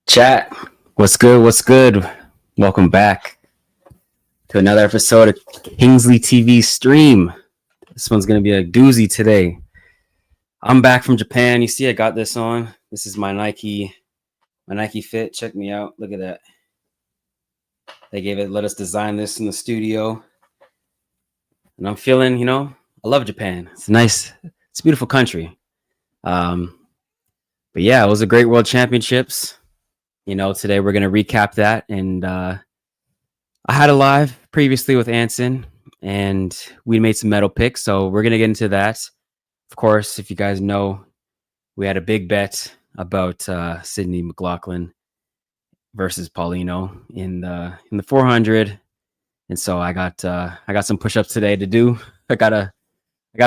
Chat, what's good? What's good? Welcome back to another episode of Kingsley TV stream. This one's gonna be a doozy today. I'm back from Japan. You see, I got this on. This is my Nike Fit. Check me out. Look at that. Let us design this in the studio, and I'm feeling, I love Japan. It's nice. It's a beautiful country. But yeah, it was a great World Championships. Today we're going to recap that. And I had a live previously with Anson, and we made some medal picks. So we're going to get into that. Of course, if you guys know, we had a big bet about Sydney McLaughlin versus Paulino in the 400. And so I got some push-ups today to do. I gotta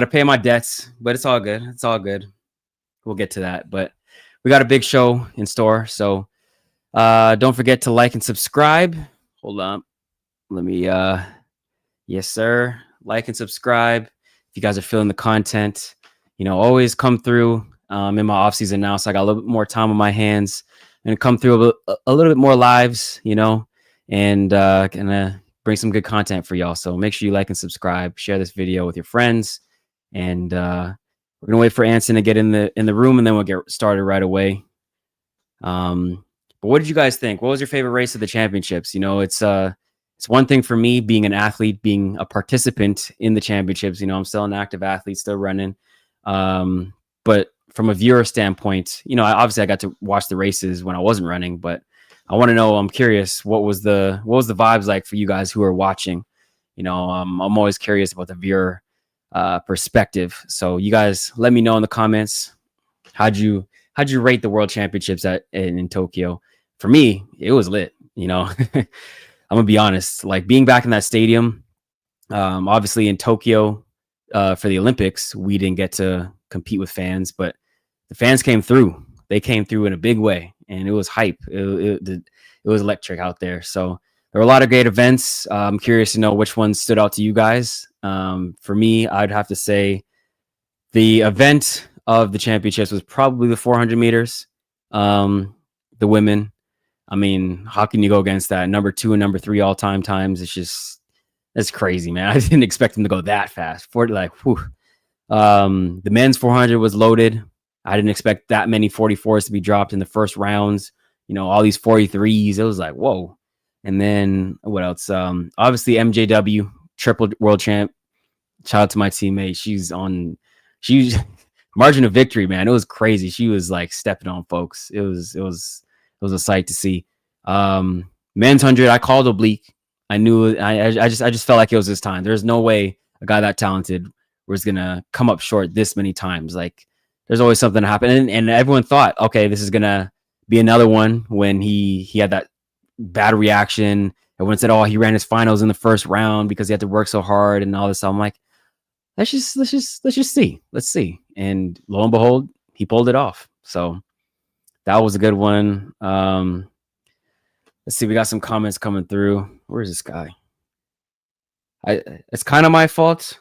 pay my debts, but it's all good. It's all good. We'll get to that. But we got a big show in store. So don't forget to like and subscribe. Hold on. Let me, yes, sir. Like and subscribe. If you guys are feeling the content, always come through. In my off season now, so I got a little bit more time on my hands and come through a little bit more lives, and gonna bring some good content for y'all. So make sure you like and subscribe, share this video with your friends, and we're gonna wait for Anson to get in the room, and then we'll get started right away. But what did you guys think? What was your favorite race of the championships? It's one thing for me being an athlete, being a participant in the championships. I'm still an active athlete, still running. But from a viewer standpoint, obviously I got to watch the races when I wasn't running, but I want to know, I'm curious, what was the vibes like for you guys who are watching? I'm always curious about the viewer perspective. So you guys let me know in the comments. How'd you rate the World Championships in Tokyo? For me, it was lit. I'm gonna be honest, like being back in that stadium, obviously in Tokyo for the Olympics, we didn't get to compete with fans, but the fans came through. They came through in a big way, and it was hype. It was electric out there. So there were a lot of great events. I'm curious to know which ones stood out to you guys. For me, I'd have to say the event of the championships was probably the 400 meters. The women. I mean, how can you go against that? Number 2 and number 3 all-time times. That's crazy, man. I didn't expect them to go that fast. The men's 400 was loaded. I didn't expect that many 44s to be dropped in the first rounds. All these 43s. It was like, whoa. And then what else? Obviously MJW, triple world champ. Shout out to my teammate. She's margin of victory, man. It was crazy. She was like stepping on folks. It was a sight to see. Men's 100, I called oblique. I knew I just felt like it was his time. There's no way a guy that talented was gonna come up short this many times. Like there's always something to happen. And everyone thought, okay, this is gonna be another one when he had that bad reaction. Everyone said, oh, he ran his finals in the first round because he had to work so hard and all this. So I'm like, let's just see. Let's see. And lo and behold, he pulled it off. So that was a good one. Let's see. We got some comments coming through. Where's this guy? It's kind of my fault.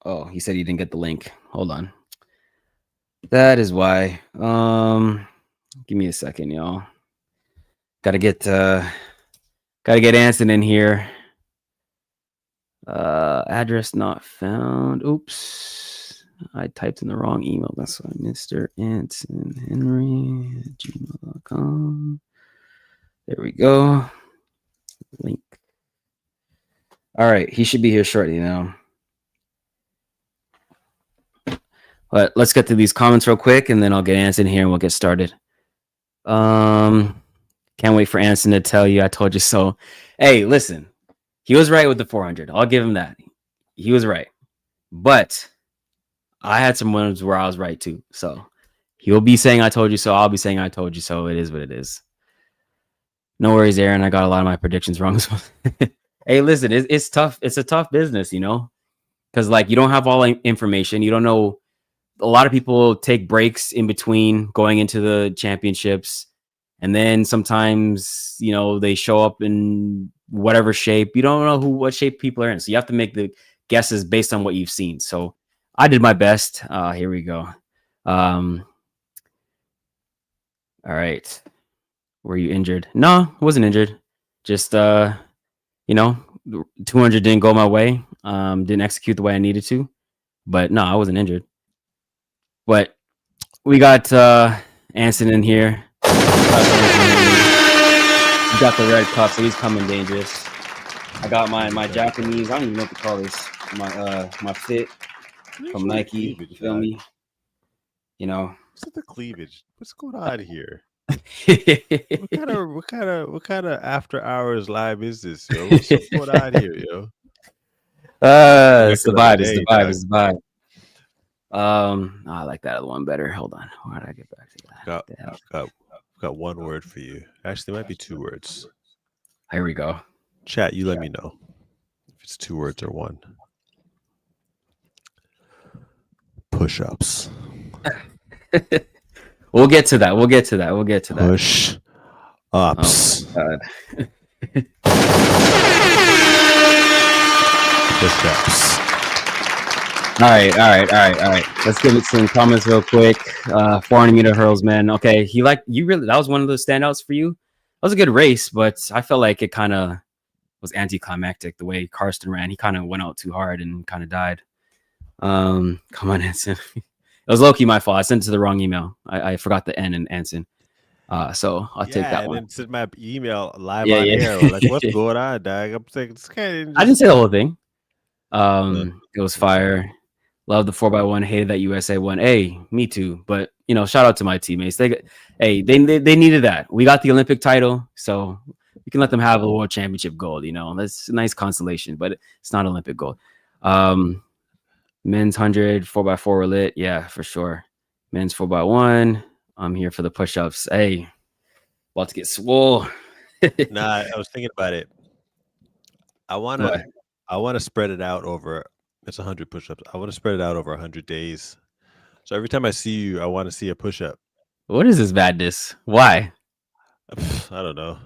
Oh, he said he didn't get the link. Hold on. That is why. Give me a second, y'all. Gotta get Anson in here. Address not found. Oops. I typed in the wrong email. That's why. Mr. Anson Henry @gmail.com. There we go. Link. All right. He should be here shortly now. But let's get to these comments real quick, and then I'll get Anson here and we'll get started. Can't wait for Anson to tell you I told you so. Hey, listen. He was right with the 400. I'll give him that. He was right. But I had some ones where I was right too. So he'll be saying I told you so. I'll be saying I told you so. It is what it is. No worries, Aaron. I got a lot of my predictions wrong. Hey, listen, it's tough. It's a tough business, because you don't have all information. You don't know. A lot of people take breaks in between going into the championships. And then sometimes, they show up in whatever shape. You don't know what shape people are in. So you have to make the guesses based on what you've seen. So I did my best. Here we go. All right. Were you injured? No, I wasn't injured. Just 200 didn't go my way. Didn't execute the way I needed to. But no, I wasn't injured. But we got Anson in here. He got the red cup, so he's coming dangerous. I got my Japanese. I don't even know what to call this. My fit from Nike. You feel me? You know. What's the cleavage? What's going on here? what kind of after hours live is this, yo? What's going on here, yo? It's the vibe. It's the vibe. It's the vibe. I like that other one better. Hold on. Why did I get back to that? Got one word for you. Actually, there might be 2 words. Here we go. Chat, you let me know if it's 2 words or 1. Push-ups. We'll get to that. Push-ups. Oh, God. Push-ups. All right. Let's give it some comments real quick. 400-meter hurls, man. Okay, that was one of those standouts for you. That was a good race, but I felt like it kind of was anticlimactic the way Karsten ran. He kind of went out too hard and kind of died. Come on, Anson. It was low-key my fault. I sent it to the wrong email. I forgot the N in Anson. So I'll take that one. And then send my email live on air. Like, what's going on, dog? I'm saying this guy I didn't say the whole thing. It was fire. Love the 4x1. Hated that USA won. Hey, me too. But shout out to my teammates. They needed that. We got the Olympic title, so we can let them have a world championship gold. That's a nice consolation, but it's not Olympic gold. Men's 100 4x4 were lit. Yeah, for sure. Men's 4x1. I'm here for the push-ups. Hey, about to get swole. Nah, I was thinking about it. I wanna spread it out over. It's 100 push-ups. I want to spread it out over 100 days. So every time I see you, I want to see a push-up. What is this madness? Why? I don't know.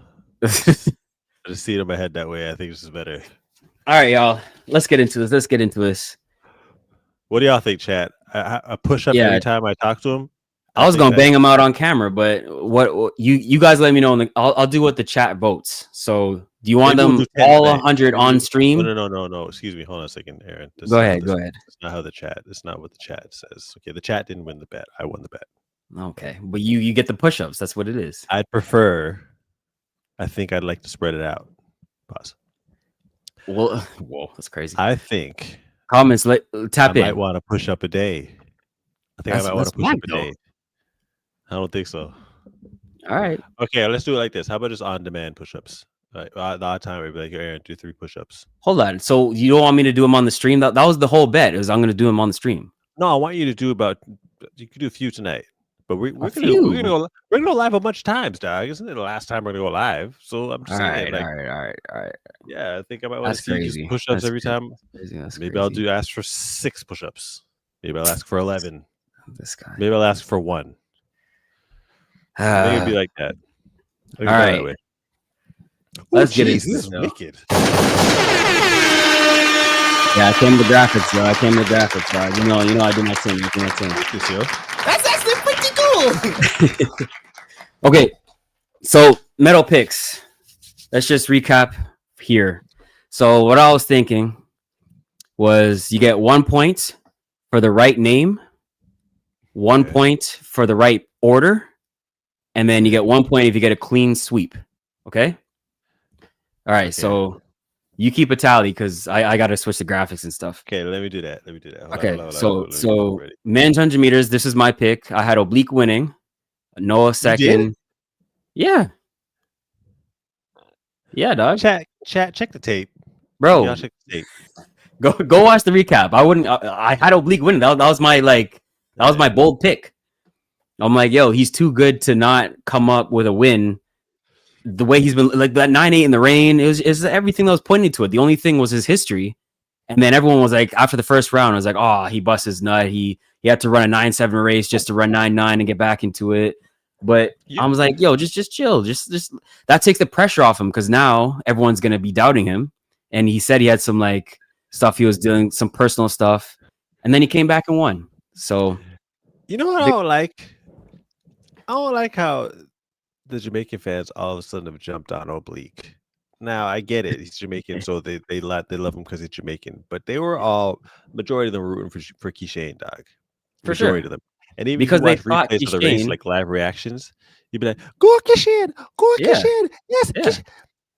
I just see it in my head that way. I think this is better. All right, y'all. Let's get into this. What do y'all think, chat? A push-up every time I talk to him? I was gonna bang him out on camera, but what you guys let me know. I'll do what the chat votes. So do you want them all 100 on stream? No. Excuse me. Hold on a second, Aaron. Go ahead. It's not how the chat. It's not what the chat says. Okay, the chat didn't win the bet. I won the bet. Okay, but you get the push-ups. That's what it is. I think I'd like to spread it out. Pause. Well, whoa, that's crazy. I think comments. Tap in. I might want to push up a day. I think I might want to push up a day. I don't think so. All right. Okay, let's do it like this. How about just on-demand push-ups? Right, the odd time we'd be like, Aaron, do 3 push-ups. Hold on. So you don't want me to do them on the stream? That was the whole bet. I'm going to do them on the stream. No, I want you to do you can do a few tonight. But we're gonna go live a bunch of times, dog. Isn't it the last time we're gonna go live? So I'm just saying, all right. Yeah, I think I might want to see just push-ups every time. Maybe I'll ask for 6 push-ups. Maybe I'll ask for 11. This guy. Maybe I'll ask for 1. I think it'd be like that. All right. Let's get into this. Wicked. Yeah, I came to graphics, bro. You know, I do my thing. That's actually pretty cool. Okay, so medal picks. Let's just recap here. So what I was thinking was you get 1 point for the right name, 1 point for the right order, and then you get 1 point if you get a clean sweep. Okay? All right, so you keep a tally because I got to switch the graphics and stuff. Okay, let me do that. Okay, so men's 100 meters, this is my pick. I had Oblique winning. Noah second. Yeah. Yeah, dog. Chat, check the tape. Bro, Y'all check the tape. Go watch the recap. I had Oblique winning. That was my was my bold pick. I'm like, yo, he's too good to not come up with a win. The way he's been like that 9-8 in the rain, it was everything that was pointing to it. The only thing was his history. And then everyone was like, after the first round, I was like, oh, he bust his nut. He had to run a 9-7 race just to run 9-9 and get back into it. But I was like, yo, just chill. Just that takes the pressure off him because now everyone's gonna be doubting him. And he said he had some like stuff he was doing, some personal stuff, and then he came back and won. So you know what I don't like? I don't like how the Jamaican fans all of a sudden have jumped on Oblique. Now I get it; he's Jamaican, so they love him because he's Jamaican. But they were all majority of them were rooting for Keishane, dog. For sure. Majority of them, and even if you Because they watch thought replays of the race, Keishane, like live reactions, you'd be like, "Go Keishane, go yeah, Keishane, yes, yeah.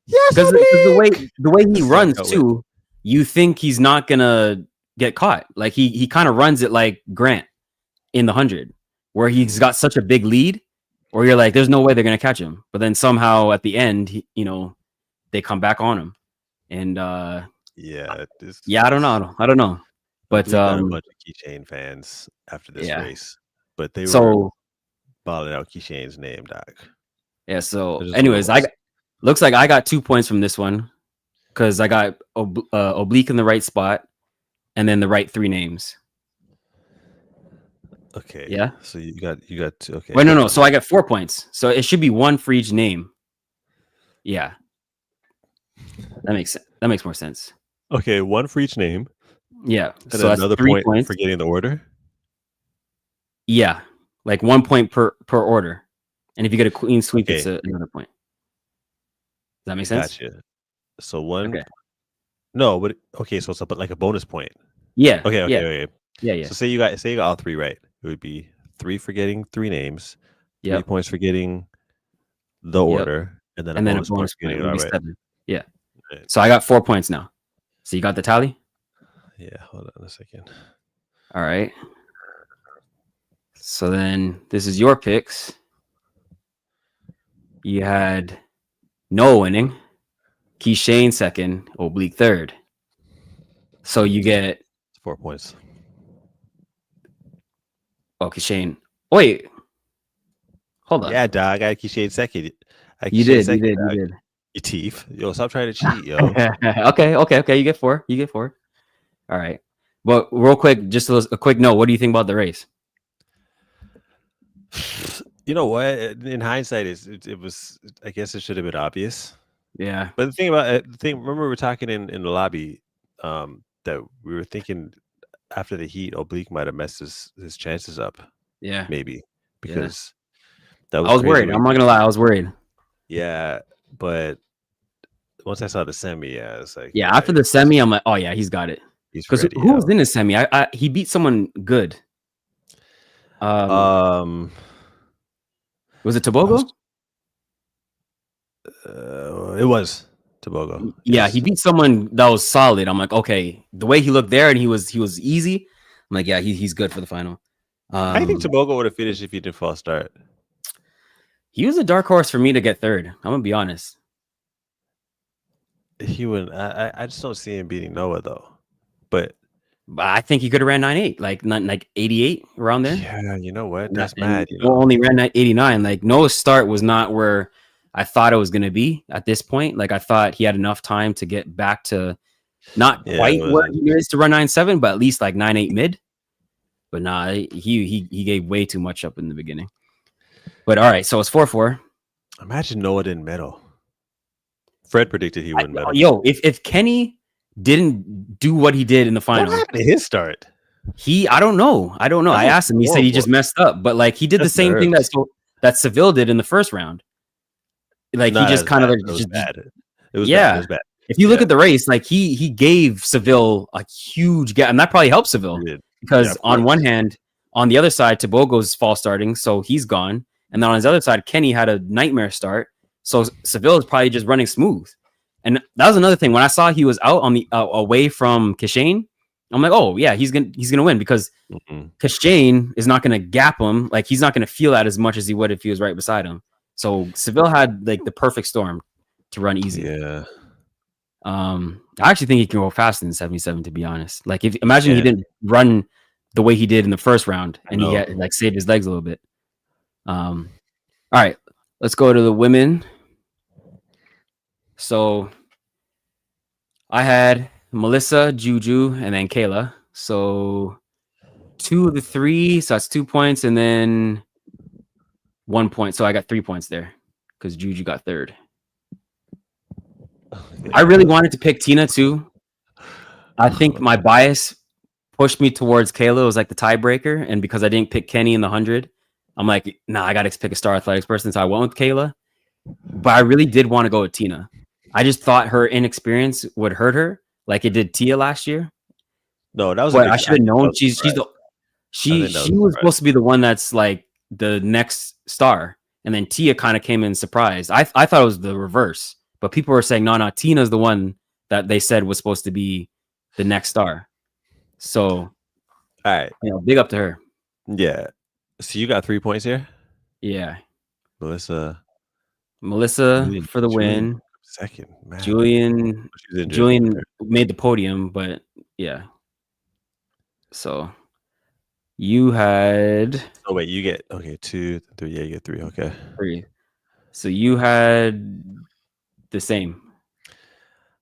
yes, Because the way he runs can't wait. too, you think he's not gonna get caught. Like he kind of runs it like Grant in the 100, where he's got such a big lead, or you're like, there's no way they're gonna catch him. But then somehow at the end, they come back on him, and Yeah, I don't know, but we've got a bunch of Keishane fans after this race, but they were balling out Keishane's name, dog. Yeah. So, anyways, looks like I got 2 points from this one because I got Oblique in the right spot, and then the right 3 names. Okay. Yeah. So you got two. Okay. Wait, no. So I got 4 points. So it should be 1 for each name. Yeah. That makes sense. That makes more sense. Okay, 1 for each name. Yeah. And so then that's another 3 point points for getting the order. Yeah, like 1 point per order, and if you get a clean sweep, it's another point. Does that make sense? Gotcha. So 1. Okay. No, but okay. So it's like a bonus point. Yeah. Okay. Yeah. So say you got all 3 right. It would be 3 for getting 3 names, 3 points for getting the order, and then a bonus point for getting it all right. 7. Yeah. Right. So I got 4 points now. So you got the tally? Yeah. Hold on a second. All right. So then this is your picks. You had Noah winning, Keishane second, Oblique third. So you get 4 points. Oh, Keishane. Wait. Hold on. Yeah, dog. I got Keishane second. You did. You thief. Yo, stop trying to cheat, yo. Okay. You get 4. All right. But real quick, just a quick note. What do you think about the race? You know what? In hindsight, it was. I guess it should have been obvious. Yeah. But the thing about remember we were talking in the lobby, that we were thinking after the heat, Oblique might have messed his chances up. Yeah. Maybe because that was. I was worried. I'm not gonna lie. I was worried. Yeah, but once I saw the semi, I was like, after the semi, I'm like, oh yeah, he's got it. Because who was in the semi? He beat someone good. Was it Tobago? It was Tobago. Yeah, yes. He beat someone that was solid. I'm like, okay, the way he looked there and he was easy. I'm like, yeah, he's good for the final. I think Tobago would have finished if he didn't false start. He was a dark horse for me to get third. I'm gonna be honest. He wouldn't. I just don't see him beating Noah though. But I think he could have ran 9.8, like 88 around there. Yeah, you know what? That's mad. Only ran 89. Like Noah's start was not where I thought it was gonna be at this point. Like I thought he had enough time to get back to not quite where he is to run 9.7, but at least like 9.8 mid. But nah, he gave way too much up in the beginning. But all right, so it's 4-4. Imagine Noah didn't medal. Fred predicted he wouldn't medal. Yo, if Kenny didn't do what he did in the final, what happened to his start? I don't know. I asked him. He said he just messed up. But like he did the same thing that Seville did in the first round. Like he just kind of like just bad. It was bad. It was bad. If you look at the race, like he gave Seville a huge gap, and that probably helped Seville because on one hand, on the other side, Tobago's false starting, so he's gone, and then on his other side, Kenny had a nightmare start, so Seville is probably just running smooth. And that was another thing. When I saw he was out on the away from Keishane, I'm like, oh yeah, he's gonna win because Keishane is not gonna gap him. Like he's not gonna feel that as much as he would if he was right beside him. So Seville had like the perfect storm to run easy. Yeah. I actually think he can go faster than 77. To be honest, like imagine he didn't run the way he did in the first round and he had like saved his legs a little bit. All right, let's go to the women. So I had Melissa, Juju, and then Kayla. So 2 of the 3, so that's 2 points, and then 1 point. So I got 3 points there because Juju got third. I really wanted to pick Tina too. I think my bias pushed me towards Kayla. It was like the tiebreaker, and because I didn't pick Kenny in the 100, I'm like, nah, I got to pick a star athletics person. So I went with Kayla, but I really did want to go with Tina. I just thought her inexperience would hurt her, like it did Tia last year. No, that was a But good. I should have known she's right. the I she think that was supposed to be the one that's like the next star, and then Tia kind of came in surprised. I thought it was the reverse, but people were saying no, Tina's the one that they said was supposed to be the next star. So, all right, big up to her. Yeah. So you got 3 points here. Yeah, Melissa for the win. Second, man. Julian made the podium, but yeah. So you had. Oh wait, you get 2, 3. Yeah, you get 3. Okay. 3. So you had the same.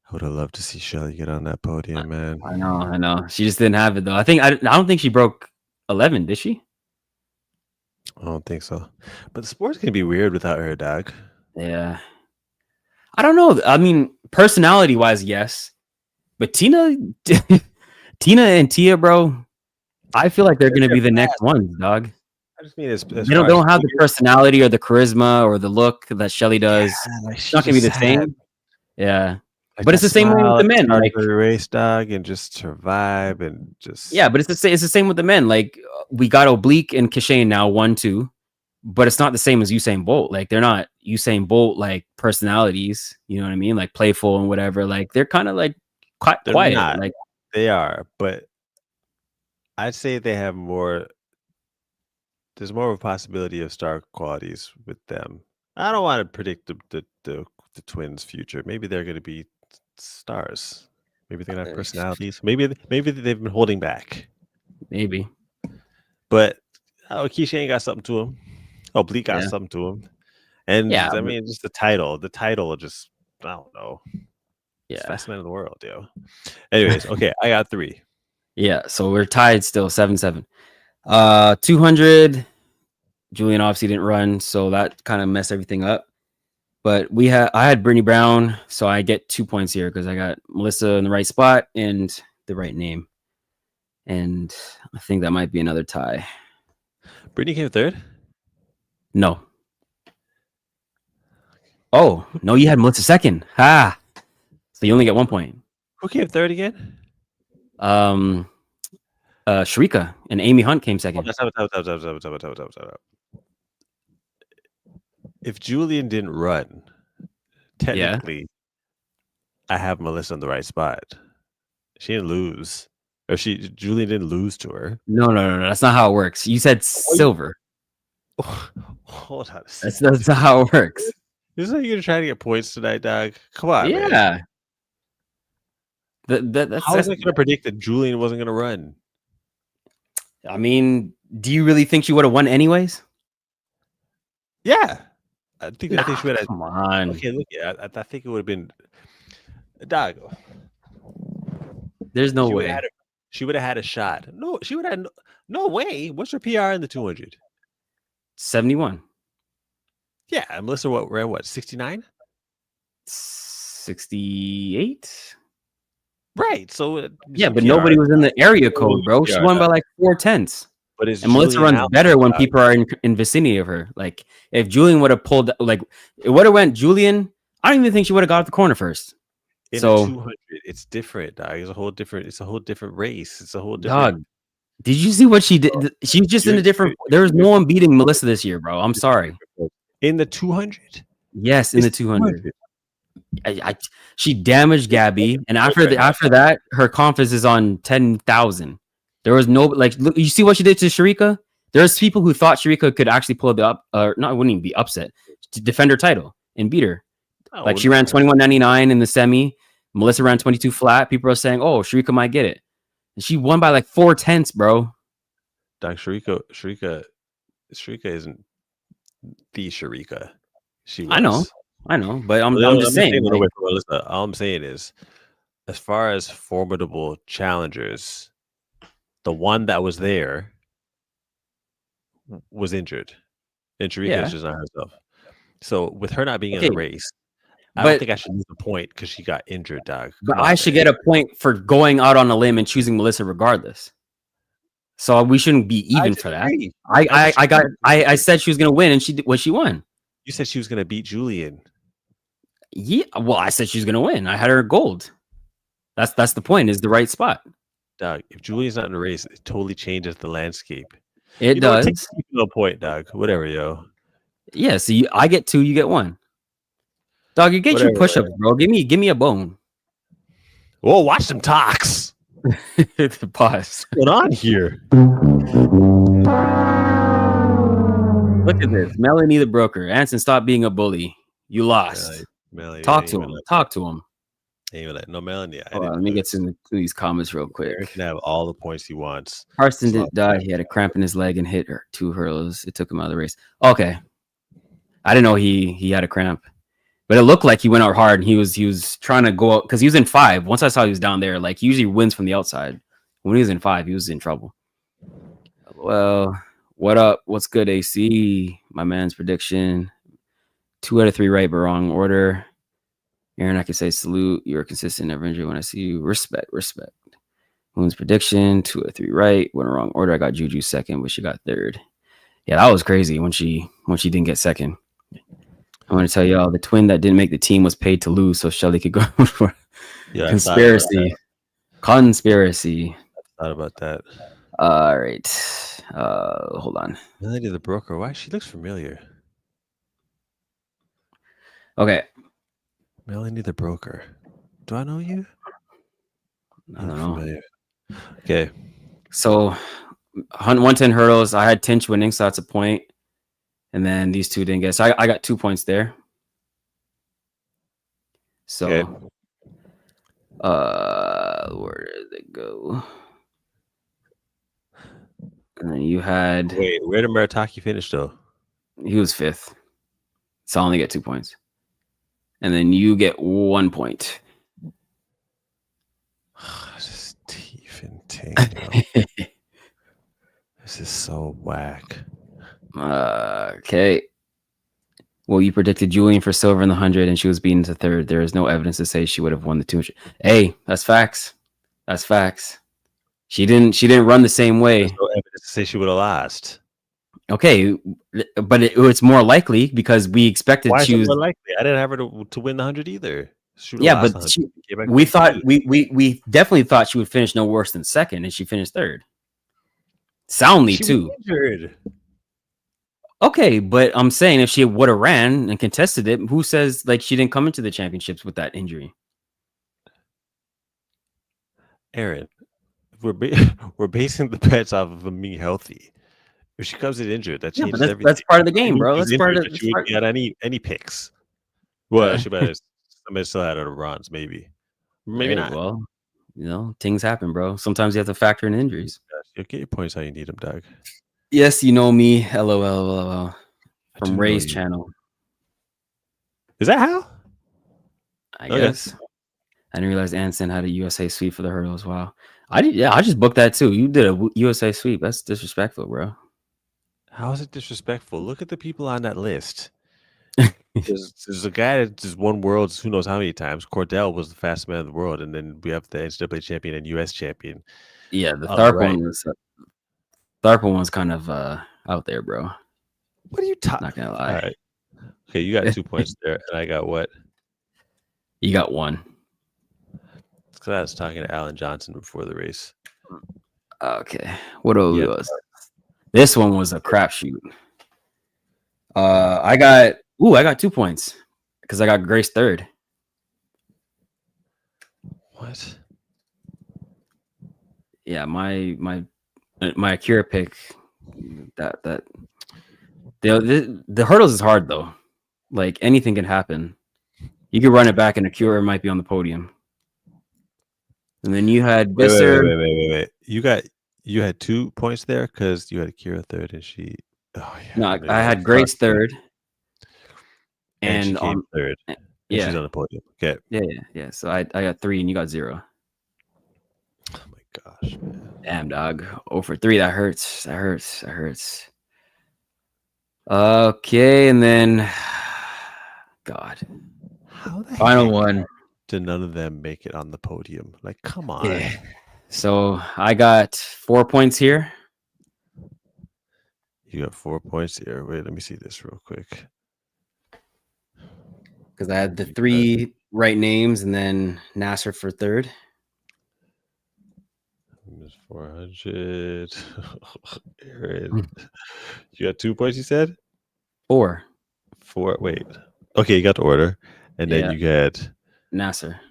I would have loved to see Shelly get on that podium, man. I know. She just didn't have it though. I don't think she broke 11, did she? I don't think so. But the sport's gonna be weird without her, dog. Yeah. I don't know. I mean, personality wise, yes. But Tina and Tia, bro, I feel like they're gonna be the next ones, dog. I just mean they don't have the personality or the charisma or the look that Shelly does. Yeah, it's not gonna be the same. Yeah. But it's the same way with the men. Like race, dog, and just her vibe and just but it's the same with the men. Like we got Oblique and Kishane now 1-2, but it's not the same as Usain Bolt. Like they're not Usain Bolt like personalities. You know what I mean? Like playful and whatever. Like they're kind of like quiet. Not. Like they are, but I'd say they have more. There's more of a possibility of star qualities with them. I don't want to predict the twins' future. Maybe they're going to be stars. Maybe they're gonna have personalities. Maybe they've been holding back. Maybe. But Keisha ain't got something to him. Bleak got something to him. And I mean, just the title just I don't know. Yeah, best man in the world, yo. Anyways, okay, I got 3. Yeah, so we're tied still 7-7. 200. Julian obviously didn't run, so that kind of messed everything up. But I had Brittany Brown, so I get 2 points here because I got Melissa in the right spot and the right name. And I think that might be another tie. Brittany came 3rd? No. Oh, no, you had Melissa 2nd. So you only get 1 point. Who came 3rd again? Sharika and Amy Hunt came 2nd. If Julian didn't run, technically, I have Melissa in the right spot. She didn't lose, or Julian didn't lose to her. No, that's not how it works. You said silver. Hold on. That's not how it works. This is how you're gonna try to get points tonight, dog. Come on, man. How was I gonna predict that Julian wasn't gonna run? I mean, do you really think she would have won anyways? Yeah. I think she would have. Come on. Okay, look, I think it would have been dog. There's no way. She would have had a shot. No, she would have no way. What's her PR in the 200? 71. Yeah, and Melissa ran what, 69? 68? Right. So but nobody was in the area code, bro. She won by like 4/10. But Melissa runs better when people are in vicinity of her. Like if Julian would have pulled, like it would have went Julian. I don't even think she would have got off the corner first. In 200, it's different, dog. It's a whole different race. It's a whole different. Dog, did you see what she did? She's just in a different. There was no one beating Melissa this year, bro. I'm sorry. In the 200? Yes, in the 200. She damaged Gabby, and after that, her confidence is on 10,000. There was no look, you see what she did to Sharika? There's people who thought Sharika could actually pull the wouldn't even be upset to defend her title and beat her. Like she ran 21.99 in the semi. Melissa ran 22 flat. People are saying, "Oh, Sharika might get it," and she won by like 4/10, bro. Dog, Sharika isn't the Sharika. She was. I know, but I'm just saying. All I'm saying is, as far as formidable challengers, the one that was there was injured, and Sharika is just not herself. So with her not being in the race, I don't think I should lose a point because she got injured, dog. But I should get a point for going out on a limb and choosing Melissa regardless. So we shouldn't be even for that. I said she was gonna win, and she won. You said she was gonna beat Julian. Yeah, well, I said she's gonna win. I had her gold. That's the point. Is the right spot. Dog, if Julian's not in the race, it totally changes the landscape. It does. No point, dog. Whatever, yo. Yeah, so I get 2, you get 1. Dog, you get your push-ups, bro. Give me a bone. Whoa, watch some talks. Pause. What's going on here? Look at this. Melanie the broker. Anson, stop being a bully. You lost. Melanie, talk to him. Talk to him. No, Melanie. Let me get to these comments real quick. He can have all the points he wants. Carson didn't die. He had a cramp in his leg and hit 2 hurdles. It took him out of the race. Okay. I didn't know he had a cramp. But it looked like he went out hard. And he was trying to go out because he was in 5. Once I saw he was down there, like he usually wins from the outside. When he was in 5, he was in trouble. Well, what up? What's good, AC? My man's prediction. 2 out of 3 right, but wrong order. Aaron, I can say salute. You're consistent, never injured when I see you. Respect. Moon's prediction. 2 out of 3 right. Went wrong order. I got Juju second, but she got 3rd. Yeah, that was crazy when she didn't get second. I want to tell y'all the twin that didn't make the team was paid to lose so Shelly could go for conspiracy. Conspiracy. I thought about that. All right. Hold on. Melanie the broker. Why? She looks familiar. Okay. Melanie the broker. Do I know you? I don't know. Familiar. Okay. So 110 hurdles. I had Tinch winning, so that's a point. And then these 2 didn't get. So I got 2 points there. So, okay. Where did it go? And then you had. Wait, where did Murataki finish though? He was 5th. So I only get 2 points. And then you get 1 point. Stephen Ting. This is so whack. Okay. Well, you predicted Julian for silver in the 100, and she was beaten to 3rd. There is no evidence to say she would have won the 200. Hey, that's facts. That's facts. She didn't run the same way. There's no evidence to say she would have lost. Okay, but it's more likely because we expected she was more likely. I didn't have her to win the 100 either. Yeah, but we thought we definitely thought she would finish no worse than 2nd, and she finished 3rd. Soundly too. Injured. Okay, but I'm saying if she would have ran and contested it, who says like she didn't come into the championships with that injury? Aaron, we're basing the bets off of them being healthy. If she comes in injured, that changes everything. That's part of the game, bro. That's part of the. She wouldn't get any picks. Well, she better. Somebody still had her to bronze, maybe not. Well, things happen, bro. Sometimes you have to factor in injuries. You'll get your points how you need them, Doug. Yes, you know me. LOL. From Ray's channel. Is that how? I guess. I didn't realize Anson had a USA sweep for the hurdles. Wow. I did. Yeah, I just booked that too. You did a USA sweep. That's disrespectful, bro. How is it disrespectful? Look at the people on that list. There's a guy that just won worlds who knows how many times. Cordell was the fastest man in the world, and then we have the NCAA champion and US champion. Yeah, the Tharp one's kind of out there, bro. What are you talking? Not gonna lie. All right. Okay, you got 2 points there, and I got what? You got 1. Because I was talking to Alan Johnson before the race. Okay, what else? This one was a crapshoot. I got 2 points because I got Grace 3rd. What? Yeah, my Akira pick. That the hurdles is hard though. Like anything can happen. You could run it back, and Akira might be on the podium. And then you had Visser. Wait. You had 2 points there because you had Akira 3rd, and she. Oh yeah. No, I had Grace 3rd. And she came 3rd. Yeah, she's on the podium. Okay. Yeah. So I got 3, and you got 0. Oh my gosh, man. Damn, dog. 0 for 3. That hurts. Okay, and then God. How the final one. Did none of them make it on the podium? Like, come on. Yeah. So I got 4 points here. You got 4 points here. Wait, let me see this real quick. Because I had the 3 right names and then Nasser for third. 400. Aaron. You got 2 points, you said? 4. 4. Wait. Okay, you got the order. And then you get Nasser.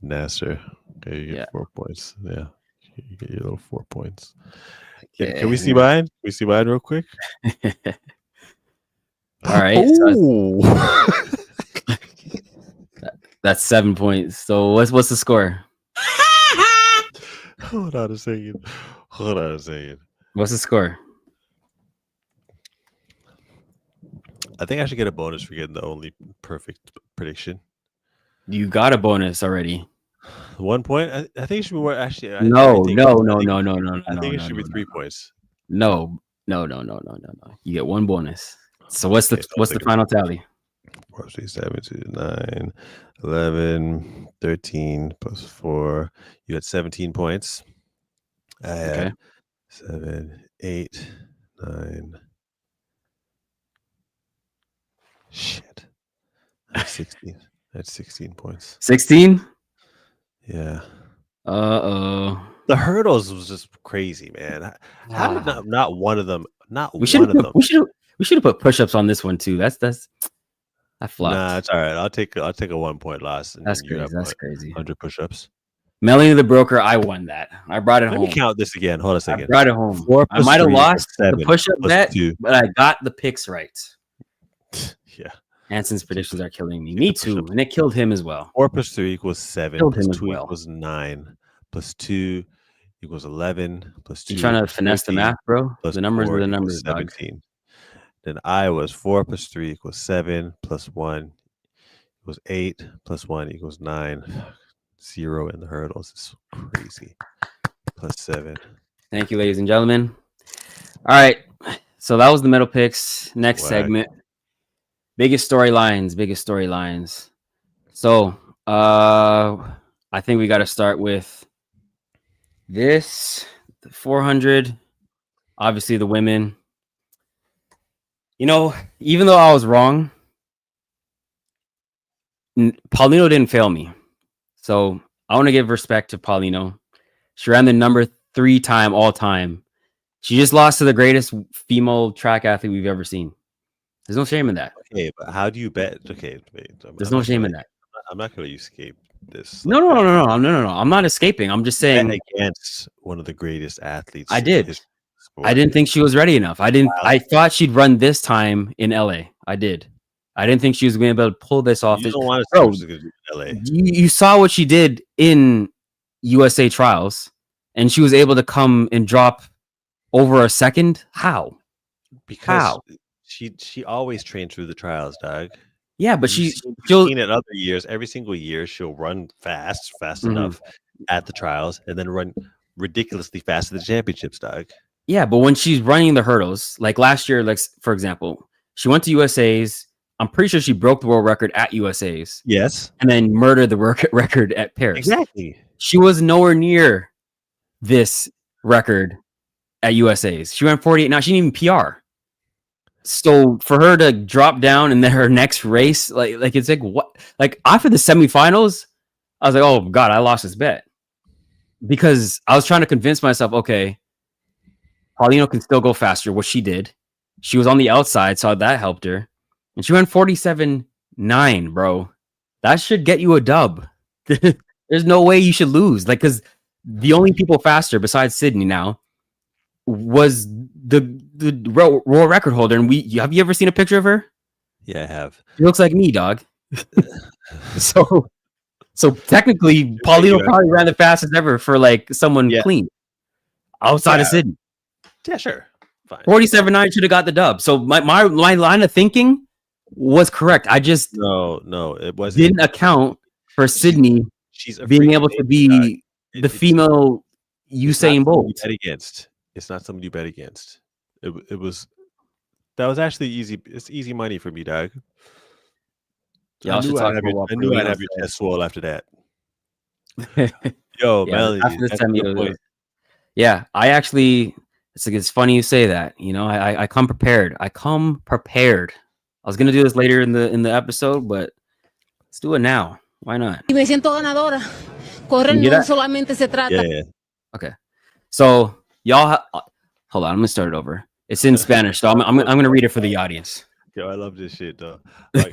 Okay, you get 4 points. Yeah. You get your little 4 points. Okay. Can we see mine? Can we see mine real quick? All right. Oh. So that's 7 points. So what's the score? Hold on a second. What's the score? I think I should get a bonus for getting the only perfect prediction. You got a bonus already. 1 point? I think it should be more. Actually, No. I think it should be 3 points. No. You get 1 bonus. So what's the final tally? 4, 6, 7, 2, 9, 11, 13 plus 4. You had 17 points. I had 7, 8, 9. Shit. I had 16. I had 16 points. 16? Yeah. Uh-oh. The hurdles was just crazy, man. How did not one of them? We should have put push-ups on this one too. That's I flopped. Nah, it's all right. I'll take a 1 point loss. And that's then crazy. That's crazy. 100 push-ups. Melanie the broker, I won that. I brought it home. Let me count this again. Hold on a second. I brought it home. 4 I might have lost the push-up bet, 2. but I got the picks right. Yeah. Anson's predictions are killing me. Me too. And it killed him as well. 4 plus 3 equals 7. Killed Plus him 2 as well. equals 9. Plus 2 equals 11. Plus 2 You trying to finesse the math, bro? The numbers were the numbers, 17. dog. Then I was 4 plus 3 equals 7. Plus 1 equals 8. Plus 1 equals 9. 0 in the hurdles. It's crazy. Plus 7. Thank you, ladies and gentlemen. All right. So that was the middle picks. Next segment. Biggest storylines. So I think we got to start with this. The 400. Obviously, the women. You know, even though I was wrong, Paulino didn't fail me. So I want to give respect to Paulino. She ran the number 3 time all time. She just lost to the greatest female track athlete we've ever seen. There's no shame in that. Okay, but how do you bet? Okay, wait. There's no shame in that. I'm not going to escape this. No. I'm not escaping. I'm just saying against one of the greatest athletes. I did. I didn't think she was ready enough. I thought she'd run this time in LA. I did. I didn't think she was going to be able to pull this off. You don't want to see in LA. You saw what she did in USA trials, and she was able to come and drop over a second. How? Because she always trained through the trials, dog. Yeah, but she's seen it other years. Every single year, she'll run fast enough at the trials, and then run ridiculously fast at the championships, dog. Yeah, but when she's running the hurdles, like last year, like for example, she went to USA's. I'm pretty sure she broke the world record at USA's. Yes, and then murdered the record at Paris. Exactly. She was nowhere near this record at USA's. She ran 48. Now she didn't even PR. So for her to drop down in her next race, like it's like what? Like after the semifinals, I was like, oh God, I lost this bet because I was trying to convince myself, okay, Paulino can still go faster. What she did, she was on the outside, so that helped her, and she ran 47.9, bro. That should get you a dub. There's no way you should lose, like because the only people faster besides Sydney now was the world record holder, and have you ever seen a picture of her? Yeah, I have. She looks like me, dog. so technically, Paulino probably ran the fastest ever for like someone clean outside of Sydney. Yeah, sure. Fine. 47.9 should have got the dub. So my line of thinking was correct. I just no, it wasn't. Didn't account for Sydney she's being able to be the female Usain Bolt. It's not something you bet against. It was that was actually easy. It's easy money for me, dog. Yeah, I knew I'd have your chest swole after that. Yo, Melody. After this time, I actually It's like, it's funny you say that. You know, I come prepared. I come prepared. I was gonna do this later in the episode, but let's do it now. Why not? Y me siento ganadora. Correr no solamente se trata. Yeah. Okay. So y'all, hold on. I'm gonna start it over. It's in Spanish, so I'm gonna read it for the audience. Yo, I love this shit, though. All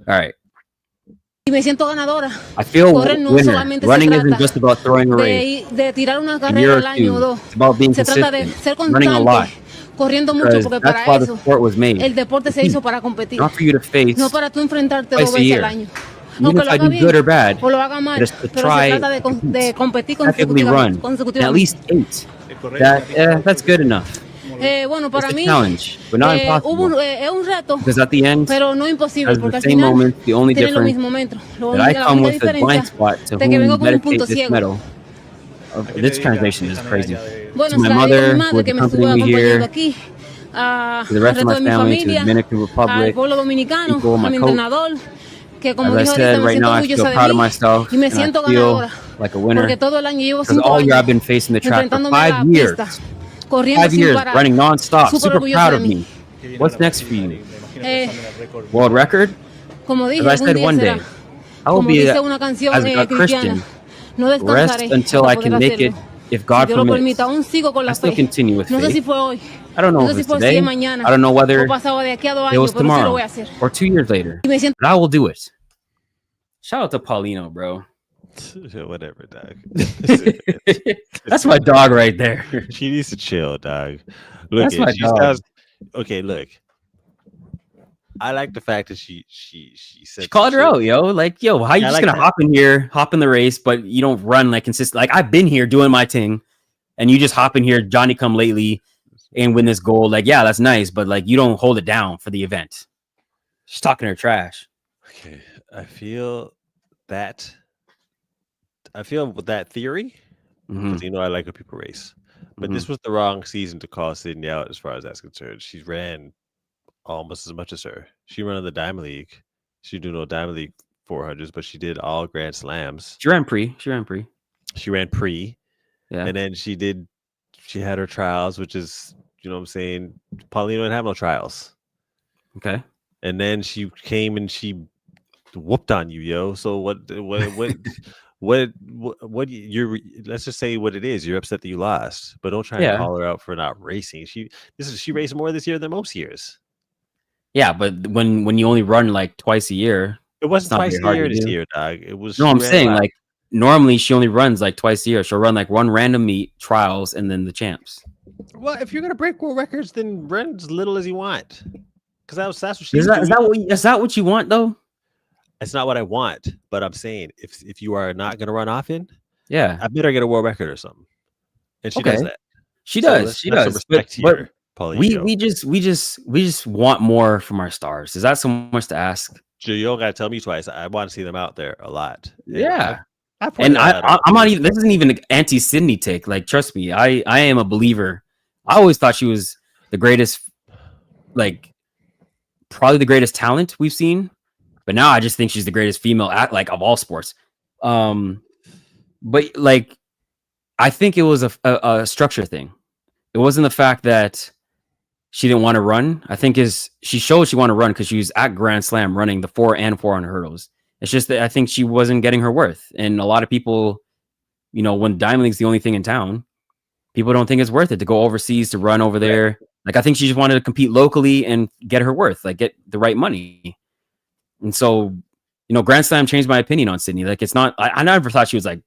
right. Y me siento ganadora. I feel Correr no winner. solamente Running se isn't trata just about throwing a race. de tirar una A carrera year al or año o two. dos. It's about being Se trata de consistent, ser running a lot. constante, corriendo mucho, Because porque that's para why the eso sport was made. el deporte se hizo para competir. Not for you to face No para tú enfrentarte twice dos a veces year. al año. Even Aunque if lo I haga do bien good or bad, o lo haga mal, but it's to pero se try trata de competir actively run consecutivamente. at least 8. That's good enough. Bueno, para It's a mí challenge, but not impossible. es un reto, Because at the end, pero no imposible, as porque the al same final moment, the only tienen los difference mismos metros. that I La come única with a blind diferencia spot to de que vengo whom con un punto dedicate this ciego. medal. This translation is crazy. Bueno, To my se la dedico a mother, mi who madre is que me estuvo accompanying me acompañando here, aquí, to the al rest of resto my de mi family, to the familia, Dominican al Republic, pueblo dominicano, people, a my mi coach. entrenador, que como As I dijo said, ahorita, me right siento now I feel orgullosa de proud of mí myself, y me and I siento feel ganadora, like a winner. porque todo el año llevo Because 5 all year años I've been facing the track for enfrentándome 5 a la years. pista, corriendo 5 sin years, parar. running nonstop. Súper Super orgullosa proud de of mí. me. What's next for you? Eh, World record? Como dije, As I algún said día one será. day, I will Como be dice una canción as a cristiana, Christian. no Rest descansaré until hasta I poder can make it, hacerlo. if Si God Dios lo permits. permite, aún sigo con I la still fe. continue with No sé faith. si fue hoy, I don't know no if sé si it's fue today. mañana, I don't know whether o pasado de aquí a 2 it was años, pero sí lo tomorrow voy a hacer. or 2 years later. Y me siento But I will do it. Shout out to Paulino, bro. Whatever, dog. That's my dog right there. She needs to chill, dog. Look, That's my dog. Okay, look. I like the fact that she said She called her shit. out, yo. Like, yo, how you just like gonna hop in here, hop in the race, but you don't run like consistent? Like, I've been here doing my thing, and you just hop in here, Johnny come lately, and win this gold. Like, yeah, that's nice, but like, you don't hold it down for the event. She's talking her trash. Okay, I feel with that theory, because I like when people race, but this was the wrong season to call Sydney out as far as that's concerned. She ran almost as much as her. She ran in the Diamond League. She did no Diamond League 400s, but she did all Grand Slams. She ran pre. She ran pre. Yeah. And then she had her trials, which is, you know what I'm saying? Paulino didn't have no trials. Okay. And then she came and she whooped on you, yo. So what you're, let's just say what it is. You're upset that you lost, but don't try and call her out for not racing. She raced more this year than most years. Yeah, but when you only run like twice a year, it wasn't twice a year this year, dog. It was. No, I'm saying like normally she only runs like twice a year. She'll run like one random meet, trials, and then the champs. Well, if you're gonna break world records, then run as little as you want. Because that's what she is that what you want though? It's not what I want, but I'm saying if you are not gonna run often, yeah, I better get a world record or something. And she does that. She does. She does. But we just want more from our stars. Is that so much to ask? You don't gotta tell me twice. I want to see them out there a lot. Yeah. I'm not even. This isn't even an anti-Sydney take. Like, trust me, I am a believer. I always thought she was the greatest, like, probably the greatest talent we've seen. But now I just think she's the greatest female of all sports. But like, I think it was a structure thing. It wasn't the fact that she didn't want to run. I think she showed she wanted to run because she was at Grand Slam running the 4 and 400 hurdles. It's just that I think she wasn't getting her worth. And a lot of people, you know, when Diamond League's the only thing in town, people don't think it's worth it to go overseas to run over there. Like, I think she just wanted to compete locally and get her worth, like get the right money. And so, you know, Grand Slam changed my opinion on Sydney. Like, it's not, I never thought she was like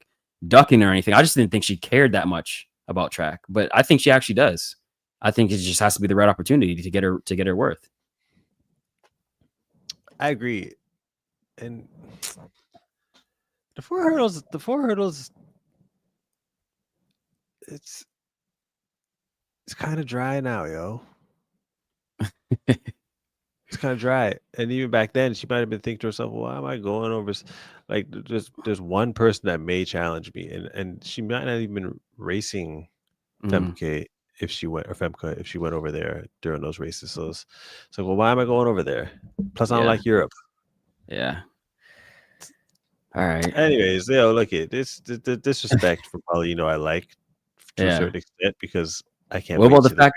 ducking or anything. I just didn't think she cared that much about track, but I think she actually does. I think it just has to be the right opportunity to get her worth. I agree. And the four hurdles, it's kind of dry now, yo. It's kind of dry. And even back then, she might have been thinking to herself, well, why am I going over? Like, there's one person that may challenge me. And she might not even been racing Femke if she went over there during those races. So it's like, well, why am I going over there? Plus, I don't like Europe. Yeah. All right. Anyways, look at this. The disrespect for Paulino, I like to a certain extent, because I can't What wait. about the to fact?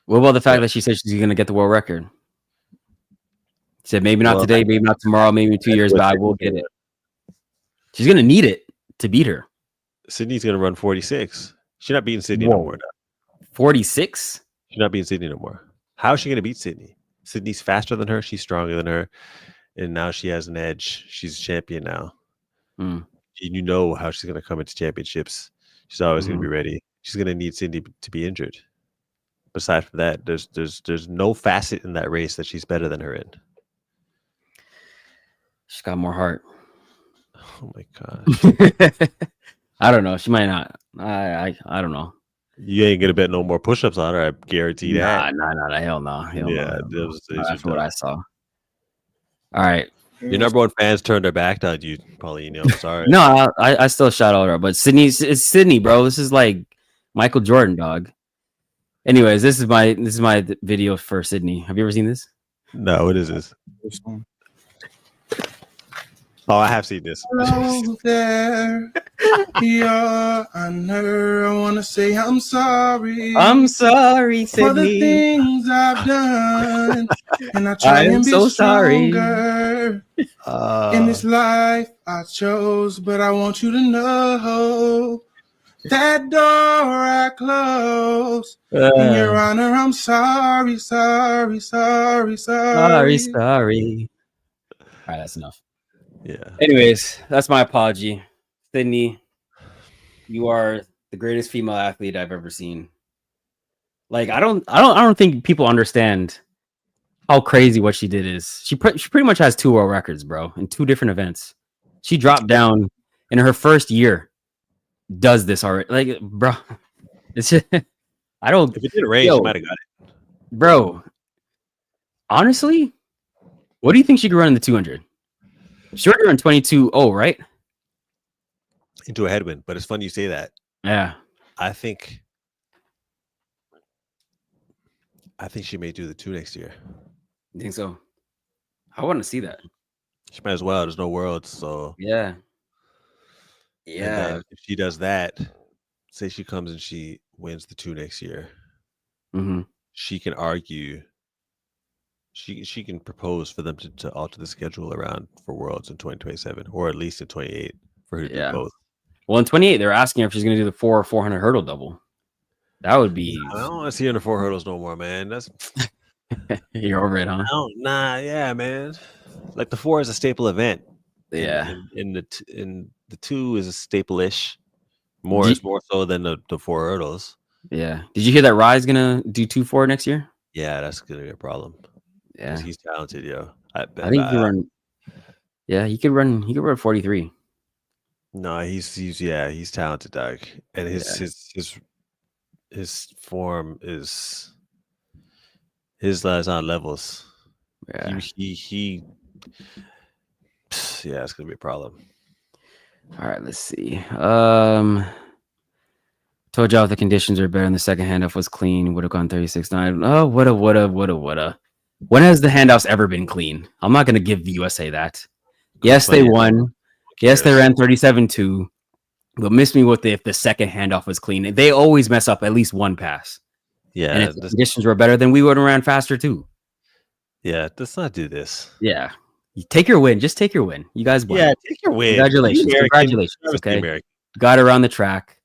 What about the fact that she said she's going to get the world record? She said maybe not today, maybe not tomorrow, maybe 2 years, but I will get it. She's going to need it to beat her. Sydney's going to run 46. She's not beating Sydney no more now. 46? She's not beating Sydney no more. How is she going to beat Sydney? Sydney's faster than her. She's stronger than her. And now she has an edge. She's a champion now. Mm. You know how she's going to come into championships. She's always going to be ready. She's going to need Sydney to be injured. Besides from that, there's no facet in that race that she's better than her in. She's got more heart. Oh my gosh. I don't know. She might not. I don't know. You ain't gonna bet no more push-ups on her. I guarantee that. Nah. Hell no. That's what I saw. All right. Your number one fans turned their back on you, Pauline. I'm sorry. No, I still shout out her, but it's Sydney, bro. This is like Michael Jordan, dog. Anyways, this is my video for Sydney. Have you ever seen this? No, what is this? Oh, I have seen this. Hello there, Your Honor. I want to say I'm sorry. I'm sorry, Sydney, for the things I've done, and I try and be so stronger in this life I chose. But I want you to know that door I closed. Your Honor, I'm sorry. Sorry. All right, that's enough. Yeah. Anyways, that's my apology. Sydney, you are the greatest female athlete I've ever seen. Like, I don't think people understand how crazy what she did is. She pretty much has 2 world records, bro, in 2 different events. She dropped down in her first year. Does this already? Like, bro, it's just, I don't. If it didn't rain, she might have got it. Bro, honestly, what do you think she could run in the 200? She already ran 22.0, right? Into a headwind, but it's funny you say that. Yeah. I think she may do the 2 next year. You think so? I want to see that. She might as well. There's no worlds, so Yeah. If she does that, say she comes and she wins the 2 next year, she can argue. She can propose for them to alter the schedule around for Worlds in 2027, or at least in 28 for her to do both. Well, in 28, they're asking her if she's going to do the 400 hurdle double. That would be. I don't want to see her in the 4 hurdles no more, man. That's you're over it, huh? Yeah, man. Like the 4 is a staple event. Yeah, and the 2 is a staple-ish. It's more so than the 4 hurdles. Yeah. Did you hear that Rye's gonna do 2-4 next year? Yeah, that's gonna be a problem. Yeah, he's talented, yo. I think he can run. Yeah, he could run 43. No, he's talented, dog. And his form is on levels. Yeah. Yeah, it's gonna be a problem. All right, let's see. Told y'all if the conditions are better and the second handoff was clean, would have gone 36.9. Oh, woulda. When has the handoffs ever been clean? I'm not gonna give the USA that. Yes, they won. Yes, they ran 37.2. But miss me with if the second handoff was clean. They always mess up at least one pass. Yeah, and if the conditions were better, then we would have ran faster too. Yeah, let's not do this. Yeah. Take your win. Just take your win. You guys won. Yeah, take your win. Congratulations. Okay. Got around the track.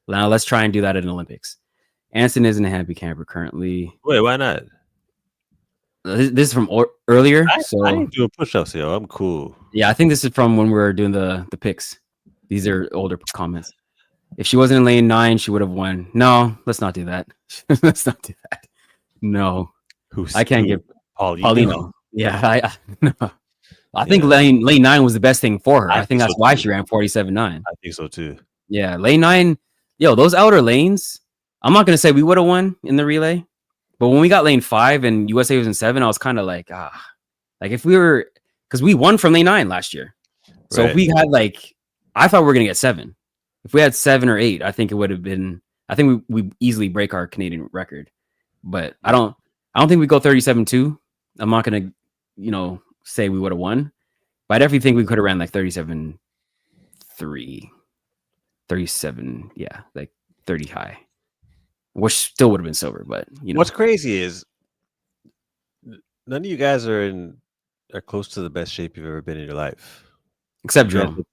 Now let's try and do that at an Olympics. Anson isn't a happy camper currently. Wait, why not? This is from earlier. I ain't doing push-ups, yo. I'm cool. Yeah, I think this is from when we were doing the picks. These are older comments. If she wasn't in lane 9, she would have won. No, let's not do that. Let's not do that. No. I can't give Paulino. Yeah, I think lane 9 was the best thing for her. I think that's why she ran 47.9. I think so too. Yeah, lane 9. Yo, those outer lanes. I'm not gonna say we would have won in the relay, but when we got lane 5 and USA was in 7, I was kind of like, like if we were, because we won from lane 9 last year. So if we had I thought we were gonna get 7. If we had 7 or 8, I think it would have been. I think we easily break our Canadian record, but I don't think we go 37.2. I'm not gonna, say we would have won, but I definitely think we could have ran like 37.3, 37, yeah, like 30 high. which still would have been silver. But you know, what's crazy is none of you guys are close to the best shape you've ever been in your life, except Jerome.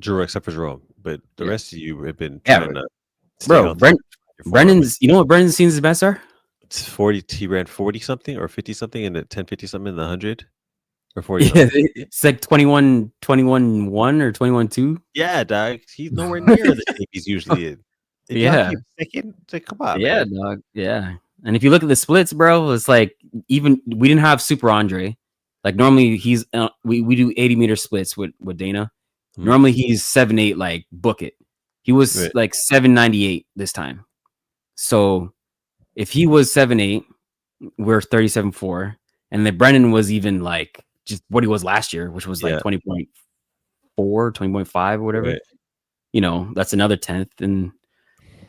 Except for Jerome, but the rest of you have been Yeah, trying to stay bro. healthy. Brendan's, you know what Brendan's scenes his best are? It's 40. He ran 40 something or 50 something in the 1050 something in the 100 or 40. Yeah, it's like 21-1 or 21-2. Yeah, dog. He's nowhere near the shape he's usually in. If Yeah. Second, like, come on, Yeah, man. dog. Yeah. And if you look at the splits, bro, it's like even we didn't have Super Andre. Like normally he's we do 80-meter splits with Dana. Normally he's 7'8", like book it. He was like 7'98" this time. So if he was 7'8", we're 37.4, and then Brendan was even like just what he was last year, which was like 20.4, 20.5 or whatever. Right. You know, that's another 10th, and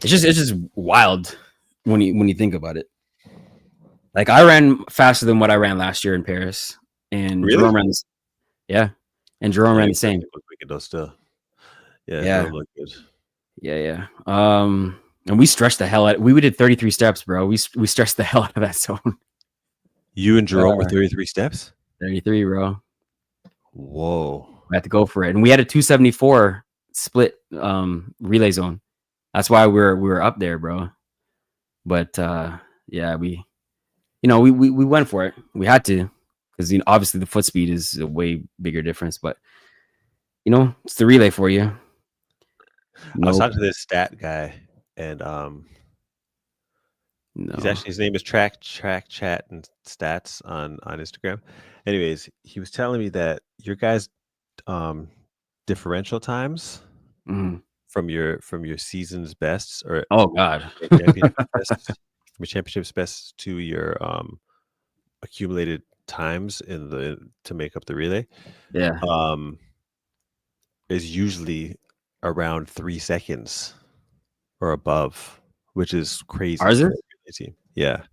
it's just wild when you think about it. Like I ran faster than what I ran last year in Paris, and Jerome ran this. Yeah. And Jerome ran the same. Still. Yeah. Yeah. Good. Yeah. And we stretched the hell out. We did 33 steps, bro. We stretched the hell out of that zone. You and Jerome were 33 steps? 33, bro. Whoa. We had to go for it. And we had a 274 split relay zone. That's why we were up there, bro. But yeah, we went for it. We had to, because obviously the foot speed is a way bigger difference, but it's the relay for you. I was talking to this stat guy, and his name is Track Chat and Stats on Instagram. Anyways, he was telling me that your guys' differential times from your season's bests, or from your championship's best to your accumulated times to make up the relay, is usually around 3 seconds or above, which is crazy. Ours is? Team. Yeah,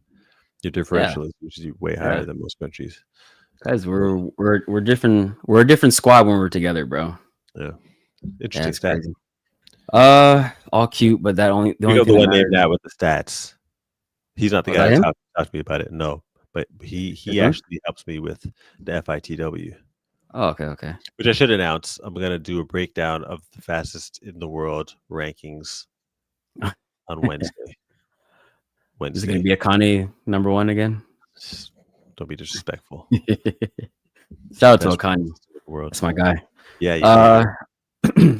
your differential is usually way higher than most countries. Guys, we're different. We're a different squad when we're together, bro. Yeah, interesting stats. Crazy. All cute, but the only thing the one named that with the stats. He's not the guy that talked to me about it. No, but he actually helps me with the FITW. Oh, okay. Which I should announce. I'm gonna do a breakdown of the fastest in the world rankings on Wednesday. Is it gonna be Akane number 1 again? Don't be disrespectful. Shout out to Akane. That's my guy. Yeah.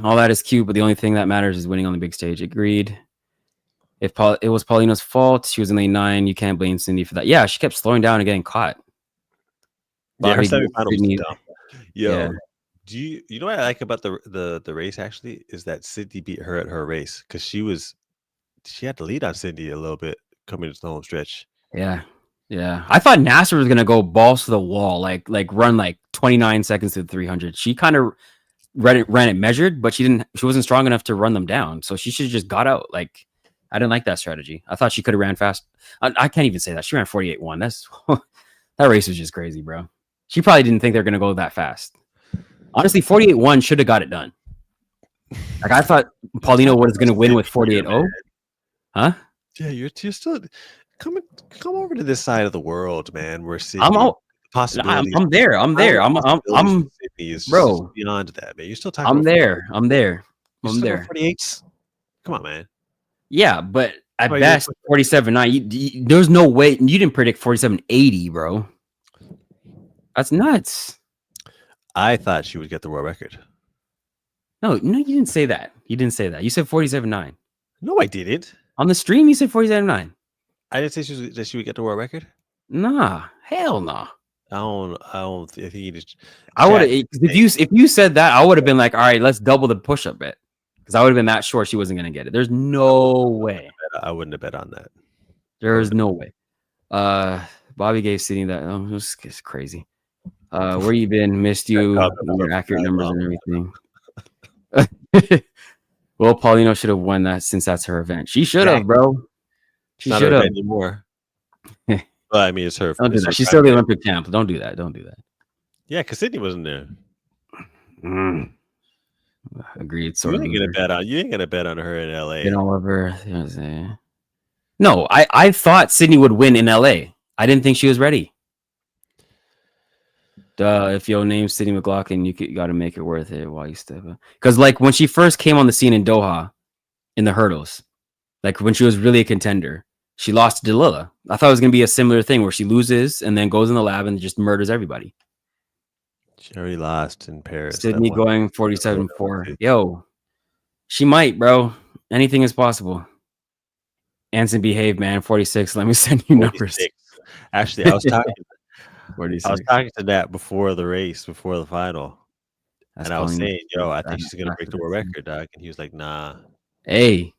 All that is cute, but the only thing that matters is winning on the big stage. Agreed. If it was Paulina's fault, she was in lane 9. You can't blame Cindy for that. Yeah, she kept slowing down and getting caught. Yeah, her semifinal was dumb. Yo, do you know what I like about the race actually is that Cindy beat her at her race, because she had to lead on Cindy a little bit coming into the home stretch. Yeah. I thought Nasser was gonna go balls to the wall, like run like 29 seconds to the 300. She kind of ran it measured, but she wasn't strong enough to run them down. So she should have just got out. Like, I didn't like that strategy. I thought she could have ran fast. I can't even say that. She ran 48.1. That's that race was just crazy, bro. She probably didn't think they were gonna go that fast. Honestly, 48.1 should have got it done. Like, I thought Paulino was gonna win with 48.0. Huh? Yeah, you're still come over to this side of the world, man. We're seeing possibilities. I'm there. I'm bro. Beyond that, man. You're still talking. I'm there. 48s. Come on, man. Yeah, but at best 47.9. There's no way you didn't predict 47.80, bro. That's nuts. I thought she would get the world record. No, you didn't say that. You You said 47.9. No, I didn't. On the stream, you said 47.9. I didn't say she would get the world record. Nah, hell no. I don't think you just. I would have if you said that, I would have been like, all right, let's double the push-up bet, because I would have been that sure she wasn't gonna get it. There's no way. I wouldn't have bet on that. There is no way. Bobby gave Sydney that. Oh, it's crazy. Where you been? Missed you. Your accurate numbers and everything. Well, Paulino should have won that, since that's her event. She should have, bro. She should have anymore. Well, I mean, it's her. Don't do that. She's still the Olympic champ. Don't do that. Yeah, because Sydney wasn't there. Agreed. You ain't gonna bet on her in LA. Oliver. You know what I'm saying? No, I thought Sydney would win in LA. I didn't think she was ready. If your name's Sydney McLaughlin, you got to make it worth it while you step up. Because like when she first came on the scene in Doha, in the hurdles, like when she was really a contender, she lost to Delilah. I thought it was gonna be a similar thing where she loses and then goes in the lab and just murders everybody. She already lost in Paris. Sydney going 47-4. Yo, she might, bro. Anything is possible. Anson, behave, man. 46. Let me send you numbers. Actually, I was talking. I was talking to Nat before the race, before the final, and I was saying, "Yo, I think she's gonna break the world record, dog." And he was like, "Nah." Hey,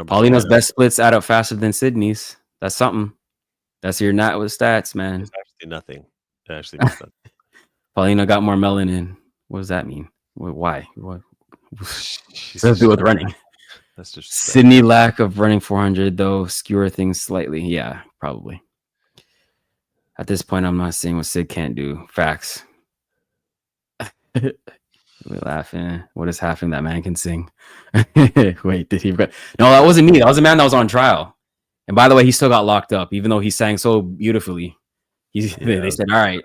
Paulina's best splits add up faster than Sydney's. That's something. That's your Nat with stats, man. It's actually nothing. It actually means nothing. Paulina got more melanin. What does that mean? Why? What? Does to do with running? That's just Sydney lack of running 400 though skewer things slightly. Yeah, probably. At this point, I'm not seeing what Sid can't do. Facts. We're laughing. What is happening? That man can sing. Wait, did he? No, that wasn't me. That was a man that was on trial. And by the way, he still got locked up, even though he sang so beautifully. They said, "All right,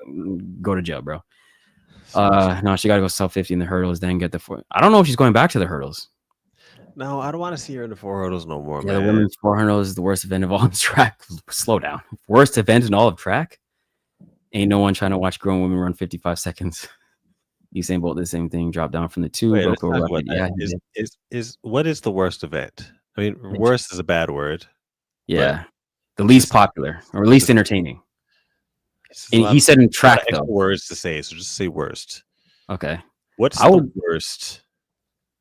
go to jail, bro." No, she got to go sub 50 in the hurdles, then get the 4. I don't know if she's going back to the hurdles. No, I don't want to see her in the 4 hurdles no more, Yeah, man. the women's 4 hurdles is the worst event of all of track. Slow down. Worst event in all of track? Ain't no one trying to watch grown women run 55 seconds. Usain Bolt did the same thing. Drop down from the 2. Wait, what is the worst event? I mean, worst is a bad word. Yeah, the least popular or least entertaining. And he said in track though. Words to say, so just say worst. Okay. What's the worst?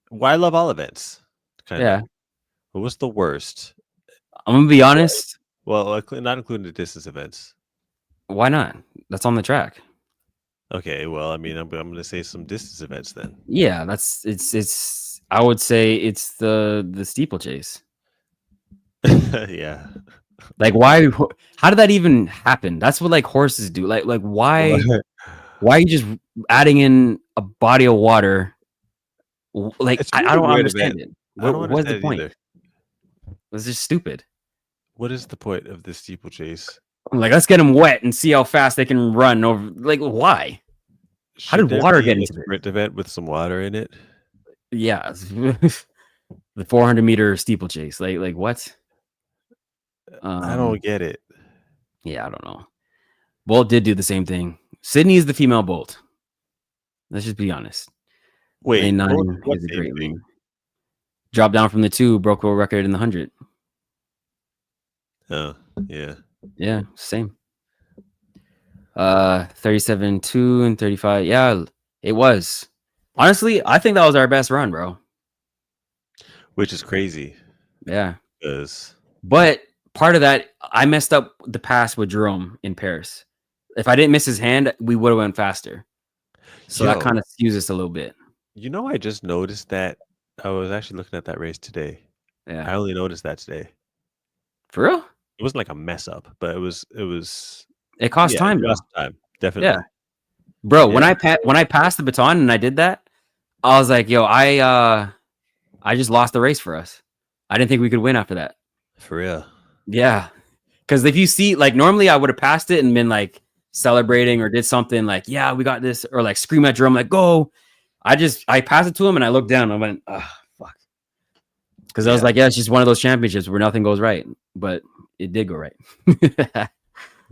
Well, I love all events. Yeah. But what's the worst? I'm gonna be honest. Well, not including the distance events. Why not? That's on the track. Okay, well, I mean, I'm gonna say some distance events then. Yeah, it's. I would say it's the steeplechase. Yeah. Like why? How did that even happen? That's what like horses do. Like why? Why are you just adding in a body of water? Like really I don't understand it. What's the point? Either. It's just stupid. What is the point of this steeplechase? Like, let's get them wet and see how fast they can run over. Like, why? How did water get into it? Sprint event with some water in it. Yeah, the 400-meter steeplechase. Like what? I don't get it. Yeah, I don't know. Bolt did do the same thing. Sydney is the female Bolt. Let's just be honest. Wait, Bolt is a great lean. Dropped down from the 2, broke world record in the 100. Oh, yeah. Yeah, same. 37-2 and 35. Yeah, it was. Honestly, I think that was our best run, bro. Which is crazy. Yeah. But part of that, I messed up the pass with Jerome in Paris. If I didn't miss his hand, we would have went faster. So that kind of skews us a little bit. You know, I just noticed that. I was actually looking at that race today. Yeah. I only noticed that today. For real? It wasn't like a mess up, but it was. It cost time, bro. Time, definitely. Yeah, bro. Yeah. When I passed the baton and I did that, I was like, "Yo, I just lost the race for us. I didn't think we could win after that." For real. Yeah, because if you see, like, normally I would have passed it and been like celebrating or did something like, "Yeah, we got this," or like scream at drum like, "Go!" I passed it to him and I looked down and I went, "Oh, fuck," because I was like, "Yeah, it's just one of those championships where nothing goes right," but it did go right.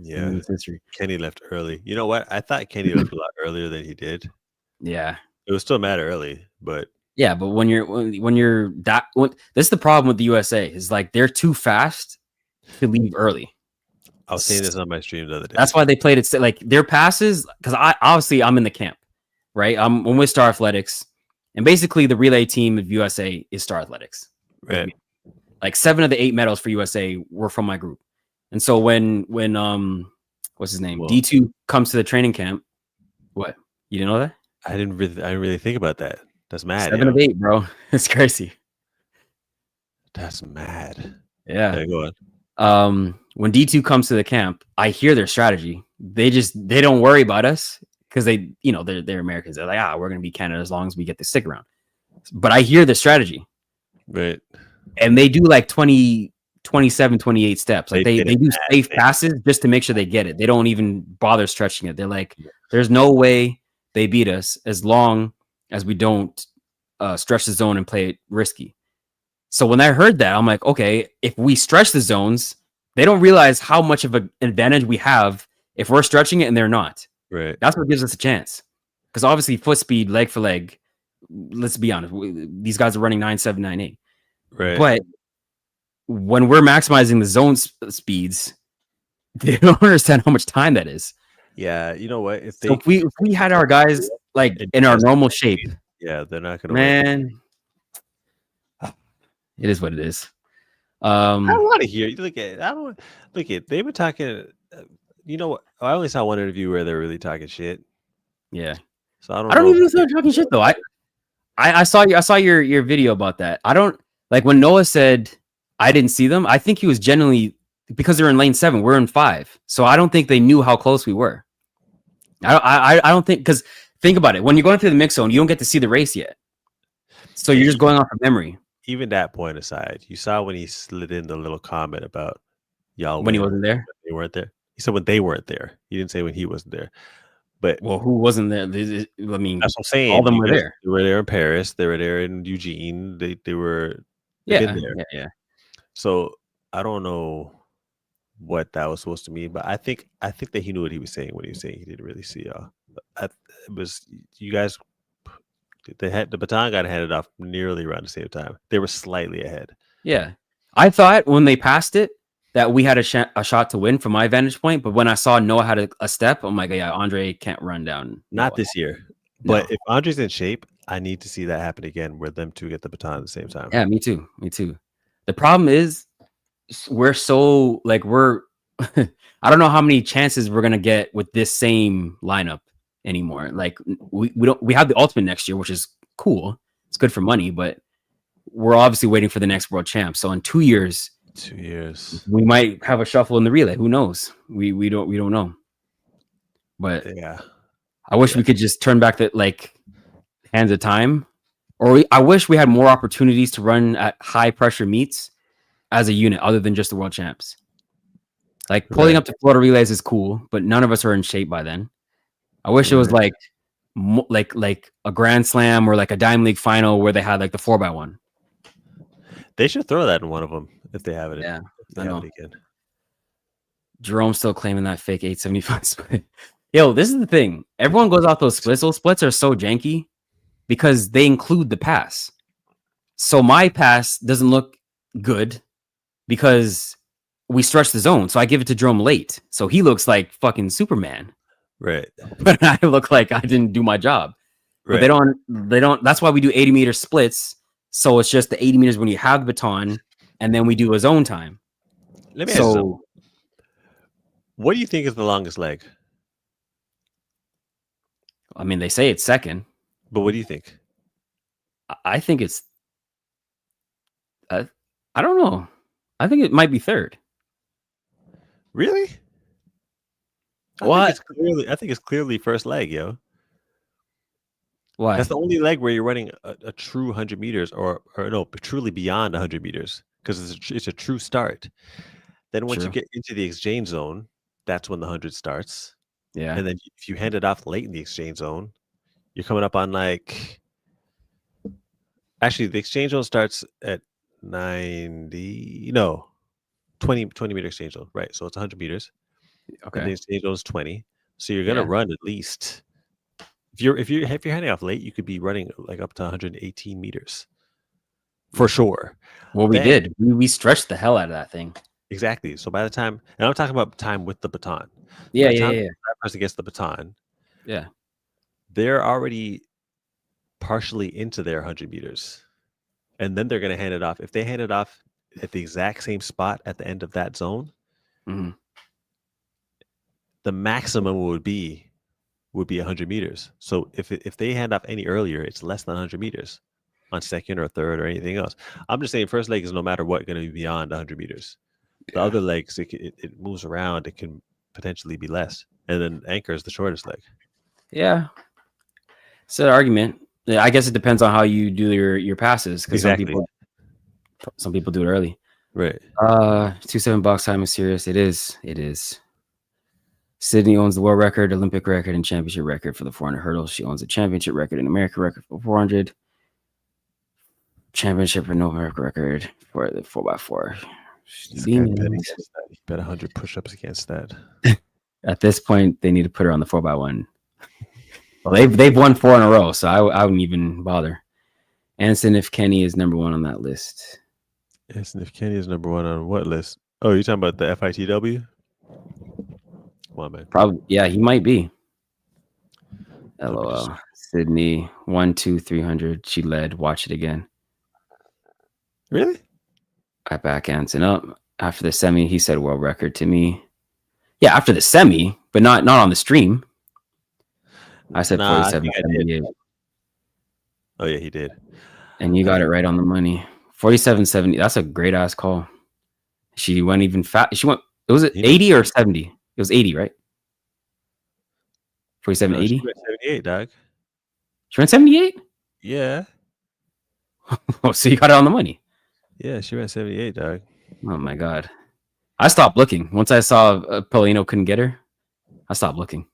Yeah, Kenny left early. You know what? I thought Kenny left a lot earlier than he did. Yeah, it was still mad early, but yeah, but when this is the problem with the USA is like they're too fast to leave early. I was saying this on my stream the other day. That's why they played it like their passes, because I'm in the camp, right? I'm with Star Athletics, and basically the relay team of USA is Star Athletics. Right. Like 7 of the 8 medals for USA were from my group. And so when what's his name? Whoa. D2 comes to the training camp. What? You didn't know that? I didn't really think about that. That's mad. 7 of 8, bro. It's crazy. That's mad. Yeah. Go on. When D2 comes to the camp, I hear their strategy. They don't worry about us because they're Americans. They're like, we're gonna be Canada as long as we get to stick around. But I hear the strategy. Right. And they do like 20 27, 28 steps. Like they do safe passes just to make sure they get it. They don't even bother stretching it. They're like, there's no way they beat us as long as we don't stretch the zone and play it risky. So when I heard that, I'm like, okay, if we stretch the zones, they don't realize how much of an advantage we have if we're stretching it and they're not. Right. That's what gives us a chance. Because obviously foot speed, leg for leg, let's be honest, these guys are running 9.7, 9.8. Right. But when we're maximizing the zone speeds, they don't understand how much time that is. Yeah, you know what? If we had our guys like in our normal shape, yeah, they're not gonna man. It is what it is. I don't want to hear you. Look at. They were talking. You know what? I only saw one interview where they're really talking shit. Yeah. So I don't even know if they're talking shit though. I saw your video about that. I don't like when Noah said I didn't see them. I think he was genuinely because they're in lane 7. We're in 5, so I don't think they knew how close we were. I don't think because think about it. When you're going through the mix zone, you don't get to see the race yet, so you're just going off of memory. Even that point aside, you saw when he slid in the little comment about y'all when he wasn't there. They weren't there. He said when they weren't there. He didn't say when he wasn't there. But well, who wasn't there? I mean, that's what I'm saying. All of them were there. They were there in Paris. They were there in Eugene. They were there. Yeah. So I don't know what that was supposed to mean, but I think that he knew what he was saying when he was saying he didn't really see y'all. It was you guys. The baton got handed off nearly around the same time. They were slightly ahead. Yeah, I thought when they passed it that we had a shot to win from my vantage point, but when I saw Noah had a step, I'm like, yeah, Andre can't run down. Not this year, but if Andre's in shape, I need to see that happen again, where them two get the baton at the same time. Yeah, me too. The problem is we're so like I don't know how many chances we're gonna get with this same lineup anymore. Like we have the ultimate next year, which is cool. It's good for money, but we're obviously waiting for the next world champ. So in 2 years, we might have a shuffle in the relay. Who knows? We don't know. But yeah, I wish we could just turn back the like hands of time, or I wish we had more opportunities to run at high pressure meets as a unit, other than just the world champs. Like pulling up to Florida relays is cool, but none of us are in shape by then. I wish it was like a Grand Slam or like a Diamond League final where they had like the 4x1. They should throw that in one of them if they have it. Yeah, I know. Jerome's still claiming that fake 875 split. Yo, this is the thing. Everyone goes off those splits. Those splits are so janky because they include the pass. So my pass doesn't look good because we stretch the zone. So I give it to Jerome late. So he looks like fucking Superman. Right. But I look like I didn't do my job. Right. But they don't. That's why we do 80-meter splits. So it's just the 80 meters when you have the baton, and then we do a zone time. Let me ask you, what do you think is the longest leg? I mean, they say it's second. But what do you think? I think it's... I don't know. I think it might be third. Really? I think it's clearly first leg, yo. Why? That's the only leg where you're running a true 100 meters or no, truly beyond 100 meters because it's a true start. Then once you get into the exchange zone, that's when the 100 starts. Yeah. And then if you hand it off late in the exchange zone, you're coming up on like... Actually, the exchange zone starts at 90... No, 20 meter exchange zone. Right, so it's 100 meters. Okay. And the exchange zone is 20. So you're gonna run at least if you're handing off late, you could be running like up to 118 meters for sure. Well, we did. We stretched the hell out of that thing. Exactly. So by the time, and I'm talking about time with the baton. Yeah. That person gets the baton. Yeah. They're already partially into their 100 meters, and then they're gonna hand it off. If they hand it off at the exact same spot at the end of that zone. Mm-hmm. The maximum would be 100 meters. So if they hand off any earlier, it's less than 100 meters on second or third or anything else. I'm just saying first leg is no matter what going to be beyond 100 meters. The other legs, it moves around. It can potentially be less. And then anchor is the shortest leg. Yeah. It's an argument. I guess it depends on how you do your passes. Because some people do it early. Right. $27 time is serious. It is. It is. Sydney owns the world record, Olympic record, and championship record for the 400 hurdles. She owns the championship record and American record for 400. Championship and North American record for the 4x4. Bet 100 push-ups against that. At this point, they need to put her on the 4x1. Well, they've won 4 in a row, so I wouldn't even bother. Anson if Kenny is number 1 on that list. Anson if Kenny is number 1 on what list? Oh, you're talking about the FITW? Come on, man. Probably, yeah, he might be. LOL. Sydney 1, 2, 300. She led. Watch it again. Really? I back Anson up after the semi. He said world record to me. Yeah, after the semi, but not on the stream. I said 47.78. Oh yeah, he did. And you got it right on the money. 47.70. That's a great ass call. She went even fast. She went. It was 80 or 70. It was 80, right? 47.80. No, she went 78, dog. She went 78. Yeah. Oh, so you got it on the money. Yeah, she went 78, dog. Oh my god. I stopped looking once I saw Paulino couldn't get her. I stopped looking.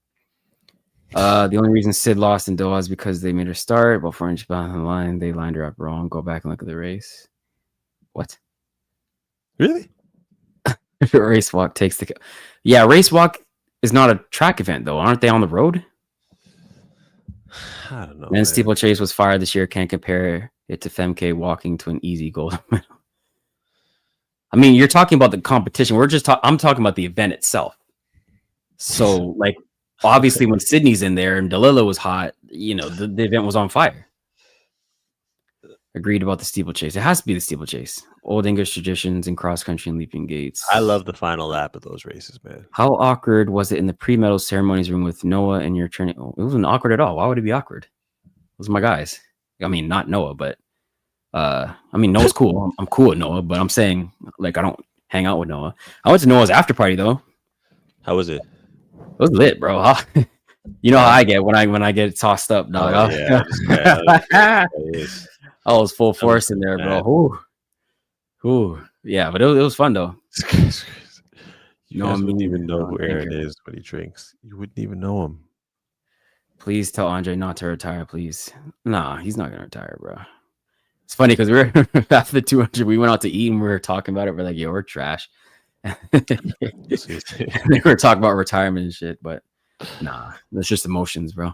The only reason Sid lost in Doha is because they made her start about 4 inches behind the line. They lined her up wrong. Go back and look at the race. What? Really? Race walk takes the. Yeah, race walk is not a track event though. Aren't they on the road? I don't know. And steeplechase was fire this year. Can't compare it to Femke walking to an easy gold medal. I mean, you're talking about the competition. We're just I'm talking about the event itself. So, like, obviously, when Sydney's in there and Delilah was hot, you know, the event was on fire. Agreed about the steeplechase. It has to be the steeplechase. Old English traditions in cross country and leaping gates. I love the final lap of those races, man. How awkward was it in the pre-medal ceremonies room with Noah and your turning? Oh, it wasn't awkward at all. Why would it be awkward? Those are my guys. I mean, not Noah, but I mean, Noah's cool. I'm cool with Noah, but I'm saying, like, I don't hang out with Noah. I went to Noah's after party though. How was it? It was lit, bro. You know how I get when I get tossed up, dog. I was full force in there, bro. Ooh. Yeah, but it was fun though. You guys wouldn't even know who Aaron is when he drinks. You wouldn't even know him. Please tell Andre not to retire, please. Nah, he's not gonna retire, bro. It's funny because we were after the 200, we went out to eat and we were talking about it. We're like, yo, we're trash. They were talking about retirement and shit, but nah, that's just emotions, bro.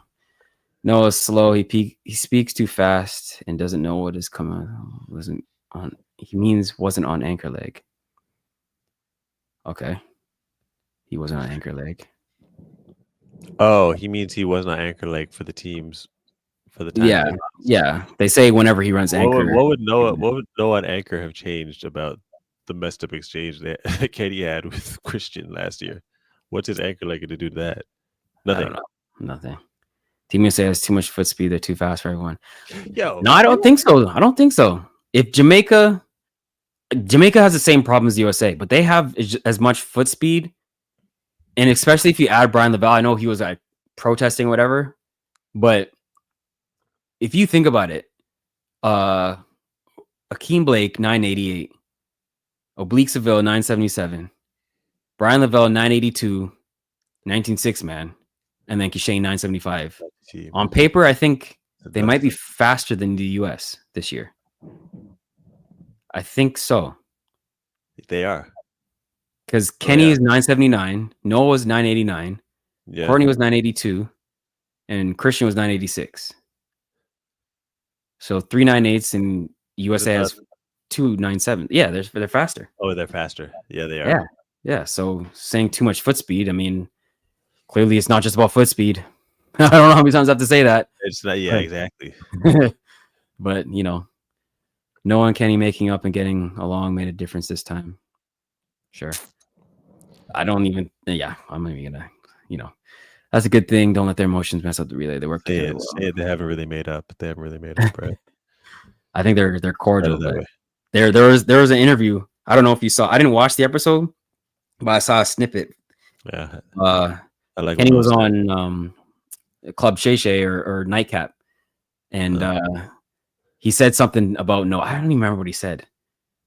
Noah's slow. He speaks too fast and doesn't know what is coming. Wasn't on anchor leg. Okay, he wasn't on anchor leg. Oh, he means he wasn't on anchor leg for the teams for the time. Yeah. They say whenever he runs anchor. What would Noah on anchor have changed about the messed up exchange that Kenny had with Christian last year? What's his anchor leg to do to that? Nothing. I don't know. Nothing. Team USA has too much foot speed. They're too fast for everyone. Yo, no, I don't think so. If Jamaica has the same problem as the USA, but they have as much foot speed, and especially if you add Brian Lavelle, I know he was like protesting whatever, but if you think about it, Akeem Blake 988, Oblique Seville 977, Brian Lavelle 982, 19.6 man, and then Kishane 975. On paper, I think they might be faster than the US this year. I think so. They are. Because Kenny is 979, Noah was 989, Courtney was 982, and Christian was 986. So 398s and USA has 297. Yeah, they're faster. Oh, they're faster. Yeah, they are. Yeah. So saying too much foot speed, I mean, clearly it's not just about foot speed. I don't know how many times I have to say that. It's not. Yeah, exactly. But you know, Noah and Kenny making up and getting along made a difference this time. Sure. I'm not even gonna, that's a good thing. Don't let their emotions mess up the relay. They work together. They haven't really made up. Right? I think they're cordial. There was an interview. I don't know if you saw. I didn't watch the episode, but I saw a snippet. Yeah. I like. Kenny was on Club Shay Shay or Nightcap, and he said something about no. I don't even remember what he said,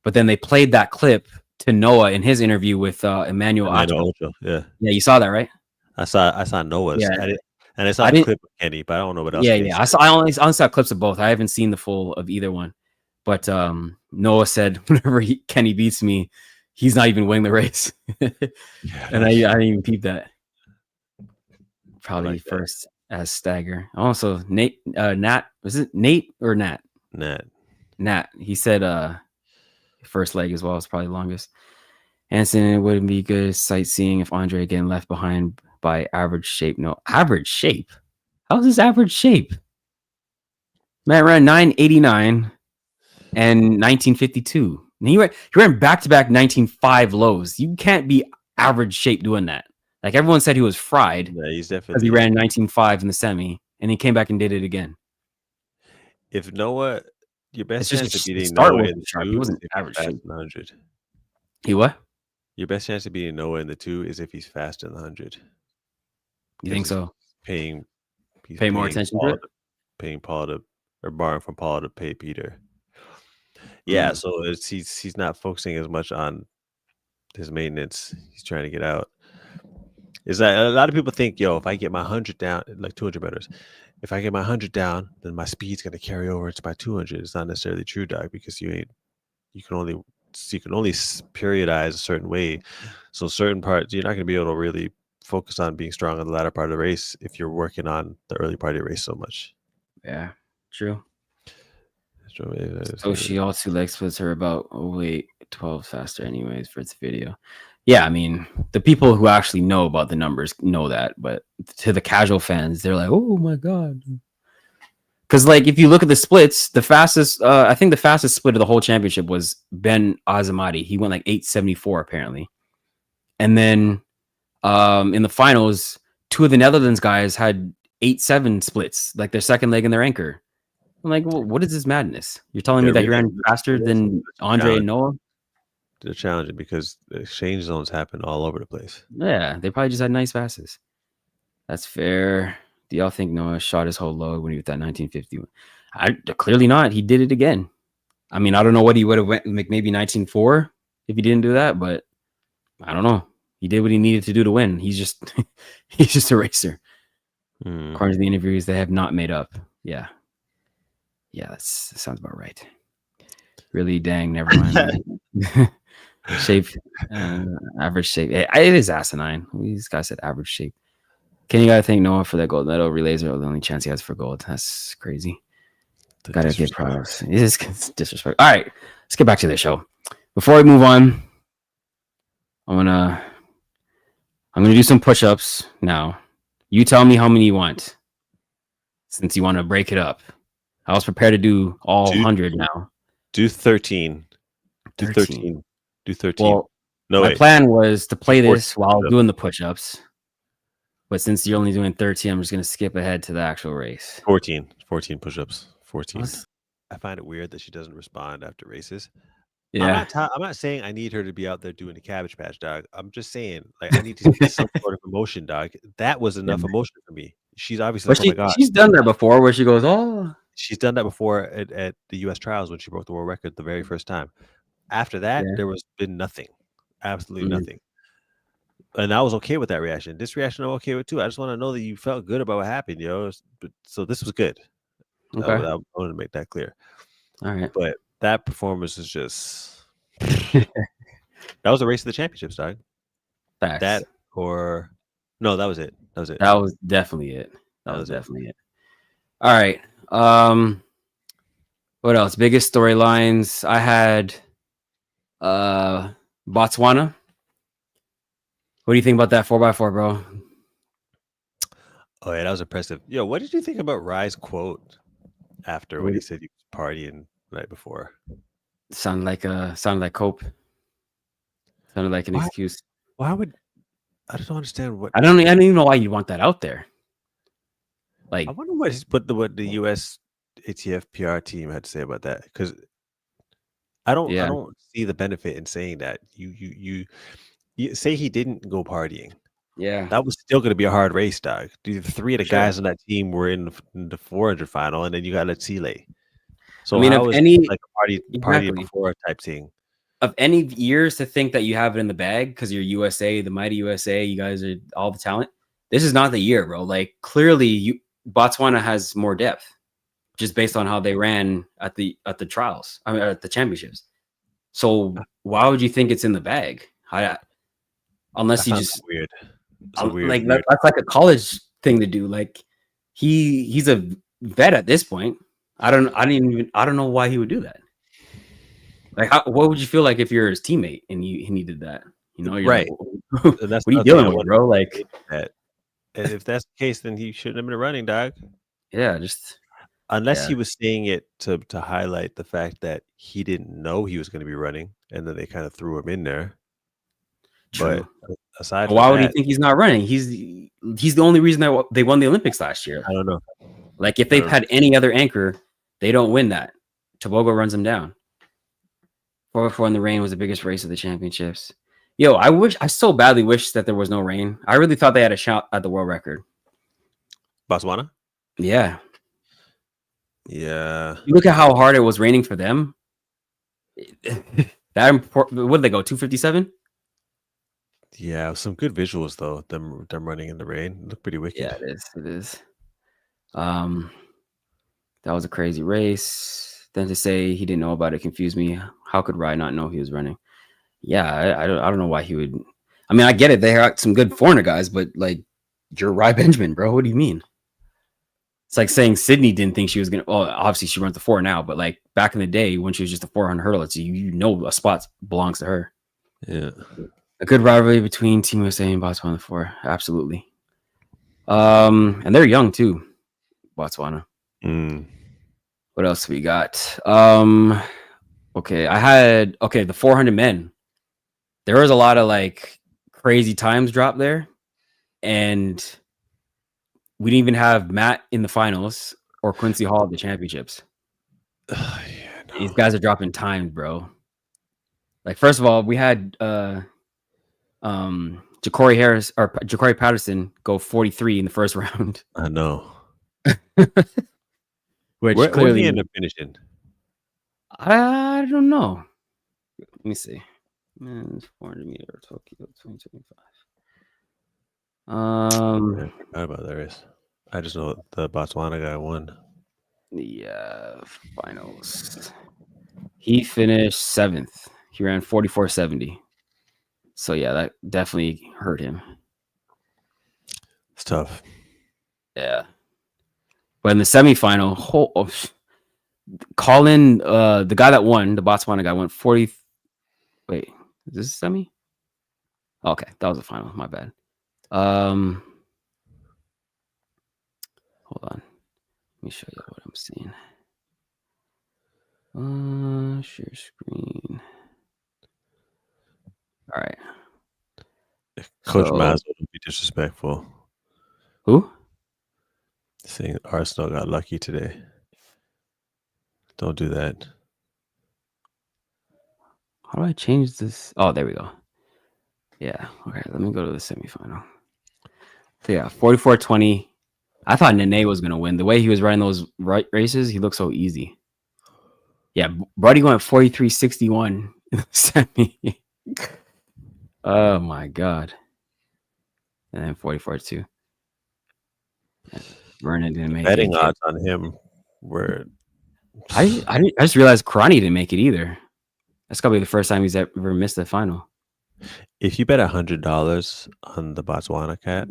But then they played that clip to Noah in his interview with Emmanuel Ocho. Yeah, you saw that, right? I saw Noah's. Yeah. I saw a clip of Kenny, but I don't know what else. Yeah. I only saw clips of both. I haven't seen the full of either one. But Noah said, whenever Kenny beats me, he's not even winning the race. And I didn't even peep that. Probably like first that. As Stagger. Also, Nat, was it Nate or Nat? Nat. He said first leg as well is probably longest. Anson, it wouldn't be good sightseeing if Andre getting left behind by average shape. No, average shape? How's this average shape? Man ran 989 and 1952. And he ran back-to-back 19.5 lows. You can't be average shape doing that. Like everyone said he was fried. Yeah, he's definitely because he ran 19.5 in the semi and he came back and did it again. If Noah, your best chance of beating Noah in the 2 he wasn't average shape. 100. He what? Your best chance of beating Noah in the 2 is if he's fast in the 100. You think so? Paying more attention to it? Paying Paul to, or borrowing from Paul to pay Peter. Yeah, so he's not focusing as much on his maintenance. He's trying to get out. Is that a lot of people think, yo, if I get my 100 down, like 200 meters, if I get my 100 down, then my speed's gonna carry over into my 200. It's not necessarily true, Doc, because you can only periodize a certain way. So certain parts you're not gonna be able to really focus on being strong on the latter part of the race if you're working on the early part of the race so much. Yeah, true. So she all 2 leg splits are about 12 faster anyways for its video. Yeah, I mean, the people who actually know about the numbers know that, but to the casual fans, they're like, oh my God. Because like if you look at the splits, the fastest I think the fastest split of the whole championship was Ben Azamati. He went like 874 apparently. And then in the finals, 2 of the Netherlands guys had 8.7 splits, like their second leg and their anchor. I'm like, well, what is this madness? You're telling me that you ran faster than Andre and Noah? They're challenging because the exchange zones happen all over the place. Yeah, they probably just had nice passes. That's fair. Do y'all think Noah shot his whole load when he was at 1950? Clearly not. He did it again. I mean, I don't know what he would have went, like maybe 19.4 if he didn't do that, but I don't know. He did what he needed to do to win. He's just a racer. According to the interviews, they have not made up. Yeah, that sounds about right. Really, dang, never mind. Shape, average shape. It is asinine. These guys said average shape. You gotta thank Noah for that gold medal. Relays are the only chance he has for gold. That's crazy. Gotta get props. It is disrespect. All right, let's get back to the show. Before we move on, I'm gonna do some push-ups now. You tell me how many you want, since you want to break it up. I was prepared to do all 100 now. Do 13. Do 13. Do 13. Well, my plan was to play this while doing the push-ups. But since you're only doing 13, I'm just going to skip ahead to the actual race. 14 push-ups. 14. I find it weird that she doesn't respond after races. Yeah. I'm not saying I need her to be out there doing the Cabbage Patch, dog. I'm just saying, like, I need to see some sort of emotion, dog. That was enough emotion for me. She's obviously like, oh my God. She's done that before where she goes, oh. She's done that before at the U.S. trials when she broke the world record the very first time. After that, there was been nothing. Absolutely nothing. And I was okay with that reaction. This reaction I'm okay with too. I just want to know that you felt good about what happened, yo. So this was good. Okay. I wanted to make that clear. All right. But that performance is just that was the race of the championships, dog. Facts. That or no, that was it. That was it. That was definitely it. That was definitely it. All right. What else? Biggest storylines. I had Botswana. What do you think about that 4x4, bro? Oh yeah, that was impressive. Yo, what did you think about Rye's quote after when he said he was partying the night before? Sounded like cope. Sounded like an excuse. Why would I don't understand what I don't even know why you want that out there. Like I wonder what the US ATF PR team had to say about that, because I don't see the benefit in saying that. You say he didn't go partying. Yeah, that was still going to be a hard race, dog. The 3 of the guys on that team were in the 400 final, and then you got Chile. So I mean, if any like a party before type thing. of any years to think that you have it in the bag because you're USA, the mighty USA. You guys are all the talent. This is not the year, bro. Like clearly, Botswana has more depth, just based on how they ran at the trials. I mean, at the championships. So why would you think it's in the bag? Unless you just weird. Weird, like that's like a college thing to do. Like he's a vet at this point. I don't know why he would do that. Like, what would you feel like if you're his teammate and he did that? You know, you're right? Like, what are you dealing with, bro? Like, and if that's the case, then he shouldn't have been running, dog. Yeah, just unless he was saying it to highlight the fact that he didn't know he was going to be running, and then they kind of threw him in there. True. But aside, why would he think he's not running? He's the only reason that they won the Olympics last year. I don't know. Like if they've had any other anchor, they don't win that. Tobago runs them down. 4x4 in the rain was the biggest race of the championships. Yo, I so badly wish that there was no rain. I really thought they had a shot at the world record. Botswana? Yeah. Yeah. You look at how hard it was raining for them. What did they go? 257? Yeah, some good visuals though. Them running in the rain. Look pretty wicked. Yeah, it is. That was a crazy race. Then to say he didn't know about it confused me. How could Rye not know he was running? Yeah, I don't know why he would. I mean, I get it. They have some good foreigner guys, but like, you're Rye Benjamin, bro. What do you mean? It's like saying Sydney didn't think she was gonna. Well, obviously she runs the 4 now, but like back in the day when she was just a 400 hurdle, it's you know a spot belongs to her. Yeah, a good rivalry between Team USA and Botswana 4, absolutely. And they're young too, Botswana. What else we got? Okay, the 400 men. There was a lot of like crazy times dropped there, and we didn't even have Matt in the finals or Quincy Hall at the championships. These guys are dropping times, bro. Like, first of all, we had Ja'Cory Patterson go 43 in the first round. I know. Which where clearly did he end up finishing? I don't know. Let me see. Men's 400 meter Tokyo 2025. I forgot about that race. I just know the Botswana guy won. Yeah, finals. He finished 7th. He ran 44.70. So yeah, that definitely hurt him. It's tough. Yeah. But in the semifinal, Colin, the guy that won, the Botswana guy, went 40. Wait, is this a semi? Okay, that was the final. My bad. Hold on. Let me show you what I'm seeing. Share screen. All right. Coach Mazzo would be disrespectful. Who? Saying Arsenal got lucky today. Don't do that. How do I change this? Oh, there we go. Yeah. Okay, let me go to the semifinal. So yeah, 44-20. I thought Nene was gonna win. The way he was running those races, he looked so easy. Yeah, Brody went 43-61 in the semi. Oh my god. And then 44-2. Vernon didn't make betting it. odds on him were. I just realized Karani didn't make it either. That's gotta be the first time he's ever missed the final. If you bet $100 on the Botswana cat,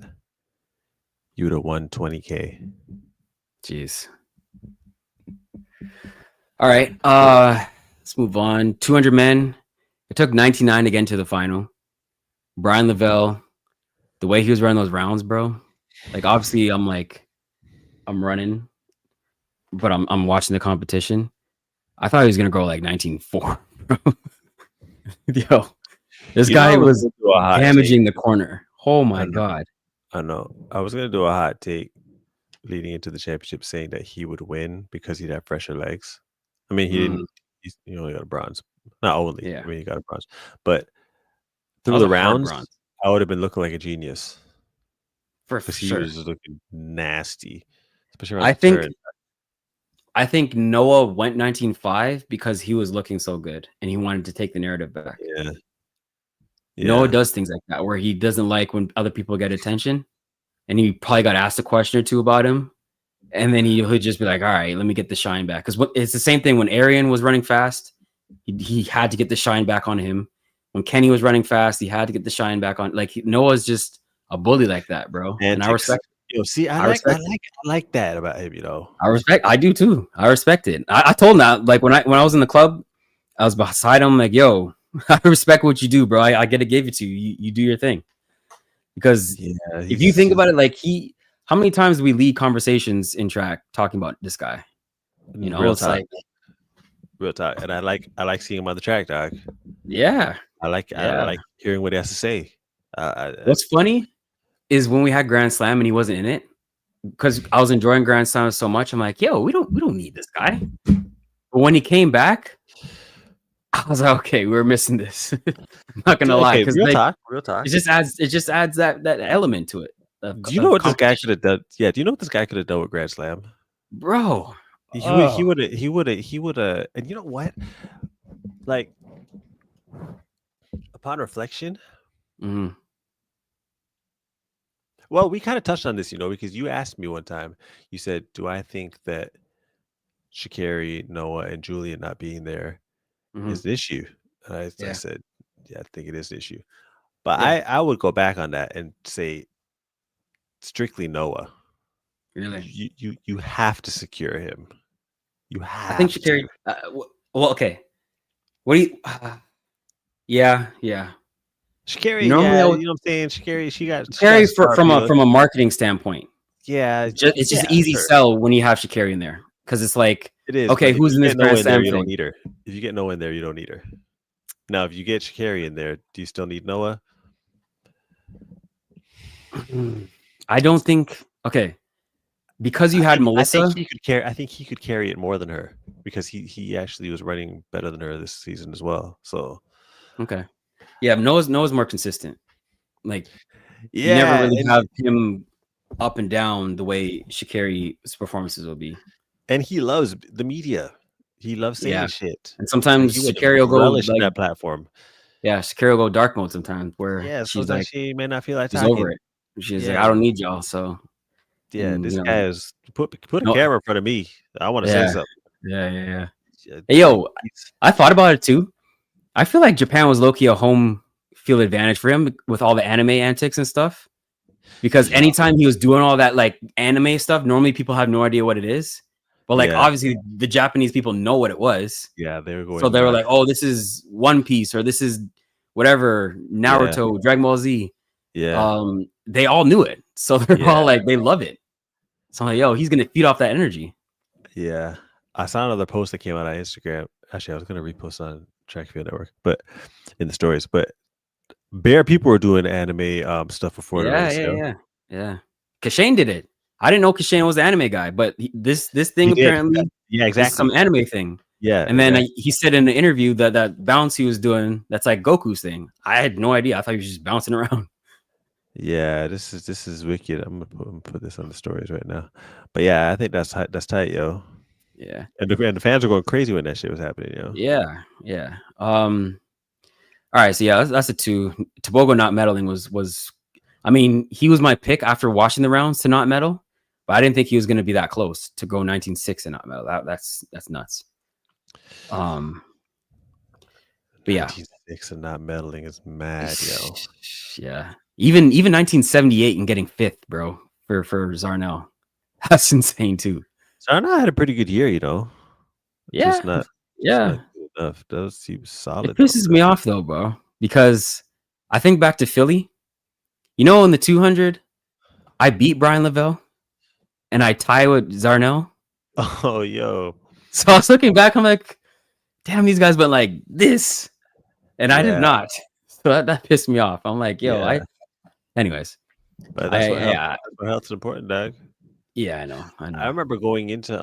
you would have won $20K. Jeez. All right. Let's move on. 200 men. It took 99 to get into the final. Brian Lavelle, the way he was running those rounds, bro. Like, obviously, I'm running, but I'm watching the competition. I thought he was gonna go like 19.4, bro. Yo, this guy was damaging the corner. Oh my god. I know. I was gonna do a hot take leading into the championship, saying that he would win because he'd have fresher legs. I mean, he didn't. He only got a bronze. Not only. Yeah. I mean, he got a bronze, but through the rounds, I would have been looking like a genius. For sure. He was looking nasty, especially around I think Noah went 19.5 because he was looking so good and he wanted to take the narrative back. Yeah. Noah does things like that where he doesn't like when other people get attention, and he probably got asked a question or two about him, and then he'll just be like, all right, let me get the shine back. Because it's the same thing when Arian was running fast, he had to get the shine back on him. When Kenny was running fast, he had to get the shine back on. Like Noah's just a bully like that, bro. And I respect. See, I like that about him. I do too. I respect it. I told him that, like when I was in the club, I was beside him, like, yo, I respect what you do, bro. I get to give it to you. You do your thing. Because if you think about it, like how many times do we lead conversations in track talking about this guy? Real talk. And I like seeing him on the track, dog. Yeah. I like hearing what he has to say. What's funny is when we had Grand Slam and he wasn't in it, because I was enjoying Grand Slam so much. I'm like, yo, we don't need this guy. But when he came back, I was like, okay, we were missing this. I'm not gonna lie, because real talk. It just adds that element to it. Do you know what this guy could have done? Yeah, do you know what this guy could have done with Grand Slam, bro? He would have. And you know what? Like, upon reflection. Mm-hmm. Well, we kind of touched on this, because you asked me one time. You said, "Do I think that Sha'Carri, Noah, and Julian not being there is an issue?" And I said, "Yeah, I think it is an issue." But I would go back on that and say, strictly Noah. Really? You have to secure him. You have. I think Sha'Carri. Well, okay. What do you? Yeah. Sha'Carri, normally you know what I'm saying. Sha'Carri from a marketing standpoint. Yeah, it's just easy sell when you have Sha'Carri in there, because it's like, it is okay. Who's in this Grand Slam thing? You don't need her. If you get Noah in there, you don't need her. Now, if you get Sha'Carri in there, do you still need Noah? I don't think. Okay, because you had Melissa. I think he could carry it more than her, because he actually was running better than her this season as well. So, okay. Yeah, Noah's more consistent. Like, you never really have him up and down the way Sha'Carri's performances will be. And he loves the media. He loves saying shit. And sometimes Sha'Carri will go relish that platform. Yeah, Sha'Carri will go dark mode sometimes, where she's like, she may not feel like she's talking. over it. She's like, I don't need y'all. So this guy is put a camera in front of me. I want to say something. Yeah. Hey, yo, I thought about it too. I feel like Japan was low-key a home field advantage for him with all the anime antics and stuff. Because anytime he was doing all that like anime stuff, normally people have no idea what it is. But like obviously the Japanese people know what it was. Yeah, they were going. So they were like, "Oh, this is One Piece, or this is whatever, Naruto, Dragon Ball Z." Yeah. They all knew it, so they're all like, they love it. So I'm like, "Yo, he's gonna feed off that energy." Yeah, I saw another post that came out on Instagram. Actually, I was gonna repost on Track Field Network, but in the stories, but bare people were doing anime stuff before the race. Yeah. Kashane did it. I didn't know Kashane was the anime guy, but this thing apparently, exactly, is some anime thing. Yeah, and then he said in the interview that bounce he was doing, that's like Goku's thing. I had no idea. I thought he was just bouncing around. Yeah, this is wicked. I'm gonna put this on the stories right now. But yeah, I think that's tight, yo. Yeah, and the fans are going crazy when that shit was happening, yo. Yeah. All right, so that's a 2. Tebogo not medaling was. I mean, he was my pick after watching the rounds to not medal, but I didn't think he was going to be that close to go 19.6 and not medal. That's nuts. But yeah, 19.6 and not medaling is mad, yo. Yeah, even 1978 and getting 5th, bro, for Zarnell. That's insane too. Zarnell had a pretty good year, you know. Yeah, just not good enough. Does seem solid. It pisses me off though, bro, because I think back to Philly. You know, in the 200, I beat Brian Lavelle, and I tie with Zarnell. Oh, yo. So I was looking back, I'm like, damn, these guys went like this, and I did not. So that pissed me off. I'm like, yo, anyways. But that's what health is important, dog. Yeah, I know. I remember going into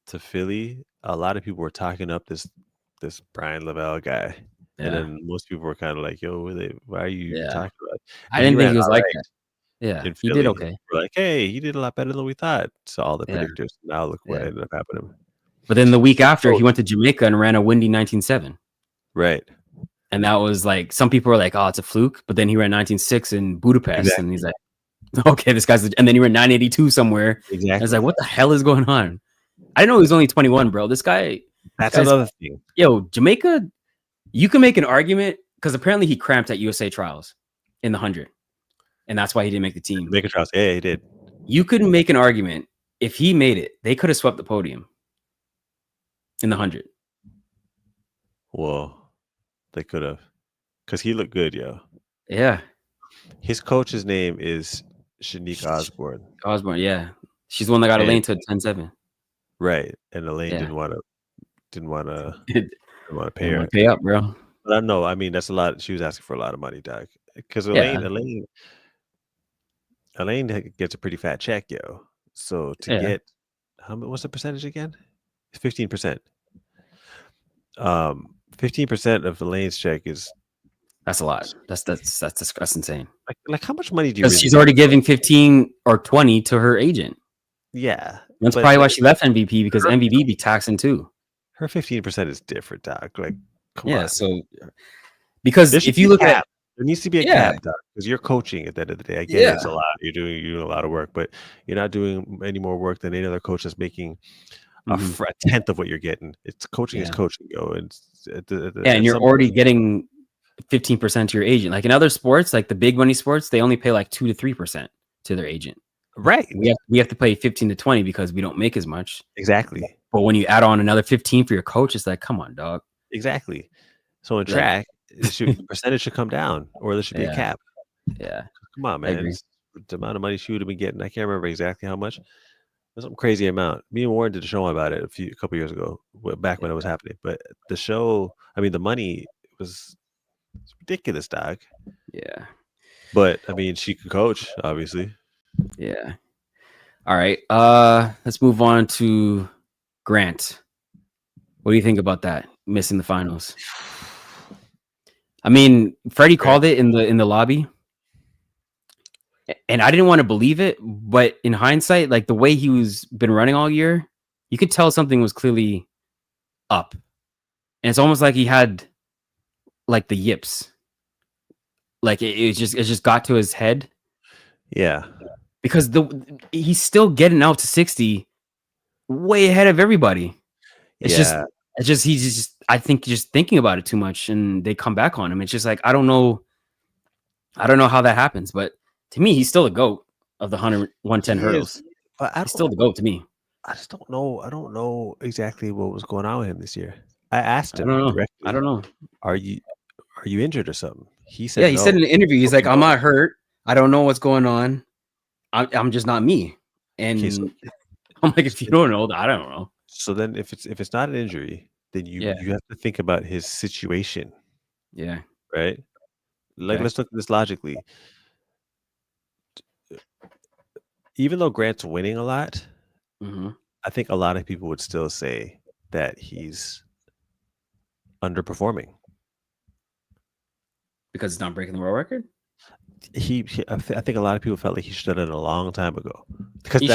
to Philly, a lot of people were talking up this Brian Lavelle guy. And then most people were kind of like, yo, why are you talking about it? I didn't think he was like that. Yeah, in he did Philly. okay. We're like, hey, he did a lot better than we thought. So all the Yeah. predictors. Now look what Yeah. ended up happening. But then the week after, Oh. he went to Jamaica and ran a windy 19.7. Right. And that was like, some people were like, oh, it's a fluke. But then he ran 19.6 in Budapest. Exactly. And he's like, okay, this guy's, and then he ran 982 somewhere. Exactly. I was like, what the hell is going on? I didn't know he was only 21, bro. This guy. That's another thing. Yo, Jamaica, you can make an argument because apparently he cramped at USA trials in the 100. And that's why he didn't make the team. Make a trials. Yeah, he did. You could make an argument if he made it, they could have swept the podium in the 100. Well, they could have. Because he looked good, yo. Yeah. His coach's name is Shanique Osborne. Osborne, yeah. She's the one that got Elaine to 10.7. Right. And Elaine didn't want to pay her. Pay up, bro. But I know, I mean, that's a lot. She was asking for a lot of money, Doc. Because Elaine gets a pretty fat check, yo. So to get what's the percentage again? It's 15%. 15% of Elaine's check is that's a lot. That's insane. Like how much money do you? Because she's already giving 15 or 20 to her agent. Yeah, that's probably why she left MVP, because MVP be taxing too. Her 15% is different, Doc. Like, come on. So because if you look at, there needs to be a cap, Doc, because you're coaching at the end of the day. I get it, it's a lot. You're doing a lot of work, but you're not doing any more work than any other coach that's making a tenth of what you're getting. It's coaching is coaching, yo. And you're already getting 15% to your agent. Like in other sports, like the big money sports, they only pay like 2 to 3% to their agent. Right. We have to pay 15 to 20 because we don't make as much. Exactly. But when you add on another 15 for your coach, it's like, come on, dog. Exactly. So in track, the percentage should come down, or there should be a cap. Yeah. Come on, man. The amount of money she would have been getting, I can't remember exactly how much. It was some crazy amount. Me and Warren did a show about it a couple years ago, back when it was happening. But the show, I mean, the money was ridiculous, dog. Yeah. But I mean, she can coach, obviously. Yeah. All right. Let's move on to Grant. What do you think about that? Missing the finals. I mean, Freddie called it in the lobby. And I didn't want to believe it, but in hindsight, like the way he was been running all year, you could tell something was clearly up. And it's almost like he had like the yips. Like it just got to his head. Yeah. Because he's still getting out to 60 way ahead of everybody. It's just I think just thinking about it too much, and they come back on him. It's just like I don't know how that happens, but to me, he's still a GOAT of the 110 hurdles. But he's still the GOAT to me. I just don't know. I don't know exactly what was going on with him this year. I asked him I don't know. Are you injured or something? He said, yeah, he said in an interview, he's like, I'm not hurt. I don't know what's going on. I'm just not me. And I'm like, if you don't know, I don't know. So then if it's not an injury, then you have to think about his situation. Yeah. Right? Like, let's look at this logically. Even though Grant's winning a lot, I think a lot of people would still say that he's underperforming. Because it's not breaking the world record? I think a lot of people felt like he should have done it a long time ago. Because he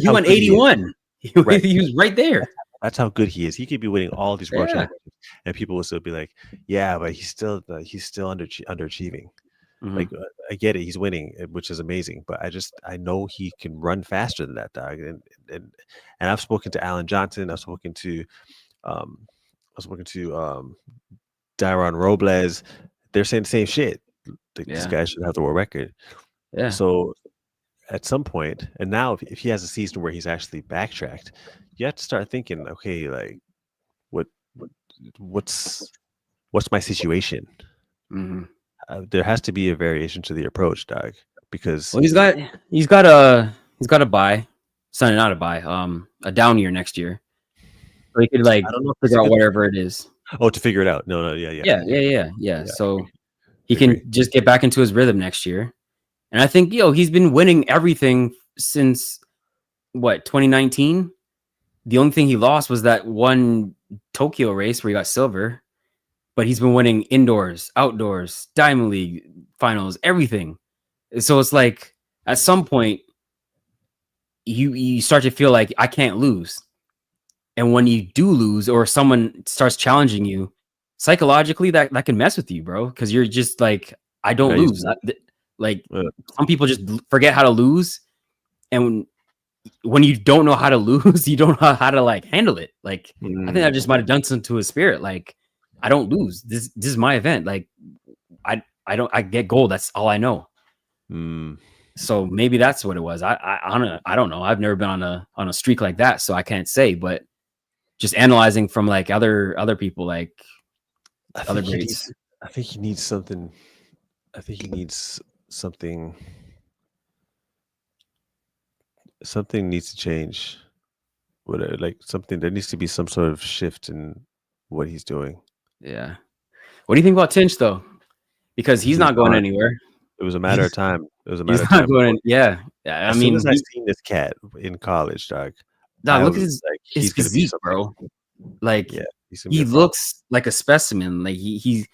won 81. He was right there. That's how good he is. He could be winning all these world championships, and people will still be like, "Yeah, but he's still underachieving." Like, I get it, he's winning, which is amazing, but I know he can run faster than that, dog. And I've spoken to Alan Johnson. I've spoken to Dyron Robles. They're saying the same shit. This guy should have the world record. Yeah. So at some point, and now if he has a season where he's actually backtracked, you have to start thinking, okay, like what's my situation? There has to be a variation to the approach, dog, because he's got a buy, not a buy, a down year next year. So he could figure out whatever it is. Oh, to figure it out. No, Yeah. So he can just get back into his rhythm next year. And I think, he's been winning everything since 2019. The only thing he lost was that one Tokyo race where he got silver, but he's been winning indoors, outdoors, Diamond League finals, everything. So it's like, at some point you start to feel like I can't lose. And when you do lose or someone starts challenging you, psychologically that can mess with you, bro, because you're just like, I don't lose. Some people just forget how to lose, and when you don't know how to lose, you don't know how to like handle it. Like I think that just might have done something to his spirit. Like, I don't lose. This is my event. Like I get gold. That's all I know. So maybe that's what it was. I don't know. I've never been on a streak like that, so I can't say. But just analyzing from like other people, like other greats. I think he needs something. I think he needs something. Something needs to change. Like something, there needs to be some sort of shift in what he's doing. Yeah. What do you think about Tinch though? Because he's not going anywhere. It was a matter of time. It was a He's matter of not time. going. Yeah. As soon as I seen this cat in college, dog. Look at his physique, bro. Like, yeah, he looks like a specimen. Like he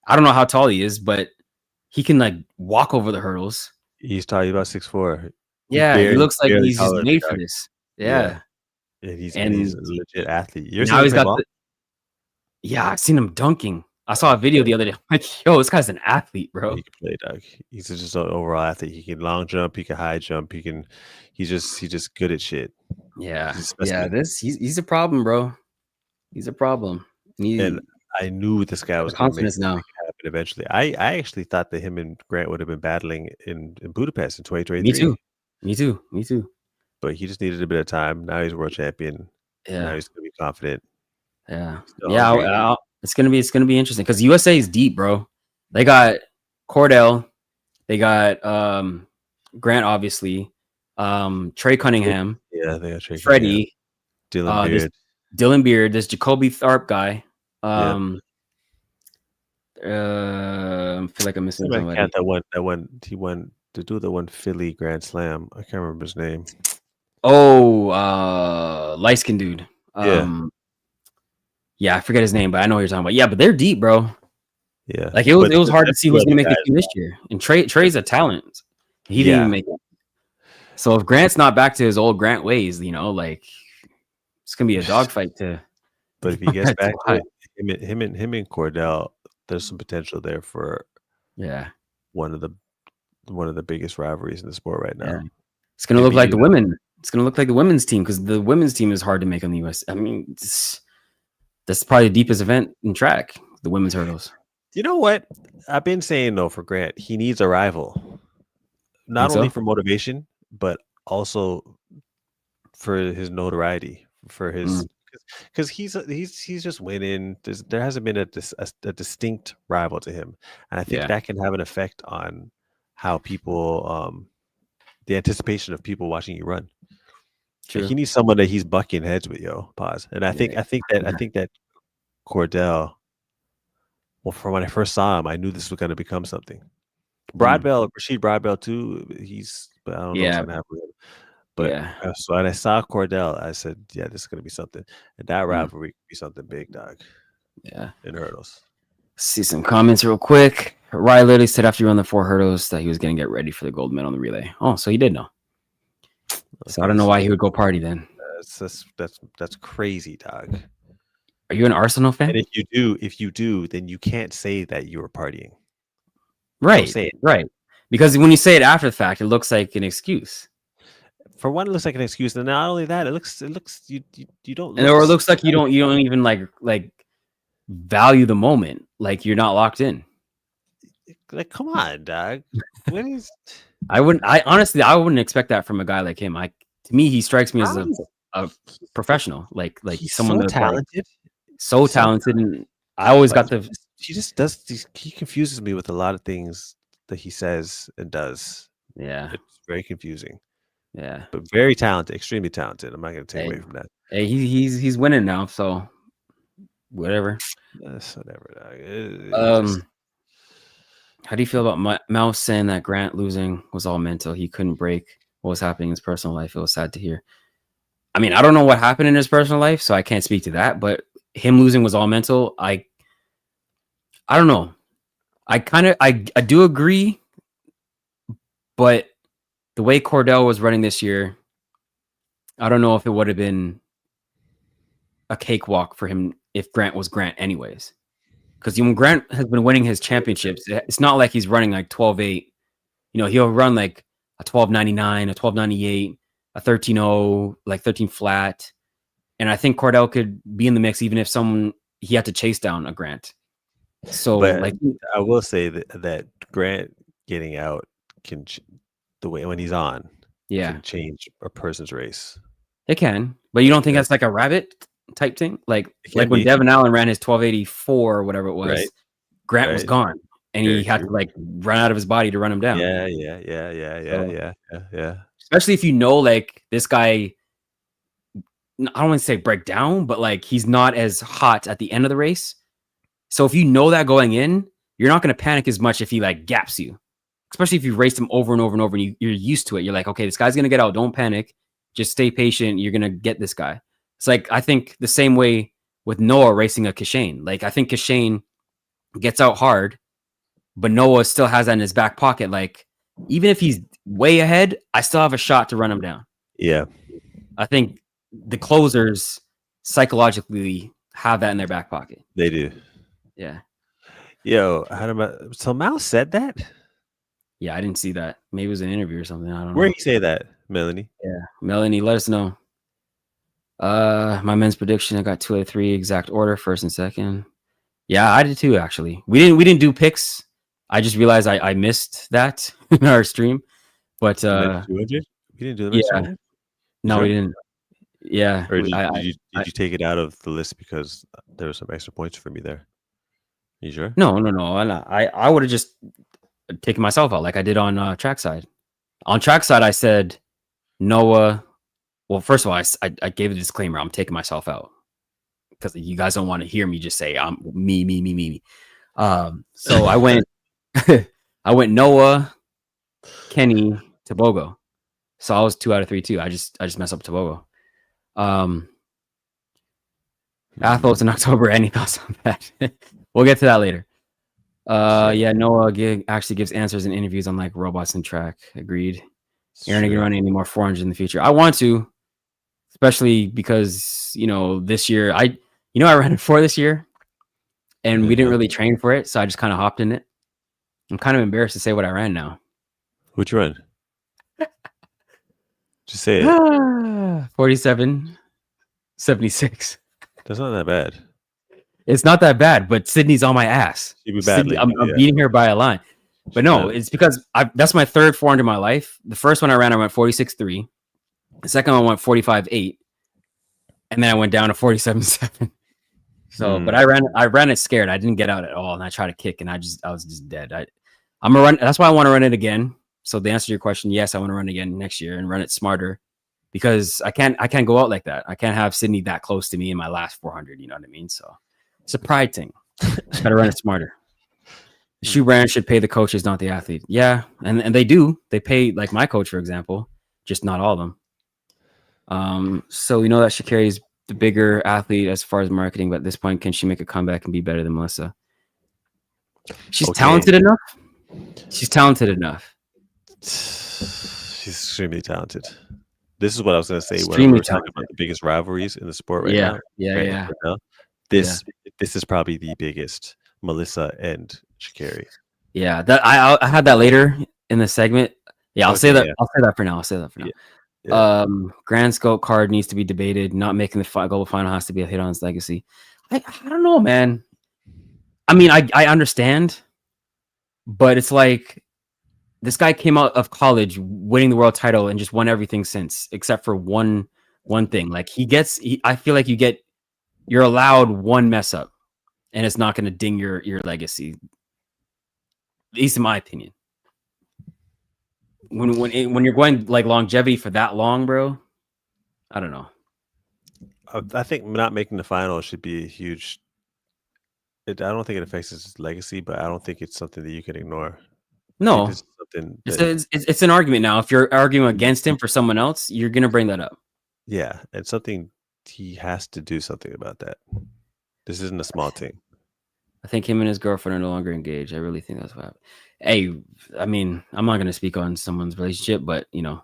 I don't know how tall he is, but he can like walk over the hurdles. He's tall. He's about 6'4". Yeah, he looks like he's just made for this. Yeah. He's a legit athlete. Now he's got I've seen him dunking. I saw a video the other day. I'm like, yo, this guy's an athlete, bro. He can play, dog. He's just an overall athlete. He can long jump. He can high jump. He's just good at shit. Yeah. He's a problem, bro. He's a problem. And I knew this guy was going to make it happen eventually. I actually thought that him and Grant would have been battling in Budapest in 2023. Me too. But he just needed a bit of time. Now he's world champion. Yeah. Now he's going to be confident. Yeah. It's gonna be interesting because USA is deep, bro. They got Cordell, they got Grant, obviously, Trey Cunningham, they got Trey, Freddie, Dylan Beard, this Jacoby Tharp guy. I feel like I'm missing somebody. He won to do the one Philly Grand Slam. I can't remember his name. Light skin dude. Yeah, I forget his name, but I know what you're talking about. Yeah, but they're deep, bro. Yeah, like it was hard to see who's gonna make the team this year. And Trey's a talent. He didn't even make it. So if Grant's not back to his old Grant ways, like it's gonna be a dogfight to. But if he gets back to it, him and Cordell, there's some potential there for one of the biggest rivalries in the sport right now. Yeah. It's gonna look like the women. It's gonna look like the women's team because the women's team is hard to make on the US. I mean, that's probably the deepest event in track, the women's hurdles. You know what? I've been saying though for Grant, he needs a rival. Not only for motivation, but also for his notoriety, for his because he's just winning. There hasn't been a distinct rival to him, and I think that can have an effect on how people, the anticipation of people watching you run. Like he needs someone that he's bucking heads with, Pause. And I think that Cordell. Well, from when I first saw him, I knew this was going to become something. Rashid Broadbell too. But I don't know what's going to happen with him. But so when I saw Cordell, I said, "Yeah, this is going to be something." And that rivalry could be something big, dog. Yeah, in hurdles. See some comments real quick. Riley literally said after he won the 4 hurdles that he was going to get ready for the gold medal in the relay. Oh, so he did know. So I don't know why he would go party then. That's crazy, dog. Are you an Arsenal fan? And if you do, then you can't say that you were partying. Right. Don't say it. Right. Because when you say it after the fact, it looks like an excuse. For one, it looks like an excuse, and not only that, it looks you don't. Or it looks like you don't even like value the moment. Like you're not locked in. Like, come on, dog. I wouldn't expect that from a guy like him. To me, he strikes me as a professional, like he's someone that's talented, so talented. And I always got he confuses me with a lot of things that he says and does. Yeah, it's very confusing. Yeah, but very talented, extremely talented. I'm not going to take away from that. Hey, he's winning now, so whatever. Whatever. How do you feel about Mouse saying that Grant losing was all mental? He couldn't break what was happening in his personal life. It was sad to hear. I mean, I don't know what happened in his personal life, so I can't speak to that. But him losing was all mental. I don't know. I do agree, but the way Cordell was running this year, I don't know if it would have been a cakewalk for him if Grant was Grant anyways. Because when Grant has been winning his championships, it's not like he's running like 12.8. You know, he'll run like a 12.99, a 12.98, a 13.0, like 13 flat. And I think Cordell could be in the mix even if he had to chase down a Grant. So, But like, I will say that Grant getting out can the way when he's on, can change a person's race. It can, but you don't think that's like a rabbit type thing? Like when Devin Allen ran his 12.84 or whatever it was, Grant was gone, and he had to like run out of his body to run him down. Yeah. Especially if you know, like, this guy, I don't want to say break down, but like he's not as hot at the end of the race. So if you know that going in, you're not going to panic as much if he like gaps you, especially if you've raced him over and over and over and you're used to it. You're like, okay, this guy's going to get out. Don't panic. Just stay patient. You're going to get this guy. It's like, I think the same way with Noah racing a Kashane. Like, I think Kashane gets out hard, but Noah still has that in his back pocket. Like, even if he's way ahead, I still have a shot to run him down. Yeah. I think the closers psychologically have that in their back pocket. They do. Yeah. Yo, so Mal said that? Yeah, I didn't see that. Maybe it was an interview or something. I don't know. Where did he say that, Melanie? Yeah. Melanie, let us know. My men's prediction, I got 2 out of 3 exact order, first and second. Yeah, I did too, actually. We didn't do picks. I just realized I missed that in our stream. But we didn't do the men's 200? No, we didn't. Yeah. Or did you take it out of the list because there were some extra points for me there? You sure? No. I would have just taken myself out like I did on trackside. On trackside, I said Noah. Well, first of all, I gave a disclaimer. I'm taking myself out because you guys don't want to hear me just say I'm me. So I went Noah, Kenny, Tobogo. So I was 2 out of 3 too. I just messed up Tobogo. ATHLOS in October. Any thoughts on that? We'll get to that later. Yeah, Noah actually gives answers in interviews on like robots and track. Agreed. Aaron ain't gonna run any more 400s in the future. I want to, especially because this year I ran it 4 this year, and we didn't really train for it, so I just kind of hopped in it. I'm kind of embarrassed to say what I ran now. What'd you run? Just say it. 47.76. That's not that bad. It's not that bad, but Sydney's on my ass. I'm beating her by a line. But no, it's because that's my third 400 in my life. The first one I went 46.3. The second one went 45.8. And then I went down to 47.7. So, but I ran it scared. I didn't get out at all. And I tried to kick and I was just dead. I'm gonna run. That's why I want to run it again. So the answer to your question, yes, I want to run again next year and run it smarter, because I can't go out like that. I can't have Sydney that close to me in my last 400. You know what I mean? So it's a pride thing. Just gotta run it smarter. The shoe brand should pay the coaches, not the athlete. Yeah, and they do. They pay, like my coach, for example, just not all of them. So we know that Sha'Carri is the bigger athlete as far as marketing, but at this point, can she make a comeback and be better than Melissa? She's talented enough. She's talented enough. She's extremely talented. This is what I was going to say when we were talking about the biggest rivalries in the sport right now. Yeah. This is probably the biggest, Melissa and Sha'Carri. Yeah, that I had that later in the segment. Yeah, I'll say that. Yeah. I'll say that for now. Yeah. Grand Scope card needs to be debated. Not making the global final has to be a hit on his legacy. I don't know, man. I mean, I understand, but it's like this guy came out of college winning the world title and just won everything since, except for one thing. Like I feel like you're allowed one mess up, and it's not going to ding your legacy. At least in my opinion. When you're going like longevity for that long, bro, I don't know. I think not making the final should be a huge. I don't think it affects his legacy, but I don't think it's something that you can ignore. No, it's an argument now. If you're arguing against him for someone else, you're gonna bring that up. Yeah, it's something he has to do something about that. This isn't a small thing. I think him and his girlfriend are no longer engaged. I really think that's what happened. Hey, I mean, I'm not gonna speak on someone's relationship, but you know,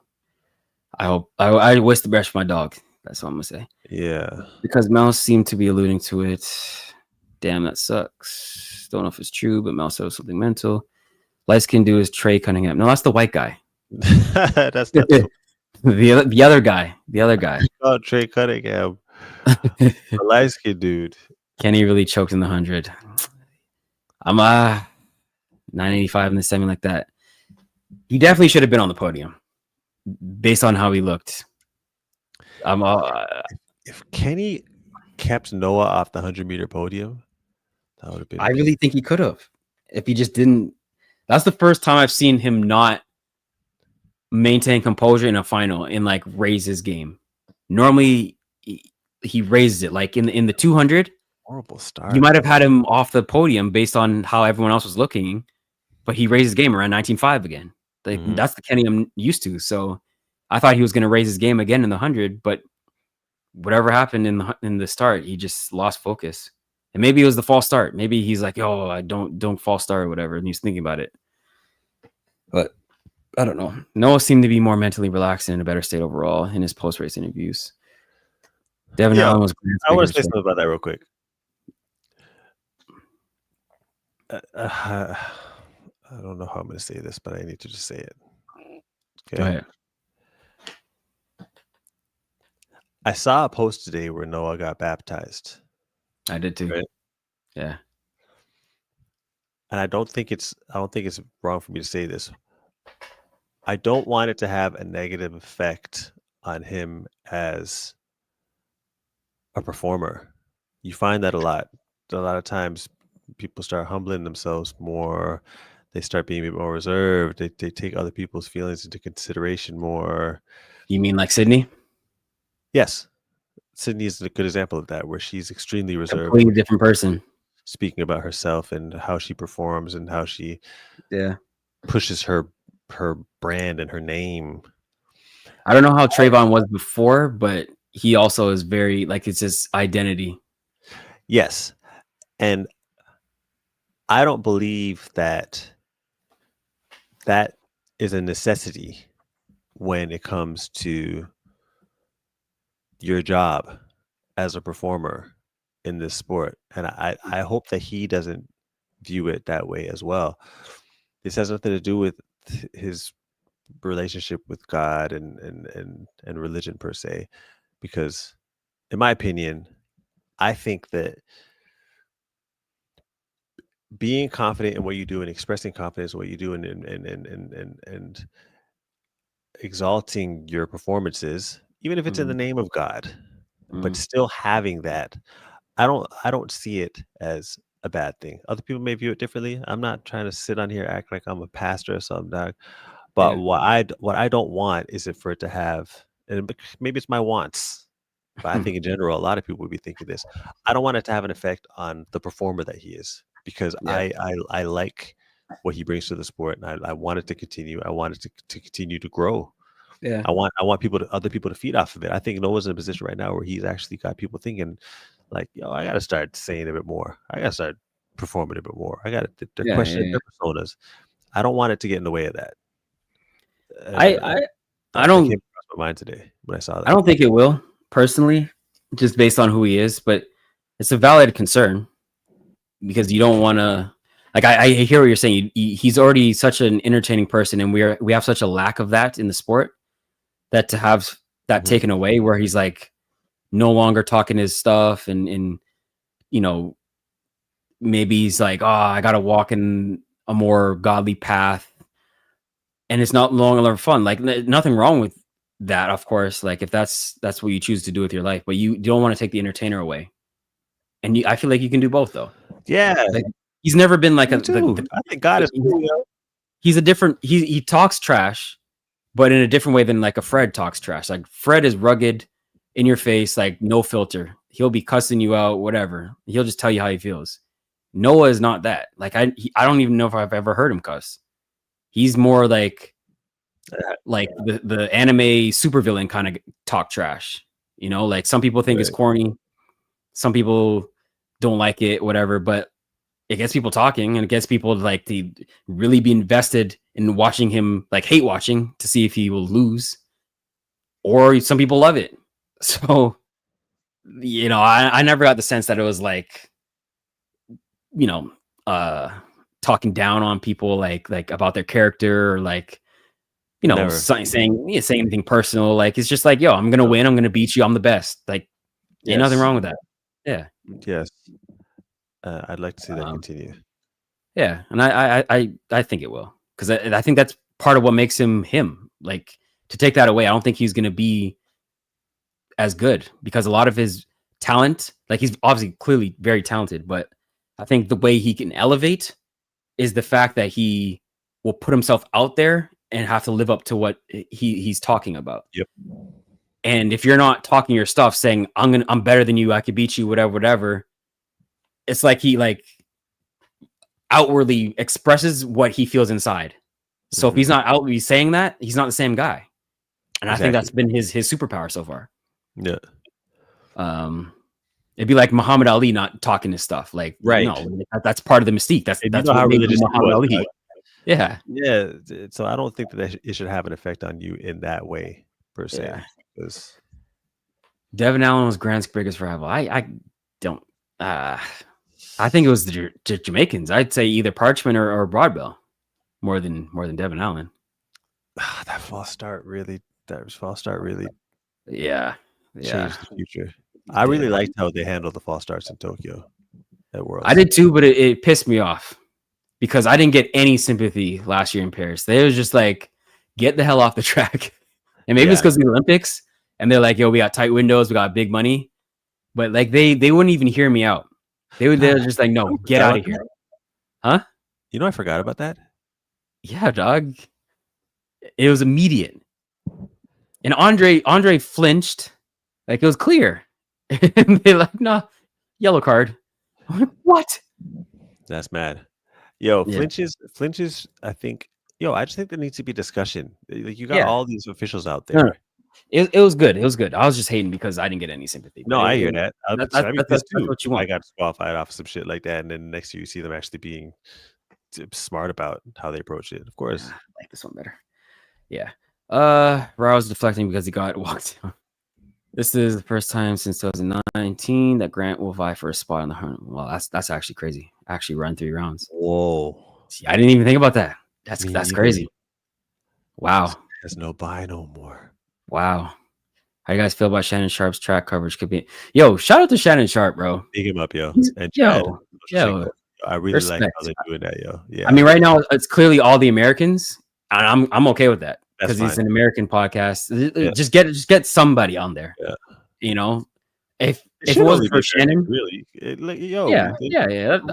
I wish the best for my dog. That's what I'm gonna say. Yeah. Because Mouse seemed to be alluding to it. Damn, that sucks. Don't know if it's true, but Mouse said something mental. Light skin dude is Trey Cunningham. No, that's the white guy. That's the other guy. The other guy. Oh, Trey Cunningham. The light skin dude. Kenny really choked in the 100. I'm 985 in the semi like that. He definitely should have been on the podium based on how he looked. If Kenny kept Noah off the 100-meter podium, that would have been. I really think he could have. If he just didn't. That's the first time I've seen him not maintain composure in a final and like raise his game. Normally he raises it. Like in the 200, horrible start. You might have had him off the podium based on how everyone else was looking, but he raised his game around 19.5 again. Like that's the Kenny I'm used to. So I thought he was going to raise his game again in the 100, but whatever happened in the start, he just lost focus. And maybe it was the false start. Maybe he's like, "Oh, I don't false start or whatever," and he's thinking about it. But I don't know. Noah seemed to be more mentally relaxed and in a better state overall in his post-race interviews. Devin Allen was. I want to say something about that real quick. I don't know how I'm going to say this, but I need to just say it. Okay. Go ahead. I saw a post today where Noah got baptized. I did too. Right? Yeah. And I don't think it's wrong for me to say this. I don't want it to have a negative effect on him as a performer. You find that a lot. A lot of times people start humbling themselves more. They start being a bit more reserved. They take other people's feelings into consideration more. You mean like Sydney? Yes. Sydney is a good example of that, where she's extremely reserved. Completely different person. Speaking about herself and how she performs and how she pushes her brand and her name. I don't know how Trayvon was before, but he also is very, like, it's his identity. Yes. And I don't believe that is a necessity when it comes to your job as a performer in this sport. And I hope that he doesn't view it that way as well. This has nothing to do with his relationship with God and religion per se, because in my opinion, I think that being confident in what you do and expressing confidence in what you do and exalting your performances, even if it's in the name of God, but still having that, I don't see it as a bad thing. Other people may view it differently. I'm not trying to sit on here act like I'm a pastor or something, dog. But what I don't want is it for it to have, and maybe it's my wants, but I think in general a lot of people would be thinking this. I don't want it to have an effect on the performer that he is, because I like what he brings to the sport, and I want it to continue. I want it to continue to grow. Yeah, I want other people to feed off of it. I think Noah's in a position right now where he's actually got people thinking, like, yo, I got to start saying a bit more. I got to start performing a bit more. I got to question their personas. I don't want it to get in the way of that. I don't came across my mind today when I saw that. I don't think it will, personally, just based on who he is, but it's a valid concern, because you don't want to, like, I hear what you're saying. He's already such an entertaining person, and we have such a lack of that in the sport, that to have that taken away, where he's like no longer talking his stuff, and you know, maybe he's like, oh, I got to walk in a more godly path, and it's not longer fun. Like, nothing wrong with that, of course. Like, if that's what you choose to do with your life, but you don't want to take the entertainer away. And I feel like you can do both, though. Yeah, like, he's never been like I think God is cool. He's a different. He talks trash, but in a different way than like a Fred talks trash. Like, Fred is rugged, in your face, like no filter. He'll be cussing you out, whatever. He'll just tell you how he feels. Noah is not that. Like, I don't even know if I've ever heard him cuss. He's more like the anime supervillain kind of talk trash. You know, like, some people think it's corny, some people don't like it, whatever. But it gets people talking, and it gets people like to really be invested in watching him, like hate watching to see if he will lose, or some people love it. So, you know, I never got the sense that it was like, you know, talking down on people like about their character, or like, you know, saying anything personal. Like, it's just like, yo, I'm gonna win, I'm gonna beat you, I'm the best. Like, ain't nothing wrong with that. Yeah. Yes. I'd like to see that continue. Yeah, and I think it will, because I think that's part of what makes him him. Like, to take that away, I don't think he's gonna be as good, because a lot of his talent, like, he's obviously clearly very talented, but I think the way he can elevate is the fact that he will put himself out there and have to live up to what he's talking about. Yep. And if you're not talking your stuff, saying I'm better than you, I could beat you, whatever, it's like he like outwardly expresses what he feels inside. So if he's not outwardly saying that, he's not the same guy. And I think that's been his superpower so far. Yeah. It'd be like Muhammad Ali not talking his stuff. Like, right. No, that's part of the mystique. That's what made him Muhammad Ali. Like, yeah. So I don't think that it should have an effect on you in that way, per se. Yeah. Devin Allen was Grant's biggest rival. I don't. I think it was the Jamaicans. I'd say either Parchment or Broadbell more than Devin Allen. That false start really. Yeah. Changed the future. I really liked how they handled the false starts in Tokyo at Worlds. I did too, but it pissed me off because I didn't get any sympathy last year in Paris. They was just like, get the hell off the track. And maybe it's because of the Olympics, and they're like, yo, we got tight windows, we got big money. But like they wouldn't even hear me out. They were just like, no, get out of here. Huh? You know, I forgot about that. Yeah, dog. It was immediate. And Andre flinched. Like, it was clear. And they're like, nah, yellow card. I'm like, what? That's mad. Yo, flinches, I think. I just think there needs to be discussion. Like, you got all these officials out there. No. It was good. It was good. I was just hating because I didn't get any sympathy. No, I hear that. That's what you want. I got disqualified off some shit like that, and then next year you see them actually being smart about how they approach it. Of course, I like this one better. Yeah. Rao was deflecting because he got walked down. This is the first time since 2019 that Grant will vie for a spot on the hunt. Well, that's actually crazy. Actually, run 3 rounds. Whoa! See, I didn't even think about that. That's crazy. Wow. There's no buy no more. Wow. How you guys feel about Shannon Sharp's track coverage? Could be, yo, shout out to Shannon Sharp, bro. Big him up, yo. And yo, I really like how they're doing that, yo. Yeah. I mean, right now it's clearly all the Americans, and I'm okay with that because it's an American podcast. Yeah. Just get somebody on there. Yeah. You know, if it wasn't for Shannon, really, yeah.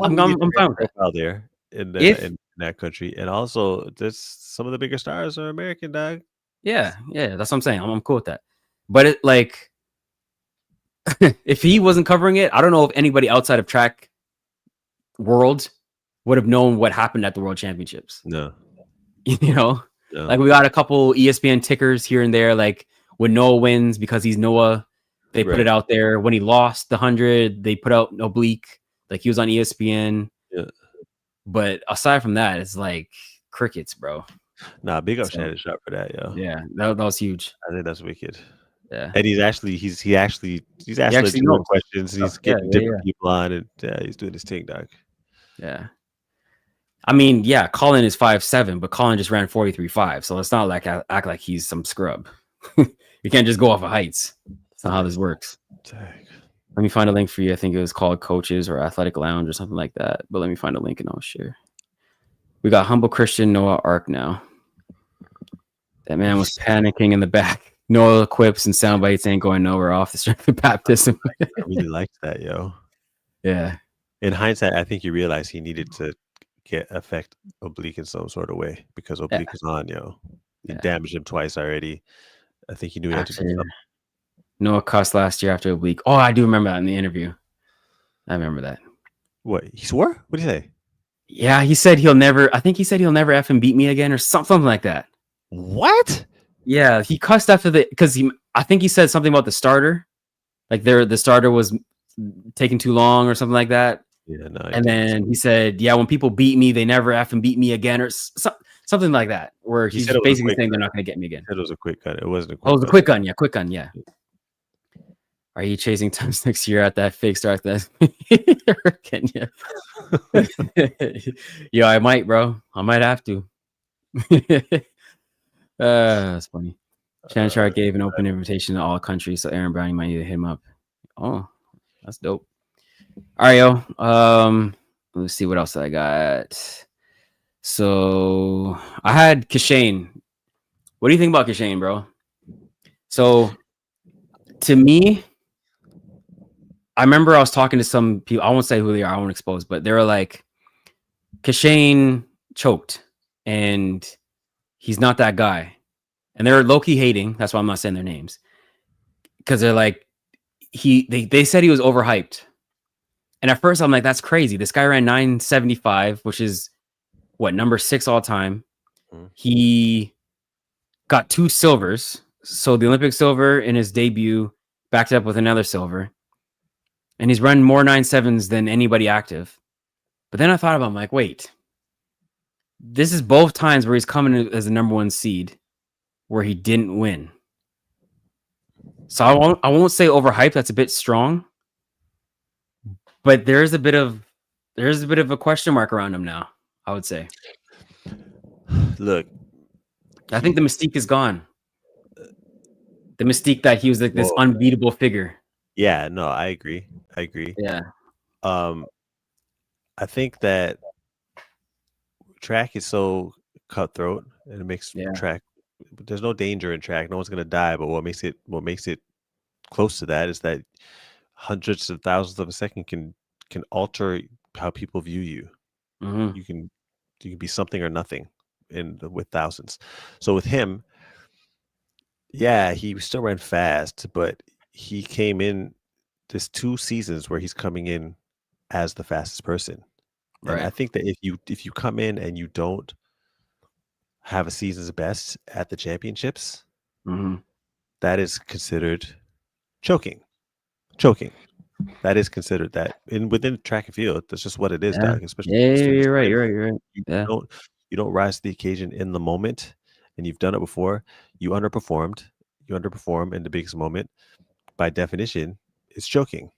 I'm fine with that. Out there in that country, and also there's some of the bigger stars are American, dog. Yeah, that's what I'm saying. I'm cool with that. But it, like, if he wasn't covering it, I don't know if anybody outside of track world would have known what happened at the World Championships. No, you know, like we got a couple ESPN tickers here and there. Like when Noah wins because he's Noah, they put it out there. When he lost the 100, they put out Oblique, like he was on ESPN. Yeah. But aside from that, it's like crickets, bro. Nah, big up Shannon Sharp for that, yo. Yeah, that was huge. I think that's wicked. Yeah, and he's actually doing questions. He's getting different people on, and he's doing his thing, dog. Yeah, I mean, Colin is 5'7", but Colin just ran 43.5, so it's not like act like he's some scrub. You can't just go off of heights. That's not how this works. Dang. Let me find a link for you. I think it was called Coaches or Athletic Lounge or something like that. But let me find a link and I'll share. We got Humble Christian Noah Ark now. That man was panicking in the back. Noah quips and sound bites ain't going nowhere off the strength of baptism. I really liked that, yo. Yeah. In hindsight, I think he realized he needed to affect Oblique in some sort of way because Oblique was on, yo. He damaged him twice already. I think he knew he had to do something. Noah cussed last year after Oblique. Oh, I do remember that in the interview. I remember that. What? He swore? What did he say? Yeah, he said he'll never effing beat me again or something like that. What? Yeah, he cussed after I think he said something about the starter. Like the starter was taking too long or something like that. Yeah, no. And then he said, "Yeah, when people beat me, they never effing beat me again," or something like that. Where he's basically saying they're not going to get me again. It was a quick cut. It wasn't a quick. Oh, it was a quick gun. Yeah, quick gun. Yeah. Are you chasing times next year at that fake start? That Kenya. Yo, I might, bro. I might have to. That's funny. Shannon Sharp gave an open invitation to all countries, so Aaron Browning might need to hit him up. Oh, that's dope. All right, yo. Let's see what else I got. So I had Kashane. What do you think about Kashane, bro? So to me, I remember I was talking to some people. I won't say who they are. I won't expose, but they were like, Kashane choked, and he's not that guy. And they're low-key hating. That's why I'm not saying their names, because they're like, they said he was overhyped. And at first I'm like, that's crazy. This guy ran 975, which is what, number 6 all time. He got 2 silvers. So the Olympic silver in his debut, backed up with another silver. And he's run more 9.7s than anybody active. But then I thought about it, I'm like, wait. This is both times where he's coming as the number 1 seed where he didn't win. So I won't say overhyped, that's a bit strong. But there's a bit of a question mark around him now, I would say. Look, I think the mystique is gone. The mystique that he was like this unbeatable figure. Yeah, no, I agree. Yeah. I think that track is so cutthroat, and it makes track. There's no danger in track. No one's gonna die. But what makes it close to that is that hundreds of thousands of a second can alter how people view you. Mm-hmm. You can be something or nothing with thousands. So with him, yeah, he still ran fast, but he came in this 2 seasons where he's coming in as the fastest person. Right. And I think that if you come in and you don't have a season's best at the championships, that is considered choking. That is considered that within track and field. That's just what it is, Doug. Especially you're right. You don't rise to the occasion in the moment, and you've done it before. You underperform in the biggest moment. By definition, it's choking.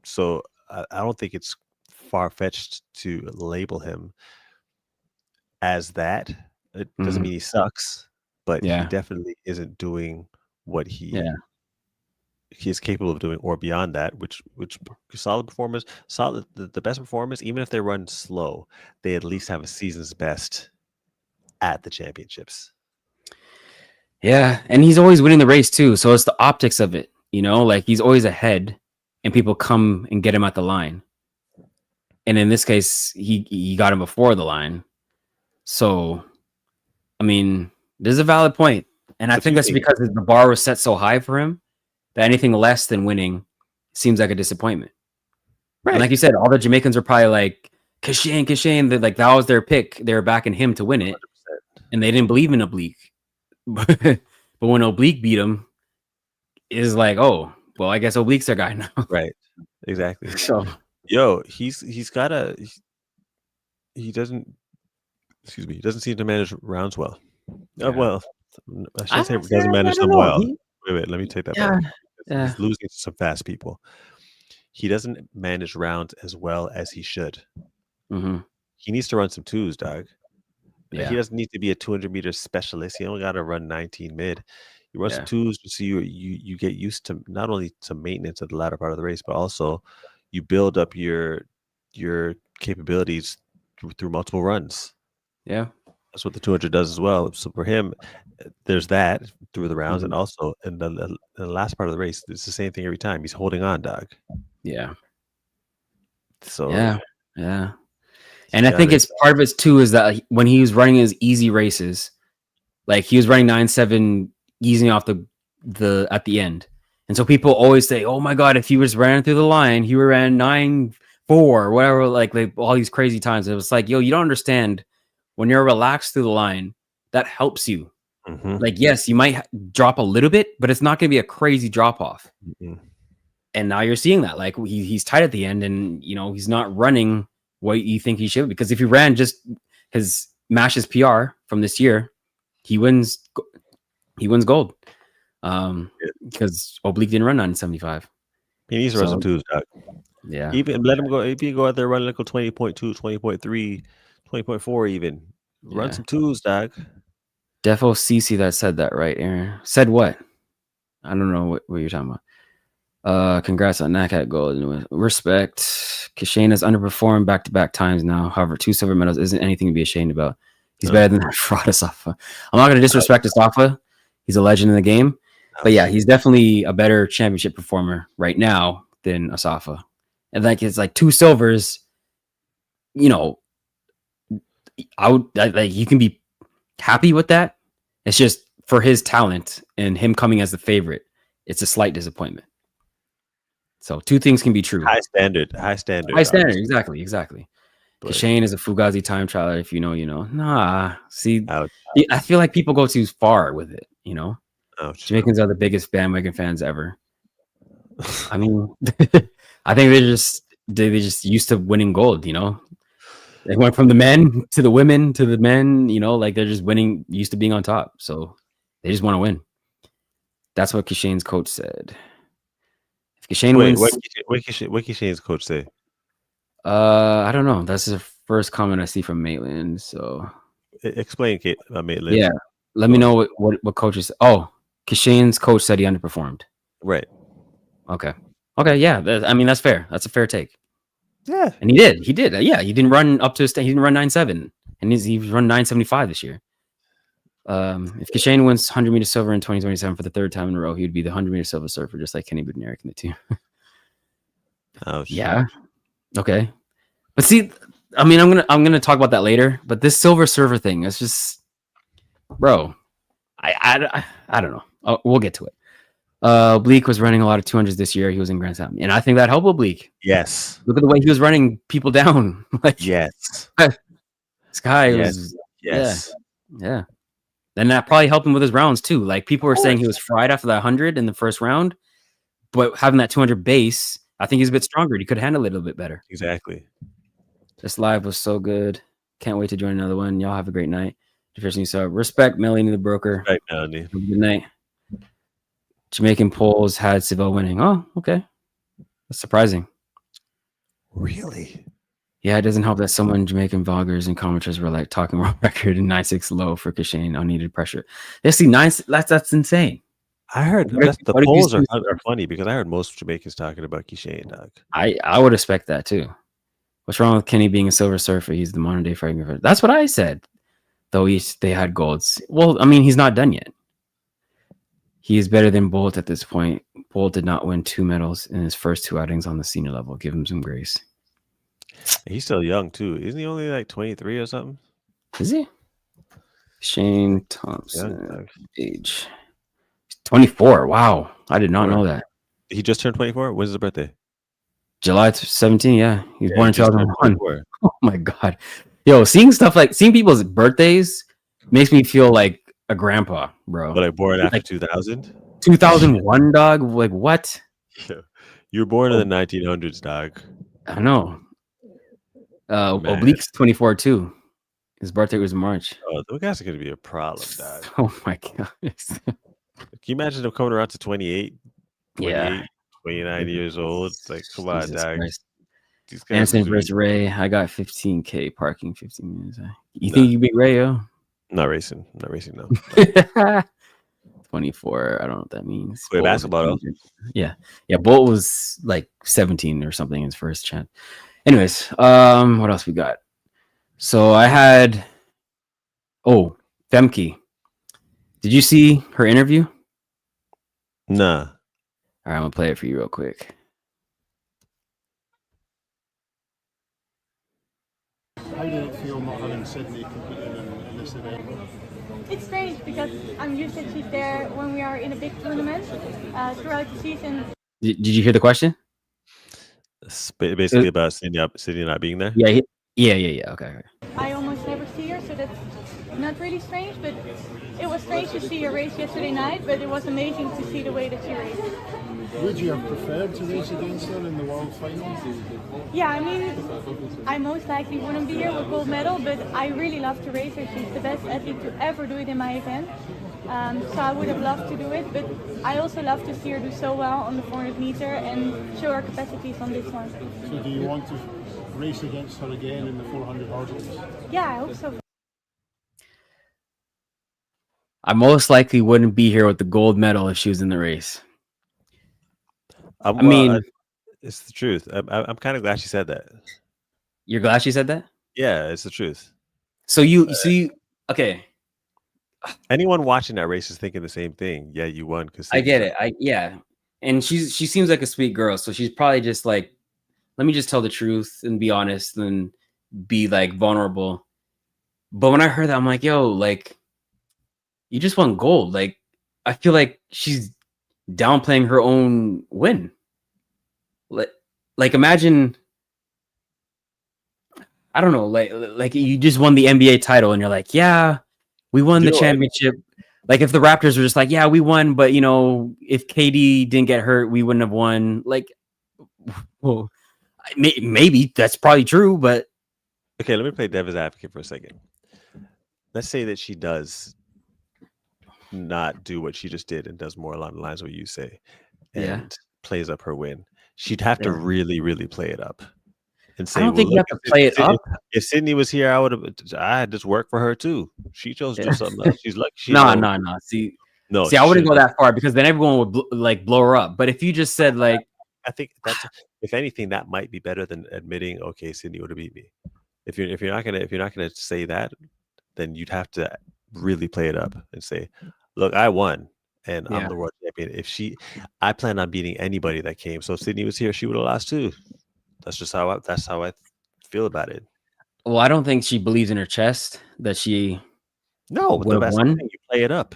So I don't think it's far-fetched to label him as that. It doesn't mean he sucks, but he definitely isn't doing what he is capable of doing, or beyond that, which solid performers, the best performers, even if they run slow, they at least have a season's best at the championships. Yeah, and he's always winning the race too, so it's the optics of it, like he's always ahead and people come and get him at the line. And in this case, he got him before the line. So I mean, there's a valid point. And I think that's because the bar was set so high for him that anything less than winning seems like a disappointment. Right. And like you said, all the Jamaicans were probably like, Kashane. Like that was their pick. They were backing him to win it. 100%. And they didn't believe in Oblique. But when Oblique beat him, is like, oh, well, I guess Oblique's their guy now. Right. Exactly. So he doesn't seem to manage rounds well. Yeah. Well, I shouldn't say he doesn't manage them well. Wait, let me take that back. Yeah. He's losing to some fast people. He doesn't manage rounds as well as he should. Mm-hmm. He needs to run some 2s, dog. Yeah. He doesn't need to be a 200-meter specialist. He only got to run 19 mid. You run some 2s so you get used to not only to maintenance at the latter part of the race, but also you build up your capabilities through multiple runs. Yeah. That's what the 200 does as well. So for him, there's that through the rounds, and also in the last part of the race, it's the same thing every time. He's holding on, dog. Yeah. So yeah. And I think it's part of it too is that when he was running his easy races, like he was running 9.7 easing off the at the end, and so people always say, "Oh my God, if he was ran through the line, he would ran 9.4, whatever." Like all these crazy times. It was like, yo, you don't understand. When you're relaxed through the line, that helps you. Mm-hmm. Like, yes, you might drop a little bit, but it's not going to be a crazy drop off. Mm-hmm. And now you're seeing that, like he's tight at the end, and you know he's not running what you think he should. Because if he ran just his Mash's PR from this year, he wins gold. Because Oblique didn't run 975. He needs to run some twos, Doc. Yeah, even let him go. If he go out there running like a 20.2, 20.3, 20.4, even run some twos, Doc. Defo CC that said that, right, Aaron? Said what? I don't know what you're talking about. Congrats on NACAT gold. Respect. Kishane has underperformed back-to-back times now. However, 2 silver medals isn't anything to be ashamed about. He's better than that fraud Asafa. I'm not going to disrespect Asafa. He's a legend in the game. But yeah, he's definitely a better championship performer right now than Asafa. And like it's like 2 silvers, you know, you can be happy with that. It's just for his talent and him coming as the favorite, it's a slight disappointment. So 2 things can be true. High standard. Exactly. But Kishane is a Fugazi time trialer. If you know, you know. Nah, see, I feel like people go too far with it. You know, Jamaicans are the biggest bandwagon fans ever. I mean, I think they just used to winning gold. You know, they went from the men to the women to the men. You know, like they're just winning, used to being on top. So they just want to win. That's what Kishane's coach said. If Kishane wins, what Kishane's coach say? I don't know. That's the first comment I see from Maitland. So explain, Maitland. Yeah, let me know what coaches. Oh, Kishane's coach said he underperformed. Right. Okay. Yeah. I mean, that's fair. That's a fair take. Yeah. And he did. Yeah. He didn't run up to he didn't run 9.7, and he's run 9.75 this year. If Kishane wins 100 meter silver in 2027 for the 3rd time in a row, he would be the 100 meter silver surfer, just like Kenny Bednarik in the team. Oh, yeah. Okay. But see, I mean, I'm gonna talk about that later. But this silver server thing, it's just, bro. I don't know. Oh, we'll get to it. Oblique was running a lot of 200s this year. He was in Grand Slam, and I think that helped Oblique. Yes. Look at the way he was running people down. Like, yes. This guy was. Yeah. And that probably helped him with his rounds too. Like people were saying he was fried after that 100 in the first round, but having that 200 base, I think he's a bit stronger. He could handle it a little bit better. Exactly. This live was so good. Can't wait to join another one. Y'all have a great night. So respect Melanie the broker. Right, Melanie. Good night. Jamaican polls had Seville winning. Oh, okay. That's surprising. Really? Yeah, it doesn't help that someone Jamaican vloggers and commenters were like talking world record in 9.6 low for Kishane, unneeded pressure. They see 9. That's insane. I heard the polls are funny because I heard most Jamaicans talking about Kishane, dog. I would expect that too. What's wrong with Kenny being a silver surfer? He's the modern day Frank. That's what I said. Though they had golds. Well, I mean, he's not done yet. He is better than Bolt at this point. Bolt did not win 2 medals in his first 2 outings on the senior level. Give him some grace. He's still young too. Isn't he only like 23 or something? Is he? Shane Thompson. Age 24. Wow. I did not know that. He just turned 24? When's his birthday? July 17. Yeah. He was born in 2001. Oh my God. Yo, seeing people's birthdays makes me feel like a grandpa, bro. But like born after 2000? 2001, dog. Like what? Yeah. You were born in the 1900s, dog. I know. Oblique's 24 too. His birthday was in March. Oh, those guys are gonna be a problem, dog. Oh my God. Can you imagine them coming around to 28? 29 years old? It's like, come on, dog. These guys Anson versus Ray. I got 15K parking, 15 minutes. You think you beat Ray, yo? Not racing, no. 24. I don't know what that means. Wait, basketball. Yeah. Bolt was like 17 or something in his first chance. Anyways, what else we got? So I had Femke. Did you see her interview? Nah. All right, I'm gonna play it for you real quick. How did it feel not having Sydney competing in this event? It's strange because I'm used to she's there when we are in a big tournament throughout the season. Did you hear the question? It's basically about Sydney not being there. Yeah. Okay. I almost never see her, so that's not really strange, but it was strange to see her race yesterday night, but it was amazing to see the way that she raced. Would you have preferred to race against her in the world finals? Yeah, I mean, I most likely wouldn't be here with gold medal, but I really love to race her. She's the best athlete to ever do it in my event. So I would have loved to do it, but I also love to see her do so well on the 400 meter and show her capacities on this one. So do you want to race against her again in the 400 hurdles? Yeah, I hope so. I most likely wouldn't be here with the gold medal if she was in the race. I mean, it's the truth. I'm kind of glad she said that. You're glad she said that? Yeah, it's the truth. So you okay. Anyone watching that race is thinking the same thing. Yeah, you won because I get it. Yeah. And she seems like a sweet girl, so she's probably just like, let me just tell the truth and be honest and be like vulnerable. But when I heard that, I'm like, yo, like, you just won gold. Like, I feel like she's downplaying her own win. Like imagine, I don't know, like you just won the NBA title and you're like, yeah, we won the championship. Like if the Raptors were just like, yeah, we won, but you know, if KD didn't get hurt, we wouldn't have won. Like, well, maybe that's probably true, but okay, let me play devil's advocate for a second. Let's say that she does not do what she just did and does more along the lines of what you say, and plays up her win. She'd have to really, really play it up. And say, I don't think you have to play it up. If Sydney was here, I had this work for her too. She chose to do something else. She's like, no. See, I wouldn't go that far because then everyone would blow her up. But if you just said like, I think that's, if anything, that might be better than admitting, okay, Sydney would have beat me. If you're not gonna say that, then you'd have to really play it up and say, look, I won and I'm the world champion. I plan on beating anybody that came. So if Sydney was here, she would have lost too. That's how I feel about it. Well, I don't think she believes in her chest that she would have won. You play it up.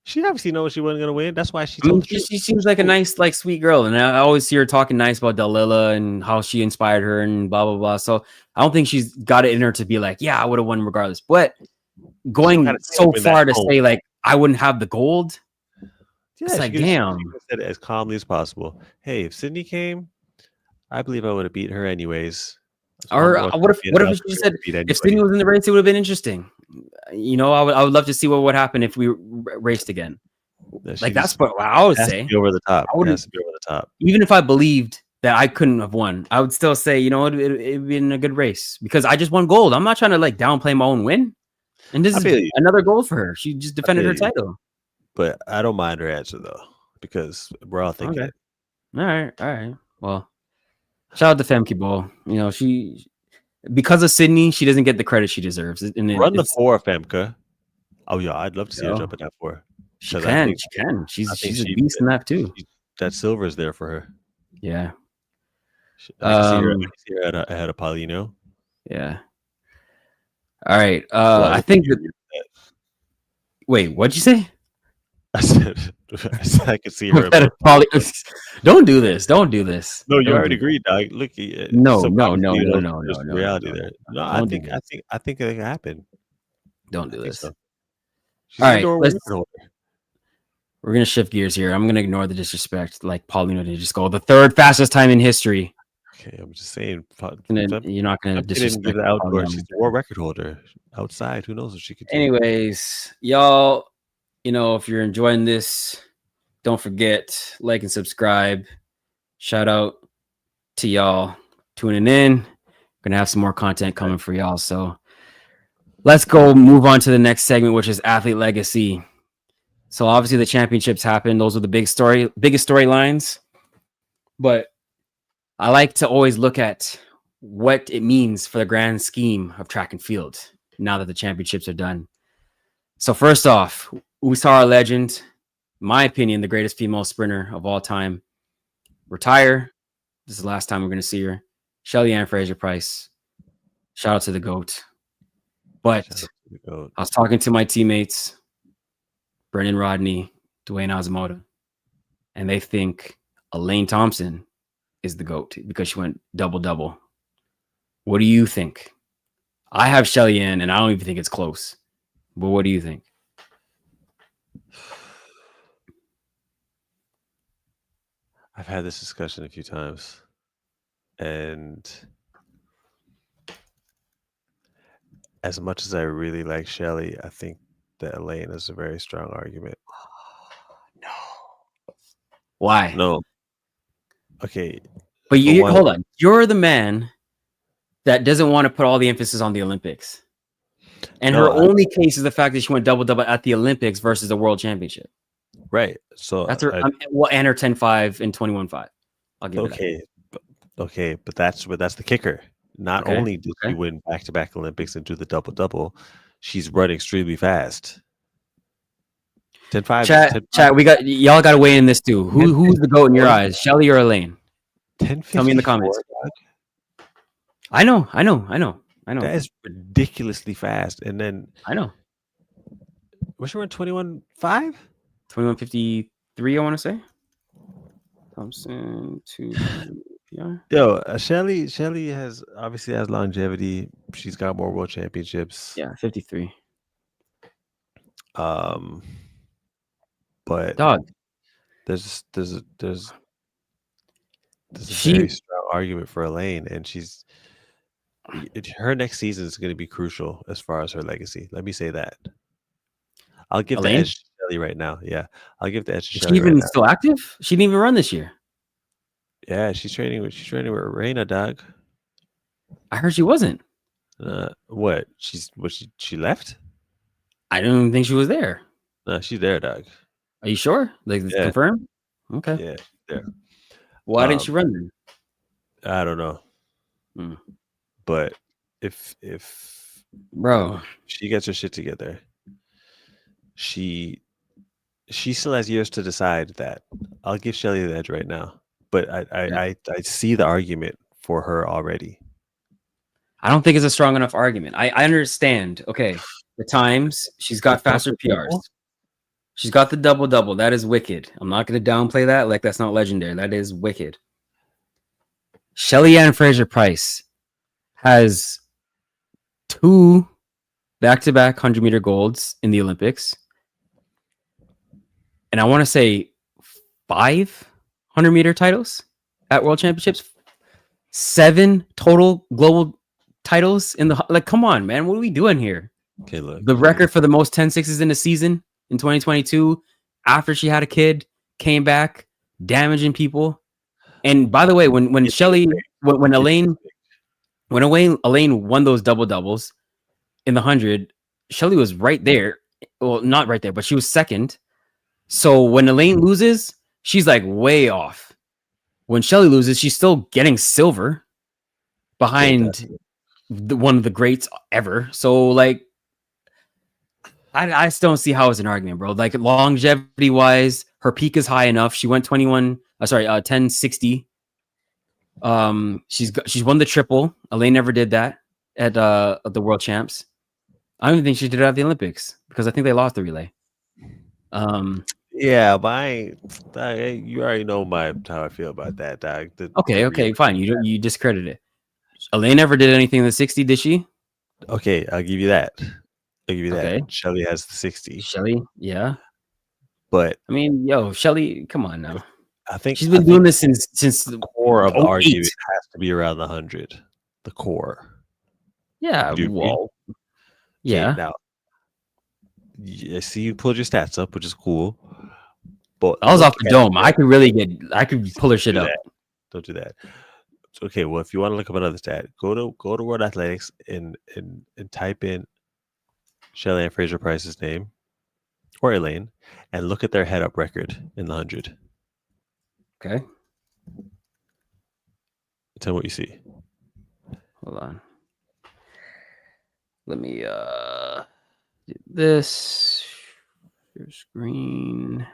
She obviously knows she wasn't going to win. That's why she told she seems like a nice, like sweet girl, and I always see her talking nice about Delilah and how she inspired her and blah blah blah. So I don't think she's got it in her to be like, yeah, I would have won regardless. But going so far to say like I wouldn't have the gold, it's like damn. She said it as calmly as possible. Hey, if Sydney came, I believe I would have beat her anyways. Or what if she said if Sydney was in the race, it would have been interesting. You know, I would love to see what would happen if we raced again. Like that's what I would say. Over the top. It has to be over the top. Even if I believed that I couldn't have won, I would still say, you know, it'd been a good race because I just won gold. I'm not trying to like downplay my own win. And this is another goal for her. She just defended her title. But I don't mind her answer though, because we're all thinking. Okay. All right. Well. Shout out to Femke Ball. You know, she because of Sydney, she doesn't get the credit she deserves. And run the 4, Femke. Oh yeah, I'd love to see her jump at that 4. She can. She's a beast in that too. That silver is there for her. Yeah. I see her ahead of Paulino. Yeah. All right. I think that. Wait, what'd you say? I said I could see her. Don't do this. Don't do this. No, you already agreed, dog. Look, no. Reality there. No, I think it can happen. Don't do this. So. All right, we're gonna shift gears here. I'm gonna ignore the disrespect. Like Paulino did just go the 3rd fastest time in history. Okay, I'm just saying. You're not gonna disrespect the outdoors. She's the world record holder. Outside, who knows what she could do. Anyways, y'all. You know, if you're enjoying this, don't forget, like and subscribe. Shout out to y'all tuning in. Gonna have some more content coming for y'all. So let's go move on to the next segment, which is athlete legacy. So obviously the championships happened. Those are the biggest storylines. But I like to always look at what it means for the grand scheme of track and field now that the championships are done. So first off, we saw our legend, in my opinion, the greatest female sprinter of all time, retire. This is the last time we're going to see her. Shelly-Ann Fraser-Pryce. Shout out to the GOAT. But I was talking to my teammates, Brendan Rodney, Dwayne Azamoda, and they think Elaine Thompson is the GOAT because she went double-double. What do you think? I have Shelly-Ann, and I don't even think it's close. But what do you think? I've had this discussion a few times, and as much as I really like Shelly, I think that Elaine is a very strong argument. Why? No. Okay. But you one- hold on. You're the man that doesn't want to put all the emphasis on the Olympics. And her only case is the fact that she went double-double at the Olympics versus the World Championship. Right. So That's her. And her 10-5 and 21-5. I'll give her that. Okay, but that's the kicker. Not Okay, only did she win back-to-back Olympics and do the double-double, she's running extremely fast. 10-5. Chat. We got y'all. Got to weigh in this too. Who's the GOAT in your eyes, Shelly or Elaine? Tell me in the comments. I know. That is ridiculously fast. And then I know. Was she run 21.5? 21:53. I want to say. Thompson to yeah. Yo, Shelly obviously has longevity. She's got more world championships. Yeah, 53. But dog, there's a very strong argument for Elaine, and her next season is going to be crucial as far as her legacy. Let me say that. I'll give Elaine? the edge to Shelly right now. Yeah, I'll give the edge to Is Shelly she even right now. still active? She didn't even run this year. Yeah, she's training with Reina, dog. I heard she wasn't. What? She left? I don't think she was there. No, she's there, dog. Are you sure? Like, it's confirmed? Okay. Yeah, she's there. Why didn't she run then? I don't know. But if bro, she gets her shit together, she still has years to decide that. I'll give Shelly the edge right now. But I see the argument for her already. I don't think it's a strong enough argument. I understand. Okay, the times she's got faster PRs. She's got the double-double. That is wicked. I'm not going to downplay that. Like, that's not legendary. That is wicked. Shelly Ann Fraser-Price has 2 back-to-back 100-meter golds in the Olympics. And I want to say 5 100-meter titles at World Championships. 7 total global titles in the... Like, come on, man. What are we doing here? Okay, look. The record for the most 10-6s in a season in 2022 after she had a kid, came back, damaging people. And by the way, when Elaine won those double-doubles in the 100, Shelly was right there. Well, not right there, but she was second. So when Elaine loses, she's like way off. When Shelly loses, she's still getting silver behind one of the greats ever. So like, I just don't see how it's an argument, bro. Like, longevity wise, her peak is high enough. She went 1060. She's won the triple. Elaine never did that at the World Champs. I don't even think she did it at the Olympics because I think they lost the relay. Yeah, but you already know how I feel about that, dog. Okay, fine. You discredit it. Elaine never did anything in the 60, did she? Okay, I'll give you that. Okay. Shelly has the 60. Shelly, yeah. But I mean, yo, Shelly, come on now. I think she's been doing this since the core of the argument has to be around the 100. The core. Yeah. Well. Yeah. Okay, now, I see you pulled your stats up, which is cool. But I was off the dome. I could pull her shit up. Don't do that. Okay, well, if you want to look up another stat, go to World Athletics and type in Shelly Ann Fraser-Price's name or Elaine and look at their head-up record in the 100. Okay. Tell me what you see. Hold on. Let me do this. Your screen.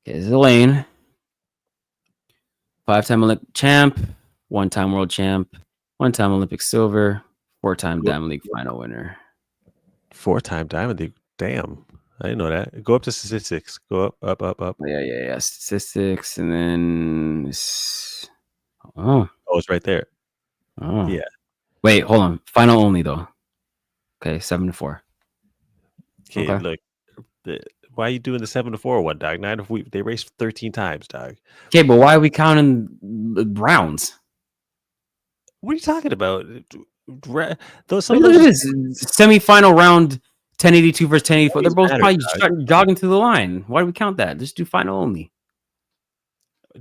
Okay, this is Elaine. 5-time Olympic champ, 1-time world champ, 1-time Olympic silver, 4-time Diamond League final winner. 4-time Diamond League. Damn. I didn't know that. Go up to statistics. Go up. Yeah. Statistics, and then it's right there. Oh. Yeah. Wait, hold on. Final only though. Okay, 7-4. Okay, Okay. look, why are you doing the 7-4 one, dog? They raced 13 times, dog. Okay, but why are we counting the rounds? What are you talking about? Those Look at this semi-final round, 1082 versus 1084. They're both probably jogging through the line. Why do we count that? Just do final only.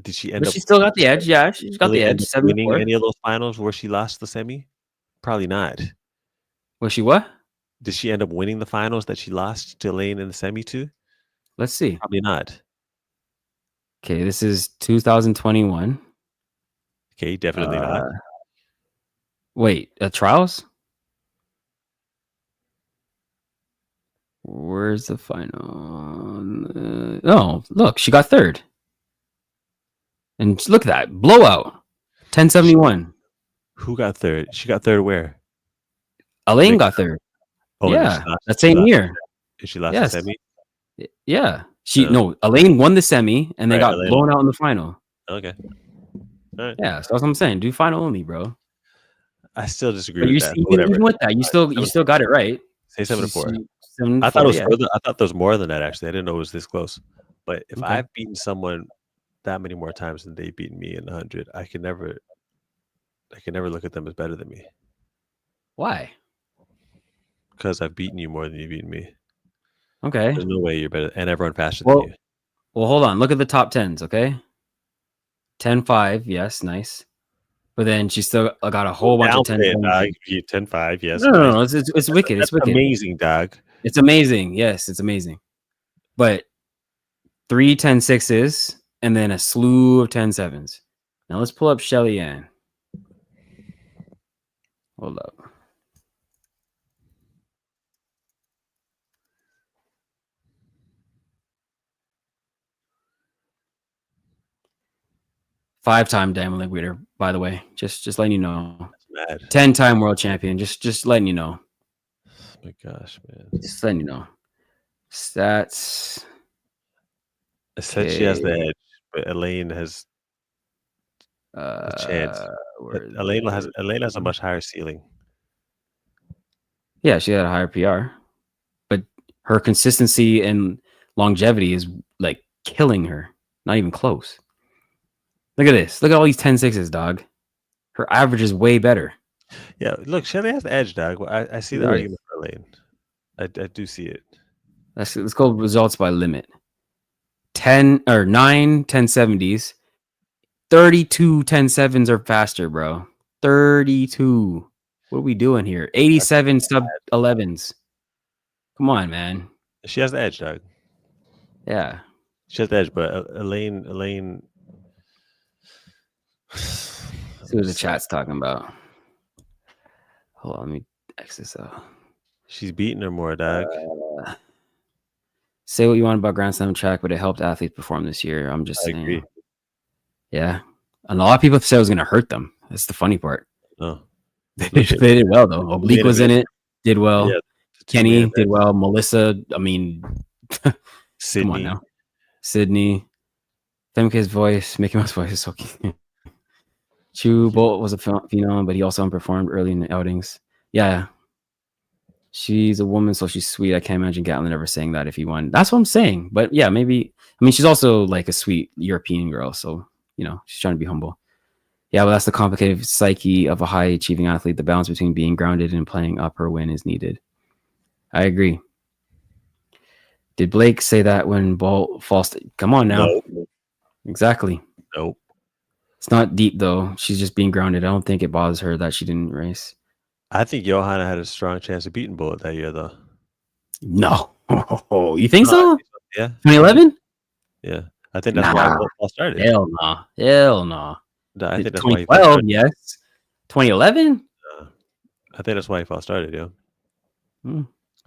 Did she end But up? she still got the edge. Yeah, she's got the edge. Winning any of those finals where she lost the semi? Probably not. Was she what? Did she end up winning the finals that she lost to Elaine in the semi too? Let's see. Probably not. Okay, this is 2021. Okay, definitely not. Wait, trials? Where's the final? Oh, look, she got third. And look at that blowout, 1071. Who got third? She got third where? Elaine got third. Oh, yeah, that same year. She lost the semi. Yeah, Elaine won the semi and they got blown out in the final. Okay. All right. Yeah, so that's what I'm saying. Do final only, bro. I still disagree with that. Even with that, you still got it right. Say 7-4. I thought it was further. I thought there was more than that. Actually, I didn't know it was this close. But if I've beaten someone that many more times than they've beaten me in 100, I can never look at them as better than me. Why? Because I've beaten you more than you've beaten me. Okay. There's no way you're better, and everyone faster than you. Well, hold on. Look at the top 10s. Okay. 10-5. Yes, nice. But then she still got a whole bunch of 10. 10-5. Yes. No. It's wicked. It's wicked. Amazing, dog. It's amazing. Yes, it's amazing. But 3 10-6s and then a slew of 10-7s. Now let's pull up Shelly Ann. Hold up. Five-time Diamond League winner, by the way. Just letting you know. 10-time world champion. Just letting you know. Oh my gosh, man. Just letting you know. Stats. I said she has the edge, but Elaine has a chance. Elaine has a much higher ceiling. Yeah, she had a higher PR, but her consistency and longevity is like killing her. Not even close. Look at this. Look at all these 10-6s, dog. Her average is way better. Yeah, look, Shelly has the edge, dog. I see the argument for Elaine. I do see it. Let's go results by limit. 9 1070s. 32 10-7s are faster, bro. 32. What are we doing here? 87 sub 11s. Come on, man. She has the edge, dog. Yeah. She has the edge, but Elaine. See what the chat's talking about. Hold on, let me X this out. She's beating her more, dog. Say what you want about Grand Slam track, but it helped athletes perform this year. I'm just saying. Agree. Yeah. And a lot of people said it was going to hurt them. That's the funny part. Oh. They did well, though. Oblique was in it. Did well. Yeah, Kenny did well. Melissa, I mean, Sydney. Come on now. Sydney. Femke's voice, Mickey Mouse voice is so cute. Chu Bolt was a phenom, but he also underperformed early in the outings. Yeah. She's a woman, so she's sweet. I can't imagine Gatlin ever saying that if he won. That's what I'm saying. But yeah, maybe. I mean, she's also like a sweet European girl, so she's trying to be humble. Yeah, but that's the complicated psyche of a high-achieving athlete. The balance between being grounded and playing up her win is needed. I agree. Did Blake say that when Bolt falls? Come on now. No. Exactly. Nope. It's not deep though. She's just being grounded. I don't think it bothers her that she didn't race. I think Johanna had a strong chance of beating Bolt that year, though. No. You think so? Yeah. 2011? Yeah. I think that's why Bolt started. Hell no. Hell no. I think that's 2012, yes. 2011? I think that's why he fell started, yeah.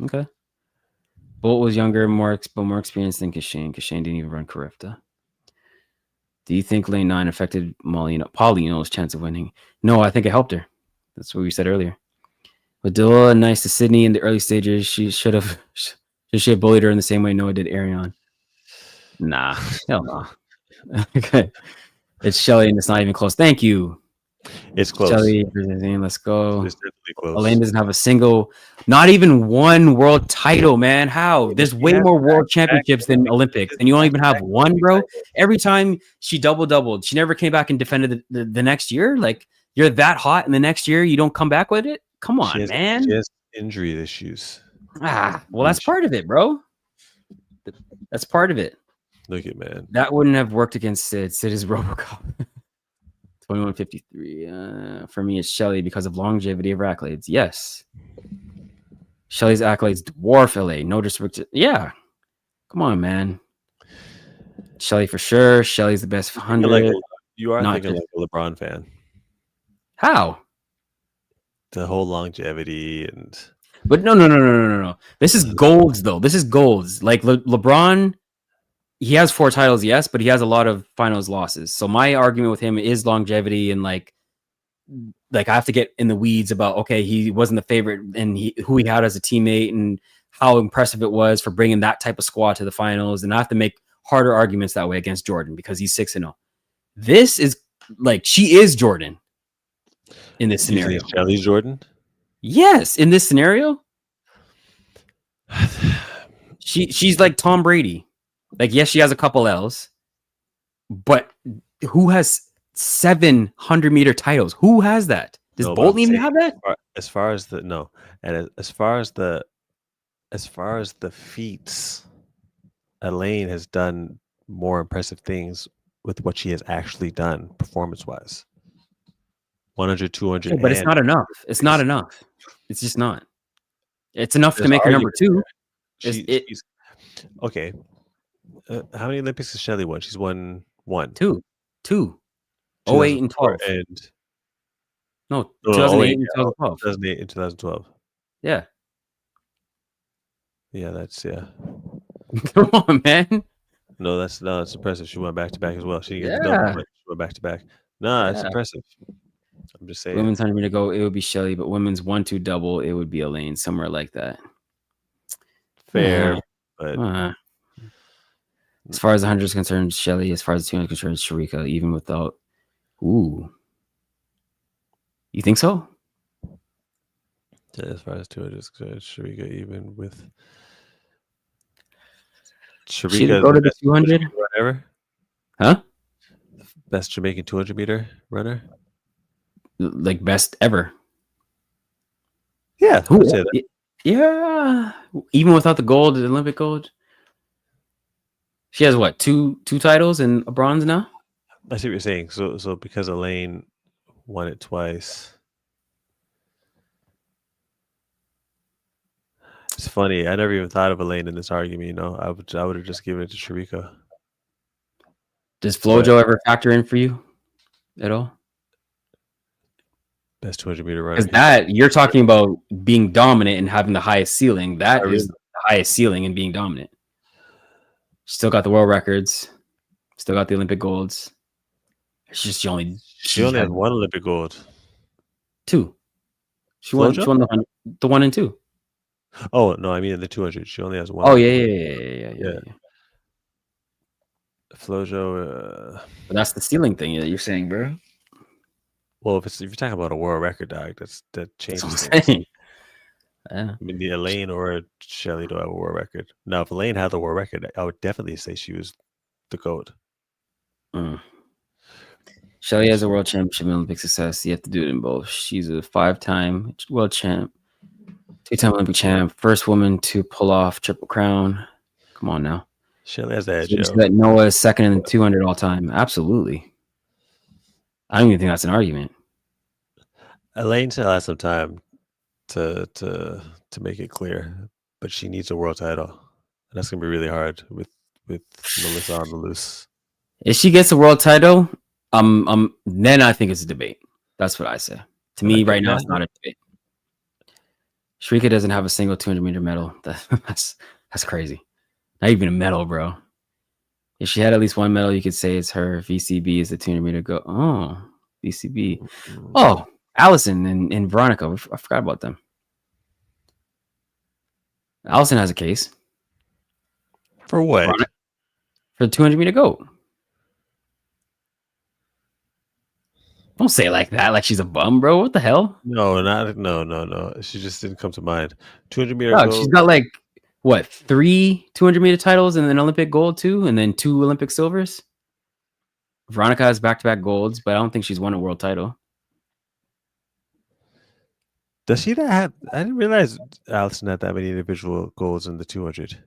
Okay. Bolt was younger, more experienced than Kashane. Kashane didn't even run Carifta. Do you think lane 9 affected Paulino's chance of winning? No, I think it helped her. That's what we said earlier. But Dilla, nice to Sydney in the early stages. She should have bullied her in the same way Noah did Ariane. Nah, hell no. Okay. It's Shelly and it's not even close. Thank you. It's close. Shelly versus Elaine, let's go. It's definitely close. Elaine doesn't have a single, not even one world title, man. How? There's way more world championships than Olympics, and you don't even have one, bro. Every time she doubled, she never came back and defended the next year. Like, you're that hot, and the next year you don't come back with it? Come on, man. She has injury issues. Well, that's part of it, bro. That's part of it. Look at, man. That wouldn't have worked against Sid. Sid is RoboCop. 2153. For me, it's Shelly because of longevity of her accolades. Yes. Shelly's accolades dwarf LA. No disrespect. Yeah. Come on, man. Shelly for sure. Shelly's the best 100. You are thinking like a LeBron fan. How? The whole longevity and. But no. This is golds, though. This is golds. Like LeBron, he has 4 titles, yes, but he has a lot of finals losses. So my argument with him is longevity and like I have to get in the weeds about, okay, he wasn't the favorite and who he had as a teammate and how impressive it was for bringing that type of squad to the finals. And I have to make harder arguments that way against Jordan because he's 6-0. This is like, she is Jordan in this scenario. Shelly's Jordan? Yes, in this scenario. She's like Tom Brady. Like, yes, she has a couple L's, but who has 700-meter titles? Who has that? Does Bolton even have that? As far as the feats, Elaine has done more impressive things with what she has actually done performance-wise. 100, 200, yeah, but it's not enough. It's not enough. It's just not. It's enough to make her number 2. Okay. How many Olympics has Shelly won? She's won 1. 2. 08 and 12. And no, 2008 and 2012. 2008 and 2012. Yeah. Yeah, that's Come on, man. No, that's impressive. She went back to back as well. She didn't get the double, but she went back to back. Nah, that's impressive. I'm just saying. Women's 100 meter go, it would be Shelly, but women's 1-2 double, it would be Elaine, somewhere like that. Fair, but as far as the 100 is concerned, Shelly. As far as the 200 is concerned, Sharika. Even without, you think so? Yeah, as far as 200 is concerned, Sharika. Even with Sharika, go to the 200 ever? Huh? Best Jamaican 200 meter runner. Like best ever. Yeah, who would say that? Yeah, even without the gold, the Olympic gold. She has what, two titles and a bronze now? I see what you're saying. So because Elaine won it twice. It's funny. I never even thought of Elaine in this argument. You know, I would have just given it to Sharika. Does Flojo ever factor in for you at all? Best 200 meter runner. Because that you're talking about being dominant and having the highest ceiling. That is the highest ceiling and being dominant. Still got the world records. Still got the Olympic golds. It's just she only had 1 Olympic gold. 2. She won the 1 and 2. Oh no, I mean in the 200. She only has 1. Oh yeah. Flojo. But that's the ceiling thing that you're saying, bro. Well, if you're talking about a world record, dog, that changes. Yeah. I mean, the Elaine or Shelly don't have a world record. Now, if Elaine had the world record, I would definitely say she was the GOAT. Shelly has a world championship and Olympic success. You have to do it in both. She's a 5-time world champ, 2-time Olympic champ, first woman to pull off Triple Crown. Come on now. Shelly has that. That Noah is second in the 200 all time. Absolutely. I don't even think that's an argument. Elaine still has some time to make it clear, but she needs a world title, and that's gonna be really hard with Melissa on the loose. If she gets a world title, then I think it's a debate. That's what I say. To me, right now, it's not a debate. Sharika doesn't have a single 200-meter medal. That's crazy. Not even a medal, bro. If she had at least one medal, you could say it's her. VCB is the 200-meter go. Oh, VCB. Oh, Allison and Veronica. I forgot about them. Allison has a case. For what? Veronica, for the 200-meter goat. Don't say it like that, like she's a bum, bro. What the hell? No. She just didn't come to mind. 200-meter Dog, gold. she's got like what 3 200-meter titles and an Olympic gold too, and then 2 Olympic silvers. Veronica has back-to-back golds, but I don't think she's won a world title. Does she not have? I didn't realize Allison had that many individual golds in the 200.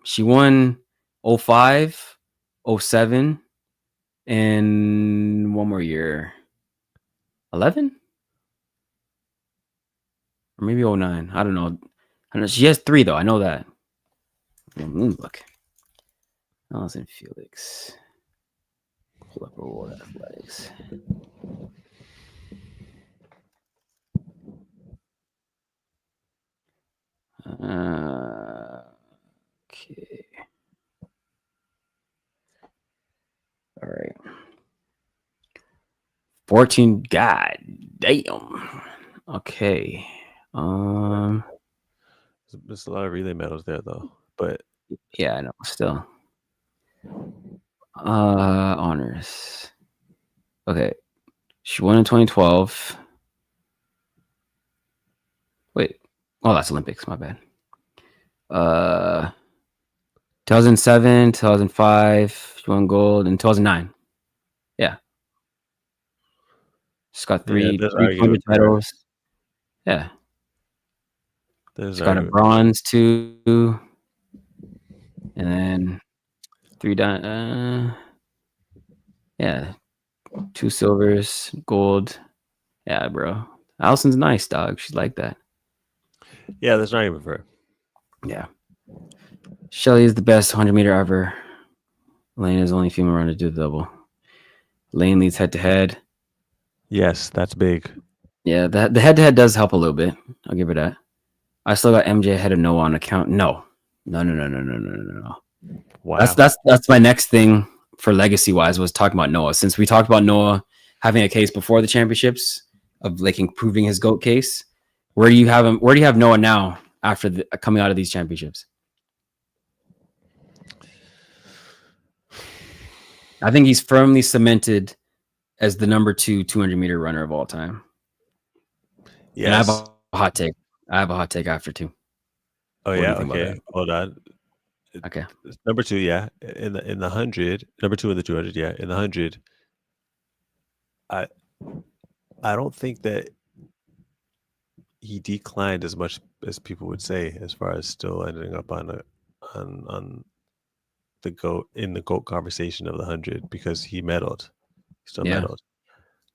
She won 05, 07, and one more year. 11? Or maybe 09. I don't know. She has 3 though. I know that. Look. Allison Felix. Pull up her World Athletics. Okay. All right. 14. God damn. Okay. There's a lot of relay medals there though, but yeah, I know. Still. Honors. Okay. She won in 2012. Wait. Oh, that's Olympics. My bad. 2007, 2005, she won gold, and 2009. Yeah. She's got 3 300 titles. Yeah. She's got a bronze too. And then 3 yeah. 2 silvers, gold. Yeah, bro. Allison's nice, dog. She's like that. Yeah, there's not even for her. Yeah. Shelly is the best 100-meter ever. Lane is the only female runner to do the double. Lane leads head-to-head. Yes, that's big. Yeah, the head-to-head does help a little bit. I'll give her that. I still got MJ ahead of Noah on account. No. Wow. That's my next thing for legacy-wise was talking about Noah. Since we talked about Noah having a case before the championships of like improving his GOAT case, where do you have him? Where do you have Noah now after coming out of these championships? I think he's firmly cemented as the number 2 200-meter runner of all time. Yeah, I have a hot take. I have a hot take after 2. Oh yeah, okay. Hold on. Okay. Number 2, yeah. In the 100, number 2 in the 200, yeah. In the 100, I don't think that he declined as much as people would say, as far as still ending up on the GOAT in the GOAT conversation of the 100 because he medaled. He still medaled.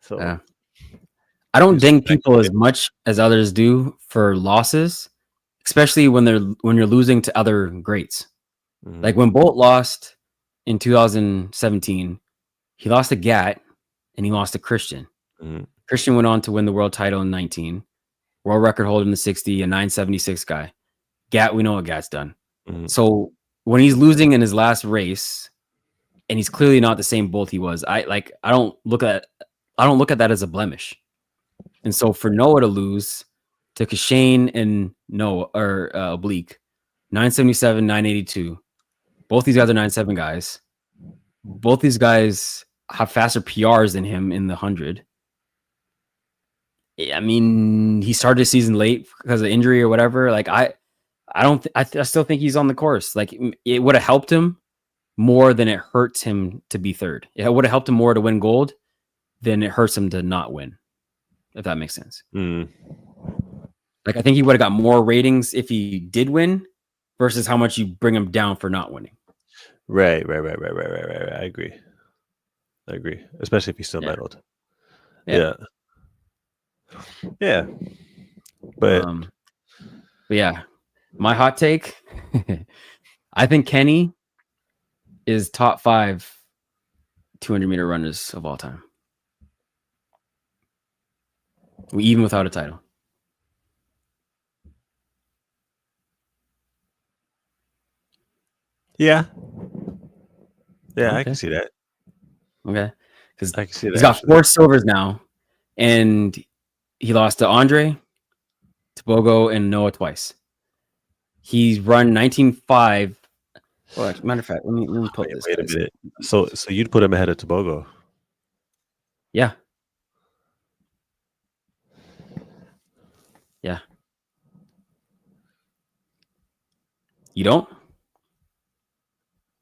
So I don't ding people as much as others do for losses, especially when you're losing to other greats. Mm-hmm. Like when Bolt lost in 2017, he lost to Gat and he lost to Christian. Mm-hmm. Christian went on to win the world title in 19. World record holder in the 60, a 976 guy. Gat, we know what Gat's done. Mm-hmm. So when he's losing in his last race, and he's clearly not the same Bolt he was, I don't look at that as a blemish. And so for Noah to lose to Kashane and Noah or Oblique, 977, 982. Both these guys are 97 guys. Both these guys have faster PRs than him in the 100. I mean, he started his season late because of injury or whatever. Like I still think he's on the course. Like it would have helped him more than it hurts him to be third. It would have helped him more to win gold than it hurts him to not win. If that makes sense. Mm. Like I think he would have got more ratings if he did win versus how much you bring him down for not winning. Right. I agree. Especially if he still medaled. Yeah. But yeah, my hot take, I think Kenny is top 5 200-meter runners of all time. Even without a title. Yeah, okay. I can see that. Okay, because I can see that. He's got 4 silvers now, and he lost to Andre, to Bogo, and Noah twice. He's run 19.5. Well, matter of fact, let me put this. Wait a minute. So you'd put him ahead of Tobogo? Yeah. Yeah. You don't?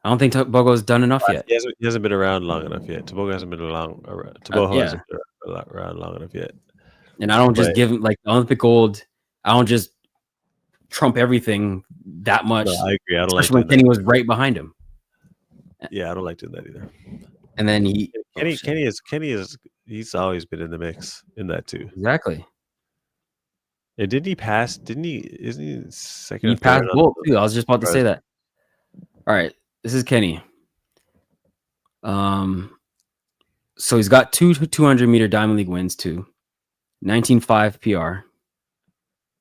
I don't think Tebogo's done enough yet. He hasn't been around long enough yet. Tebogo hasn't been Tebogo hasn't been around long enough yet. And I don't just give him like the Olympic gold. I don't just trump everything that much. No, I agree. I don't especially like when Kenny was right behind him. Yeah, I don't like doing that either. And then he's always been in the mix in that too. Exactly. And didn't he pass? Isn't he second? He passed Bolt too. I was just about to say that. All right, this is Kenny. So he's got two 200-meter Diamond League wins too. 19.5 PR.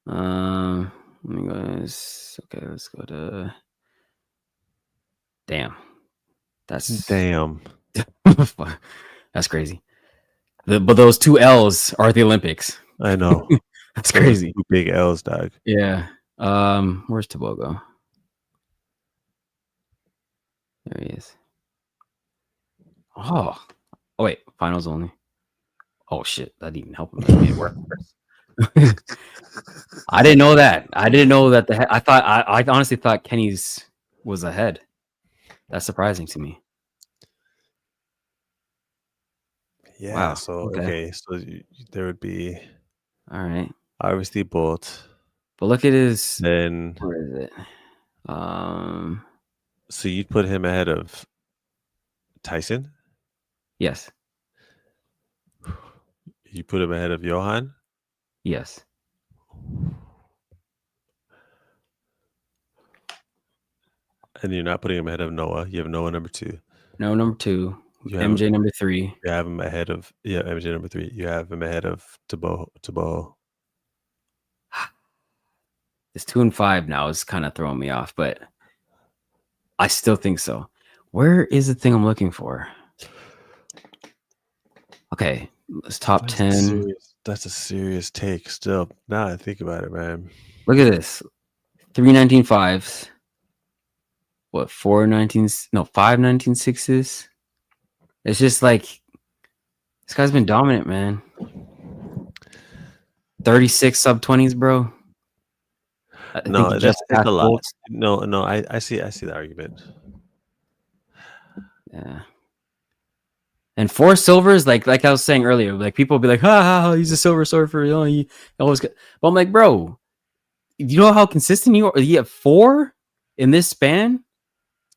Let me go. Okay, let's go to. Damn. That's That's crazy. But those two L's are at the Olympics. I know. That's crazy. Two big L's, dog. Yeah. Where's Tebogo? There he is. Oh wait, finals only. Oh shit, that didn't help him. It made it worse. I didn't know that. I didn't know that I honestly thought Kenny's was ahead. That's surprising to me. Yeah. Wow. So okay. So there would be. All right. Obviously Bolt. But look at his. Then where is it? So you'd put him ahead of Tyson? Yes. You put him ahead of Johan? Yes. And you're not putting him ahead of Noah. You have Noah number 2. No, number 2. MJ number 3. You have him ahead of MJ number 3. You have him ahead of Teboho. This 2 and 5 now is kind of throwing me off, but I still think so. Where is the thing I'm looking for? Okay, let's top 10. That's a serious take still. Now I think about it, man. Look at this. 3 19.5s. What, 4 19s? No, 5 19.6s. It's just like this guy's been dominant, man. 36 sub 20s, bro. No, that's a lot. No, I see the argument. Yeah. And 4 silvers, like I was saying earlier, like people will be like, ha, he's a silver surfer. You know, he always get. But I'm like, bro, you know how consistent you are? You have 4 in this span?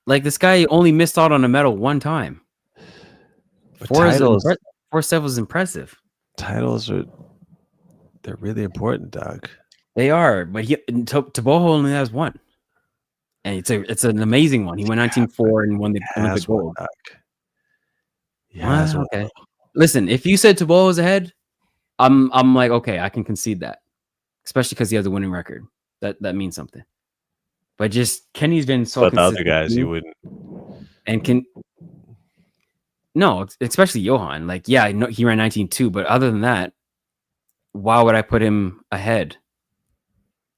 Like this guy only missed out on a medal 1 time. 4 stuff was impressive. Titles they're really important, dog. They are, but Teboho only has 1. And it's an amazing one. He went 19.4 and won the Olympic gold. Yeah. Okay. Listen, if you said Teboho was ahead, I'm like, okay, I can concede that. Especially because he has a winning record. That means something. But just Kenny's been so but the other guys you wouldn't. And no, especially Johan. Like, yeah, I know he ran 19.2, but other than that, why would I put him ahead?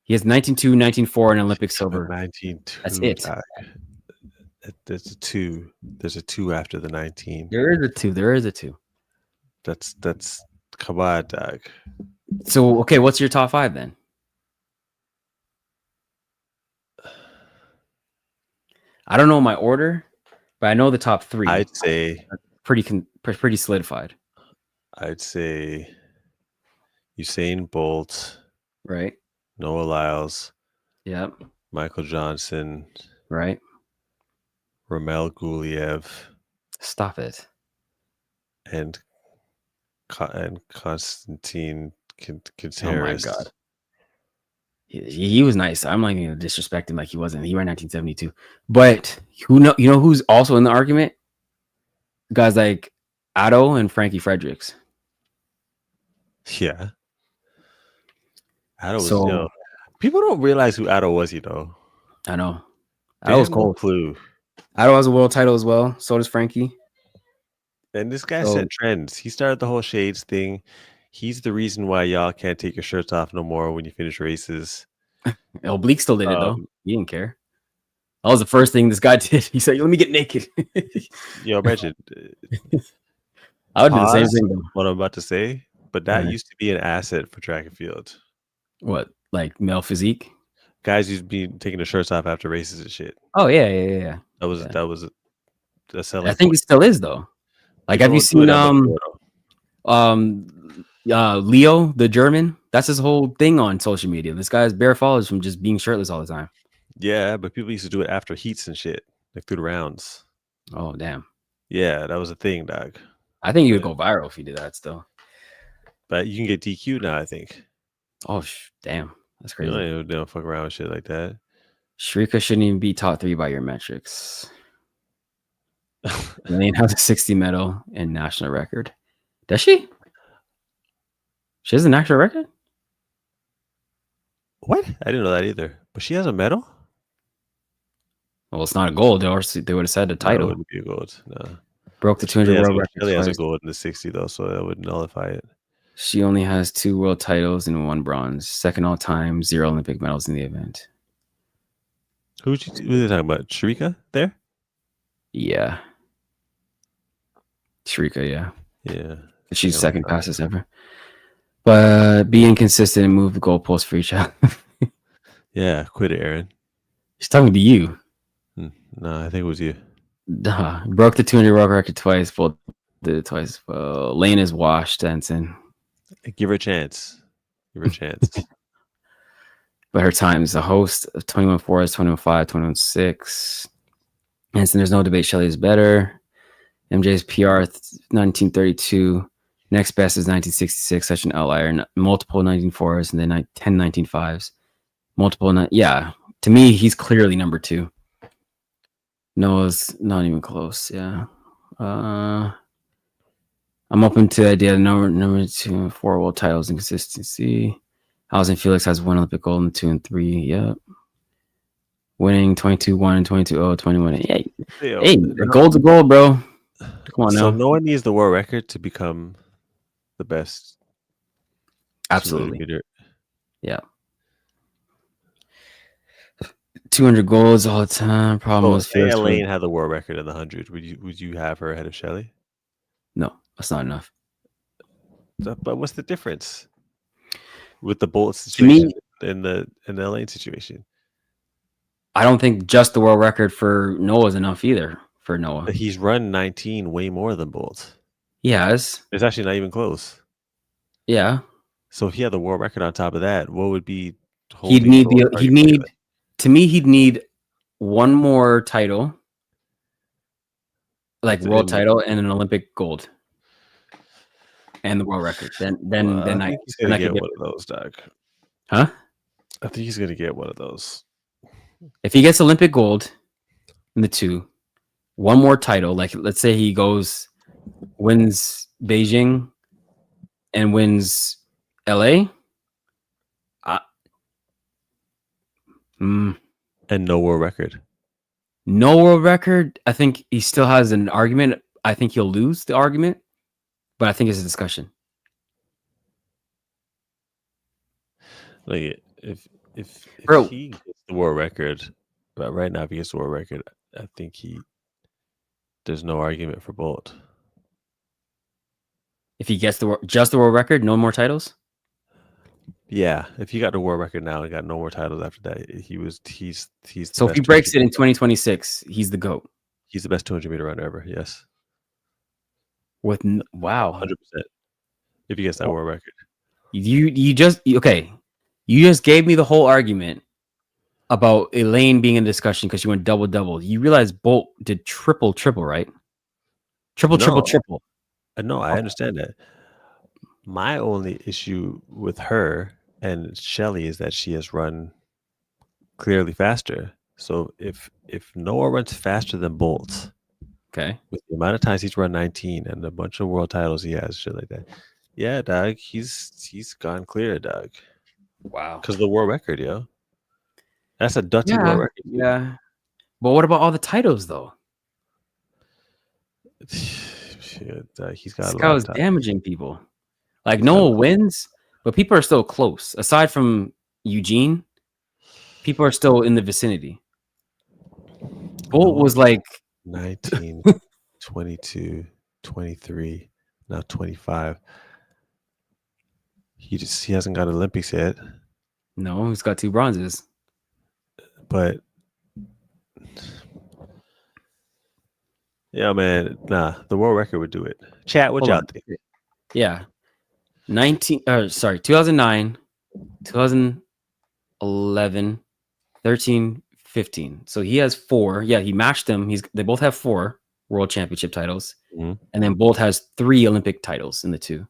He has 19.2, 19.4, and Olympic silver. 19.2. That's it. There's a 2. There's a 2 after the 19. There is a 2. That's come on, dog. So okay, what's your top 5 then? I don't know my order, but I know the top 3. I'd say pretty solidified. I'd say Usain Bolt, right? Noah Lyles, yep. Michael Johnson, right? Ramel Guliev. Stop it. And Constantine Quinteros. Oh my god. He was nice. I'm not even gonna disrespect him like he wasn't. He ran 1972. But you know who's also in the argument? Guys like Otto and Frankie Fredericks. Yeah. Otto was people don't realize who Otto was, I know. Otto was cool. Clue. Otto has a world title as well. So does Frankie. And this guy set trends. He started the whole shades thing. He's the reason why y'all can't take your shirts off no more when you finish races. Bleak still did it though. He didn't care. That was the first thing this guy did. He said, "Let me get naked." Imagine. I would do the same thing though. What I'm about to say, but that used to be an asset for track and field. What, like male physique? Guys used to be taking their shirts off after races and shit. Oh yeah. That was a selling I think point. it still is though. Like, have People you don't do seen it that much more, though. Leo the German? That's his whole thing on social media. This guy has bare followers from just being shirtless all the time. Yeah, but people used to do it after heats and shit, like through the rounds. Oh damn! Yeah, that was a thing, dog. I think you would go viral if you did that still. But you can get DQ now, I think. Oh damn, that's You crazy. don't fuck around with shit like that. Shrika shouldn't even be top 3 by your metrics. Lane has a 60 medal and national record. Does she? She has a national record? What? I didn't know that either. But she has a medal? Well, it's not a gold. They would have said a No, it title. wouldn't be a gold. No. Broke the 200 world record. Shelly has a twice. gold in the 60 though, so that would nullify it. She only has 2 world titles and 1 bronze. Second all time, 0 Olympic medals in the event. Who are they talking about? Shrika there? Yeah. Shrika, yeah. Yeah. She's second fastest ever. But be inconsistent and move the goalpost for each other. Yeah, quit it, Aaron. She's talking to you. No, I think it was you. Broke the 200 world record twice. Both did it twice. Lane is washed, Anson. Give her a chance. Give her a chance. But her time is a host of 21.4, 21.5, 21.6. Anson, there's no debate. Shelly is better. MJ's PR 1932. Next best is 1966. Such an outlier. Multiple 19.4s and then 10 19.5s. Multiple. Yeah. To me, he's clearly number 2. Noah's not even close. Yeah. I'm open to the idea of number 2 and 4 world titles and consistency. Anson Felix has 1 Olympic gold and 2 and 3. Yep. Winning 22-1, 22-0, 21. Hey, the gold's a gold, bro. Come on now. So no one needs the world record to become the best. Absolutely. Yeah. 200 golds all the time. Problem was say Elaine had the world record in the 100. Would you have her ahead of Shelly? No, that's not enough. But what's the difference with the Bolt situation and the Elaine situation? I don't think just the world record for Noah is enough either. For Noah, but he's run 19 way more than Bolt. Yes, it's actually not even close. Yeah. So if he had the world record on top of that, what would be? He'd need 1 more title, like world title, and an Olympic gold, and the world record. Then I think he's gonna get one of those, Doug. Huh? I think he's gonna get one of those. If he gets Olympic gold in the 2, 1 more title, like let's say he wins Beijing and wins LA. And no world record. No world record. I think he still has an argument. I think he'll lose the argument, but I think it's a discussion. Like if Bro, he gets the world record, but right now if he gets the world record, I think there's no argument for Bolt. If he gets just the world record, no more titles. Yeah, if he got the world record now and got no more titles after that, he's so if he breaks it in 2026, he's the GOAT. He's the best 200-meter runner ever. Yes. Wow, 100%. If he gets that world record, you just gave me the whole argument about Elaine being in discussion because she went double. You realize Bolt did triple, right? Triple. No, I understand that. My only issue with her and Shelly is that she has run clearly faster. So if Noah runs faster than Bolt, okay, with the amount of times he's run 19 and a bunch of world titles he has, shit like that, yeah, dog, he's gone clear, dog. Wow, because the world record, yo, that's a dirty world record. Yeah, but what about all the titles though? Shit, he's got. This guy was damaging people. Like Noah wins, but people are still close. Aside from Eugene, people are still in the vicinity. Bolt was like 19, 22, 23, now 25. He hasn't got Olympics yet. No, he's got 2 bronzes. But yeah, man, nah, the world record would do it. Chat, what Hold y'all on. think? Yeah. 2009, 2011, 13, 15. So he has 4. Yeah, he matched them. They both have 4 world championship titles. Mhm. And then both has 3 Olympic titles in the 2.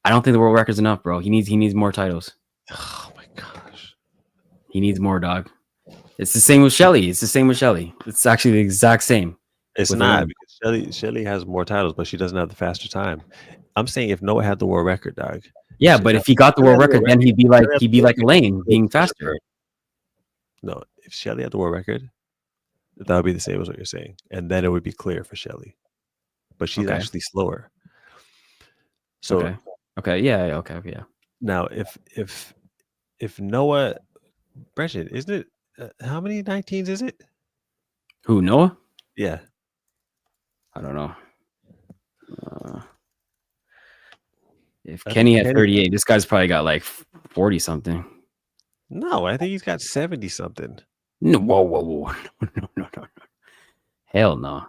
I don't think the world record's enough, bro. He needs more titles. Oh my gosh. He needs more, dog. It's the same with Shelly. It's actually the exact same. It's with not Olympic. because Shelly has more titles, but she doesn't have the faster time. I'm saying if Noah had the world record, dog. Yeah, but if he got the world record, then he'd be like Elaine, being faster. No, if Shelly had the world record, that would be the same as what you're saying, and then it would be clear for Shelly. But she's Okay. actually slower. So okay, yeah. now if Noah, Brendan, isn't it? How many 19s is it? Who, Noah? Yeah, I don't know. If Kenny had 38, this guy's probably got like 40 something. no, I think he's got 70 something. No, whoa. No. Hell no.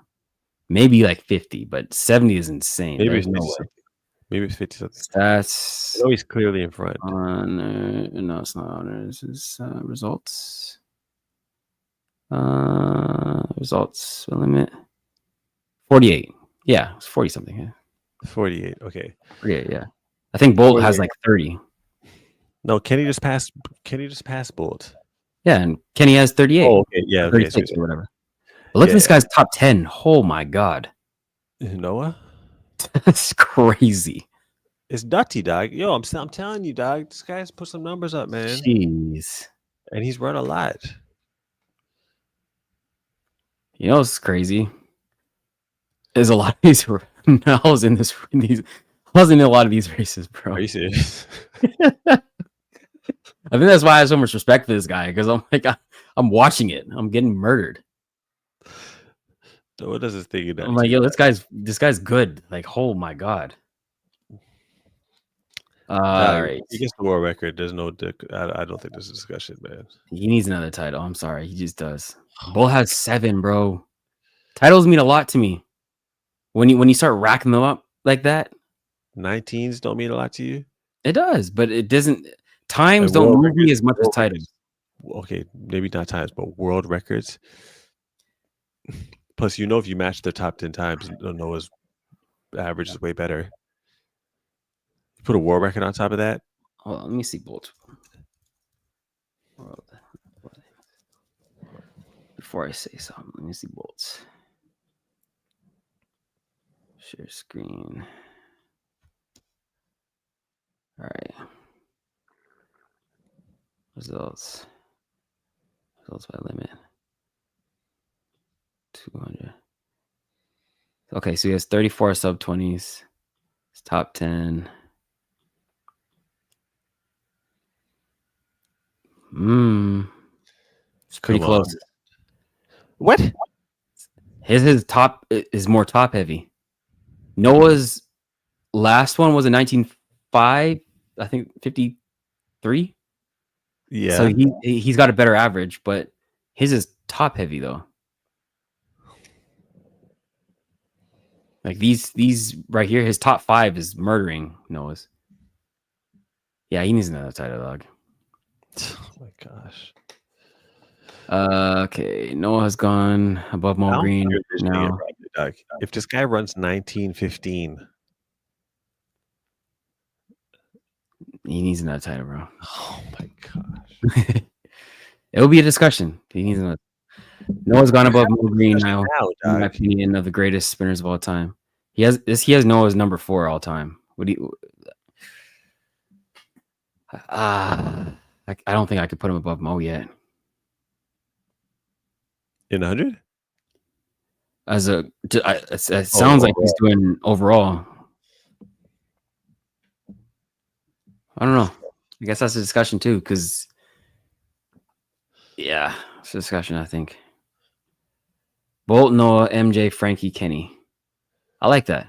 Maybe like 50, but 70 is insane. Maybe There's it's no 50 way. something. Maybe it's 50 something. That's No, he's clearly in front. no, it's not on. This is results. Results limit 48. Yeah, it's 40 something. Yeah. 48. Okay. 48. Yeah, I think Bolt has like 30. No, Kenny just passed Bolt. Yeah, and Kenny has 38. Oh, okay. Yeah, 36 or whatever. But look at this guy's top 10. Oh my god, Noah. that's crazy. It's nutty, dog. Yo, I'm telling you, dog. This guy's put some numbers up, man. Jeez. And he's run a lot. You know what's crazy? There's a lot of these. I was in a lot of these races, bro. Are you serious? I think that's why I have so much respect for this guy, because I'm like, I'm watching it. I'm getting murdered. Noah does his thing in that. I'm like, yo, this guy's good. Like, oh my god. All right. He gets the world record. There's no I don't think there's a discussion, man. He needs another title. I'm sorry. He just does. Bull has 7, bro. Titles mean a lot to me. When you start racking them up like that. 19s don't mean a lot to you? It does, but it doesn't. Times don't move me as much as titles. Okay, maybe not times, but world records. Plus, if you match their top 10 times, Noah's average is way better. You put a world record on top of that. Hold on, let me see Bolt. Before I say something, let me see Bolts. Share screen. All right. Results by limit. 200. Okay, so he has 34 sub 20s. His top 10. It's pretty close. What? His top is more top heavy. Noah's last one was a 19.5, I think 53. Yeah. So he's got a better average, but his is top heavy though. Like these right here, his top 5 is murdering Noah's. Yeah, he needs another title, dog. Oh my gosh. Okay, Noah has gone above Mo Green now. If this guy runs 19:15, he needs another title, bro. Oh my gosh. It'll be a discussion. He needs another. Noah's gone above Mo Green now. In my opinion, of the greatest spinners of all time. He has Noah's number 4 all time. What do you? I don't think I could put him above Mo yet. In 100? It sounds like he's doing overall. I don't know. I guess that's a discussion too, because yeah, it's a discussion. I think Bolt, Noah, MJ, Frankie, Kenny. I like that,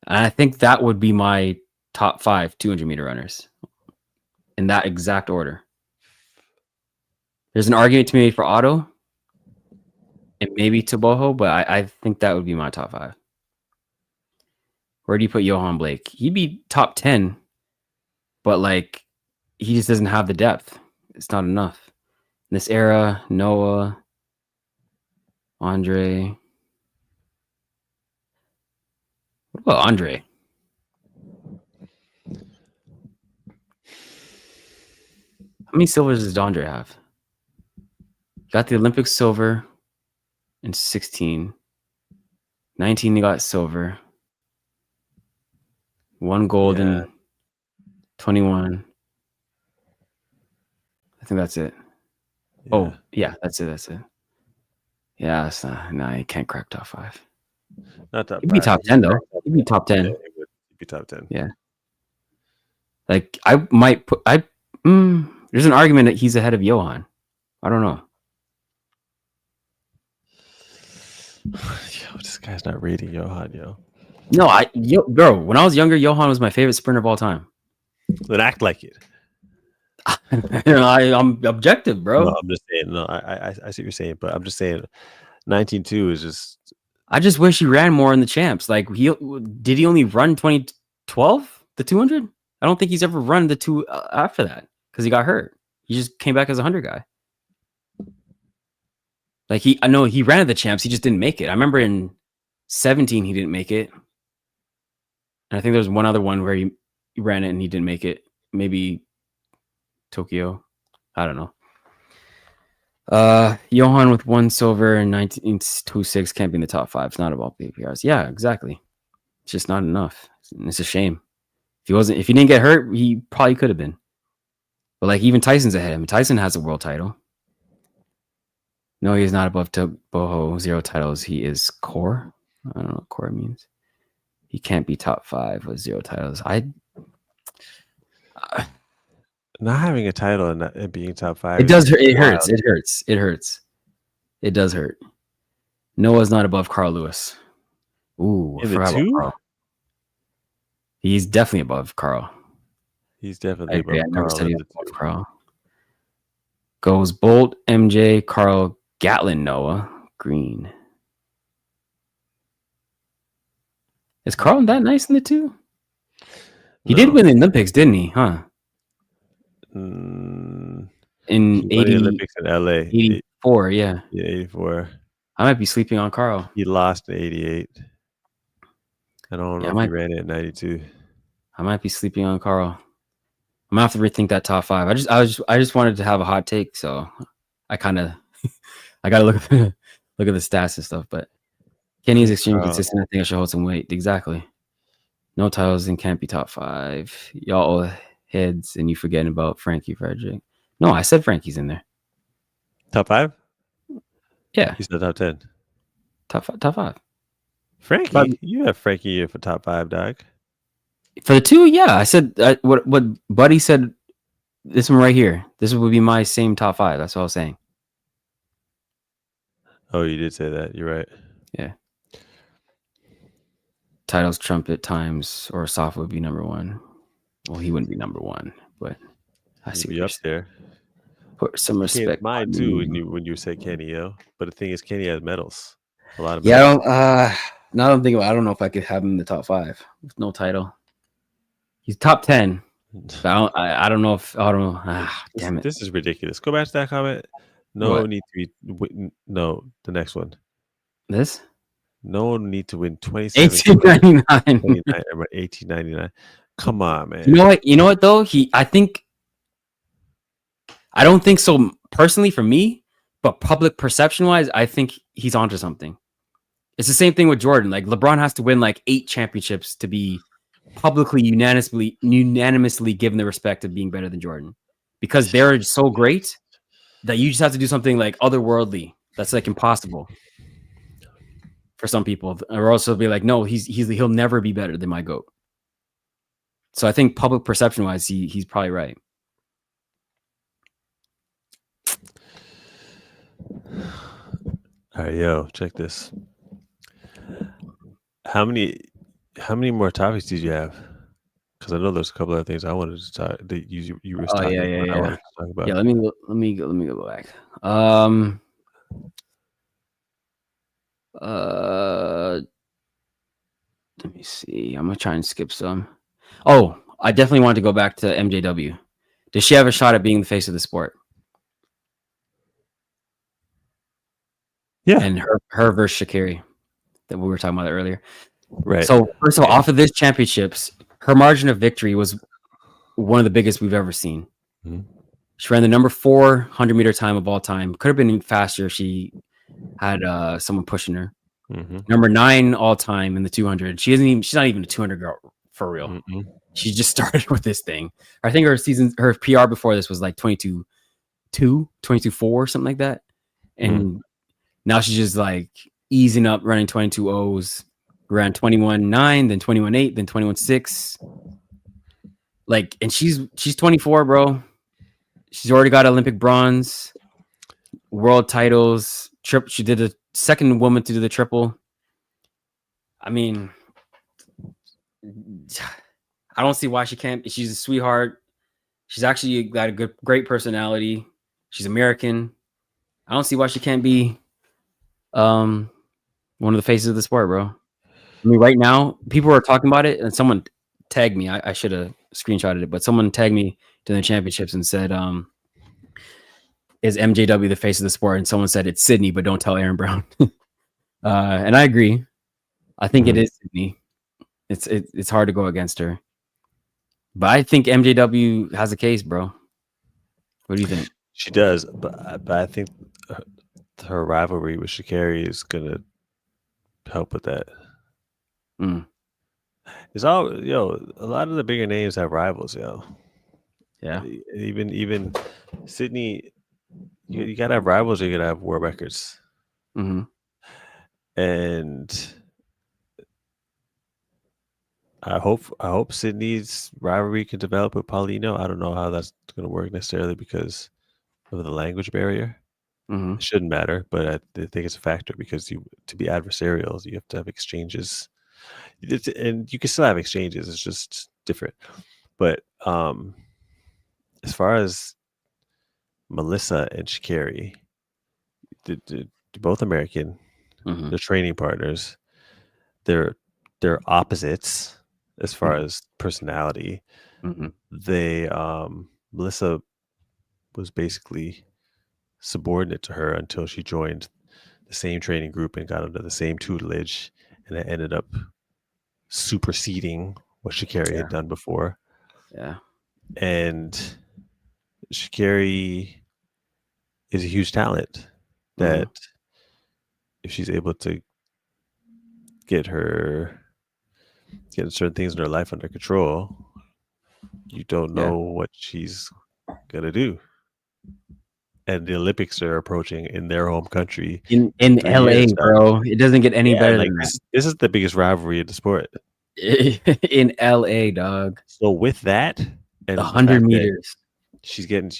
and I think that would be my top 5 200-meter runners. in that exact order. There's an argument to be made for Otto and maybe Taboho, but I think that would be my top 5. Where do you put Johan Blake? He'd be top 10, but like he just doesn't have the depth. It's not enough. In this era, Noah, Andre. What about Andre? How many silvers does Andre have? Got the Olympic silver in 16. 19 he got silver. 1 gold in 21. I think that's it. Yeah. Oh, yeah, that's it. That's it. Yeah, it's not, no, you can't crack top 5. Not top He'd be 5. top 10 though. He'd be top 10. Yeah, he'd be top 10. Yeah. Like I might put there's an argument that he's ahead of Johan. I don't know. Yo, this guy's not rating Johan, yo. No, bro, when I was younger, Johan was my favorite sprinter of all time. Then act like it. I'm objective, bro. No, I'm just saying. No, I see what you're saying, but I'm just saying 19.2 is just. I just wish he ran more in the champs. Like did he only run 2012 the 200? I don't think he's ever run the 2 after that because he got hurt. He just came back as a 100 guy. Like I know he ran at the champs, he just didn't make it. I remember in 17 he didn't make it. And I think there was one other one where he ran it and he didn't make it. Maybe Tokyo. I don't know. Johan with 1 silver in 1926 can't be in the top 5. It's not about PPRs. Yeah, exactly. It's just not enough. It's a shame. If he didn't get hurt, he probably could have been. But like even Tyson's ahead of him. Tyson has a world title. No, he's not above Boho. 0 titles. He is core. I don't know what core means. He can't be top 5 with 0 titles. Not having a title and being top 5. It does hurt. It hurts. It hurts. It hurts. It does hurt. Noah's not above Carl Lewis. Ooh, in the 2? He's definitely above Carl. He's definitely above I never said he was Carl. above Carl. Goes Bolt, MJ, Carl, Gatlin, Noah, Green. Is Carl that nice in the 2? He did win the Olympics, didn't he? Huh? In 80 Olympics in LA. 84, yeah. Yeah, 84. I might be sleeping on Carl. He lost in 88. I don't know if he ran it in 92. I might be sleeping on Carl. I'm gonna have to rethink that top 5. I just wanted to have a hot take, so I kind of I gotta look at the stats and stuff. But Kenny is extremely consistent. I think I should hold some weight. Exactly. No titles and can't be top 5. Y'all all heads and you forgetting about Frankie Frederick. No, I said Frankie's in there. Top 5? Yeah. He's the top 10. Top 5. Frankie, you have Frankie for top 5, dog. For the 2, yeah. I said what Buddy said. This one right here. This would be my same top 5. That's what I was saying. Oh, you did say that. You're right. Yeah. Titles, trumpet, times, or Safa would be number 1. Well, he wouldn't be number 1, but I see. He'd be up there. Put some respect. Mine too. When you say Kenny, yo. But the thing is, Kenny has medals. A lot of. Yeah, medals. now I'm thinking. I don't know if I could have him in the top 5 with no title. He's top 10. But I don't know if I don't know. Damn it! This is ridiculous. Go back to that comment. No need to be. No, the next one. This. No one need to win 27. 1899. Come on, man. You know what though? I don't think so personally for me, but public perception wise, I think he's onto something. It's the same thing with Jordan. Like LeBron has to win like 8 championships to be publicly unanimously given the respect of being better than Jordan, because they're so great that you just have to do something like otherworldly. That's like impossible for some people, or also be like, no, he'll never be better than my GOAT. So I think public perception wise, he's probably right. All right, yo, check this. How many more topics did you have? because I know there's a couple of things I wanted to talk. That you were Oh talking yeah, about. I yeah. wanted to talk about. Yeah, let me go back. Let me see. I'm gonna try and skip some. Oh, I definitely want to go back to MJW. Does she have a shot at being the face of the sport? Yeah. And her versus Sha'Carri that we were talking about earlier. Right. So first of all, off of this championships, her margin of victory was one of the biggest we've ever seen. Mhm. She ran the number 400-meter time of all time. Could have been faster if she had someone pushing her. Number 9 all time in the 200. She's not even a 200 girl for real. She just started with this thing. I think her PR before this was like 22.2, 22.4, something like that. And now she's just like easing up, running 22.0s. Ran 21.9, then 21.8, then 21.6. Like, and she's 24, bro. She's already got Olympic bronze, world titles. She did the second woman to do the triple. I mean, I don't see why she can't. She's a sweetheart. She's actually got a great personality. She's American. I don't see why she can't be one of the faces of the sport, bro. I mean, right now, people are talking about it, and someone tagged me. I should have screenshotted it, but someone tagged me to the championships and said, is MJW the face of the sport? And someone said it's Sydney, but don't tell Aaron Brown. And I agree. I think it is Sydney. It's hard to go against her. But I think MJW has a case, bro. What do you think? She does, but I think her rivalry with Sha'Carri is gonna help with that. It's all a lot of the bigger names have rivals, Yeah. Even Sydney, you gotta have rivals. Or you gotta have world records. And I hope Sydney's rivalry can develop with Paulino. I don't know how that's gonna work necessarily because of the language barrier. It shouldn't matter, but I think it's a factor because to be adversarial, you have to have exchanges. And you can still have exchanges. It's just different. But as far as Melissa and Sha'Carri, they're both American. They're training partners. They're opposites as far as personality. They Melissa was basically subordinate to her until she joined the same training group and got under the same tutelage, and it ended up superseding what Sha'Carri had done before. Yeah. And Sha'Carri is a huge talent that if she's able to get certain things in her life under control, you don't know what she's gonna do. And the Olympics are approaching in their home country. In LA, bro. It doesn't get any better than that. This is the biggest rivalry in the sport. In LA, dog. So with that, and 100 meters. She's getting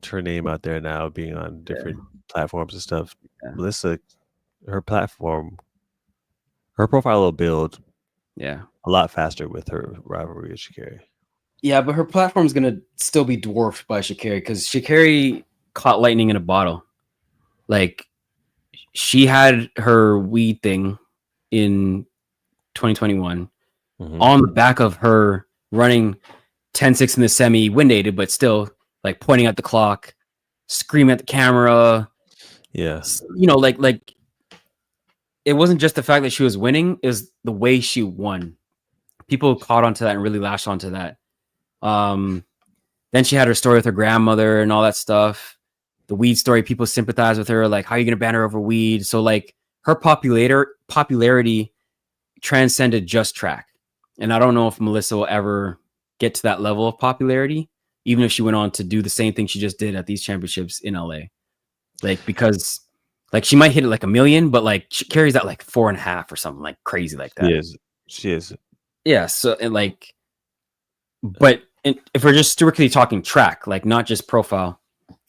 her name out there now, being on different platforms and stuff. Melissa, her profile will build a lot faster with her rivalry with Sha'Carri. Yeah, but her platform's gonna still be dwarfed by Sha'Carri because Sha'Carri caught lightning in a bottle. Like, she had her weed thing in 2021 on the back of her running 10.6 in the semi, wind-aided, but still like pointing at the clock, screaming at the camera. Yeah. Like it wasn't just the fact that she was winning, it was the way she won. People caught onto that and really lashed onto that. Then she had her story with her grandmother and all that stuff. The weed story, people sympathize with her, like, how are you gonna ban her over weed? So like her popularity transcended just track. And I don't know if Melissa will ever get to that level of popularity, even if she went on to do the same thing she just did at these championships in LA. Like, because like she might hit it like 1 million, but like she carries that like 4.5 or something like crazy like that. She is. Yeah. So and like, but if we're just strictly talking track, like not just profile,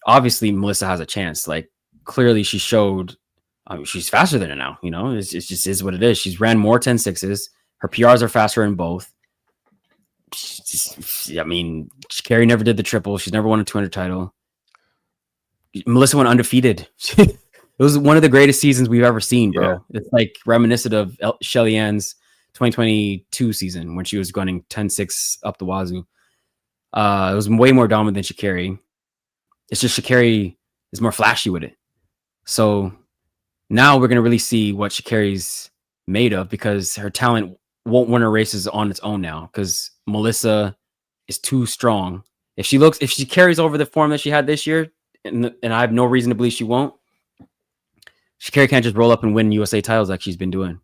obviously Melissa has a chance. Like clearly she showed, I mean, she's faster than her now. It just is what it is. She's ran more 10.6s. Her PRs are faster in both. I mean, Sha'Carri never did the triple. She's never won a 200 title. Melissa went undefeated. It was one of the greatest seasons we've ever seen, bro. Yeah. It's like reminiscent of Shelly Ann's 2022 season when she was running 10-6 up the wazoo. It was way more dominant than Sha'Carri. It's just Sha'Carri is more flashy with it. So now we're going to really see what Sha'Carri's made of, because her talent won't win her races on its own now, because Melissa is too strong. If she carries over the form that she had this year, and I have no reason to believe she won't, Sha'Carri can't just roll up and win USA titles like she's been doing.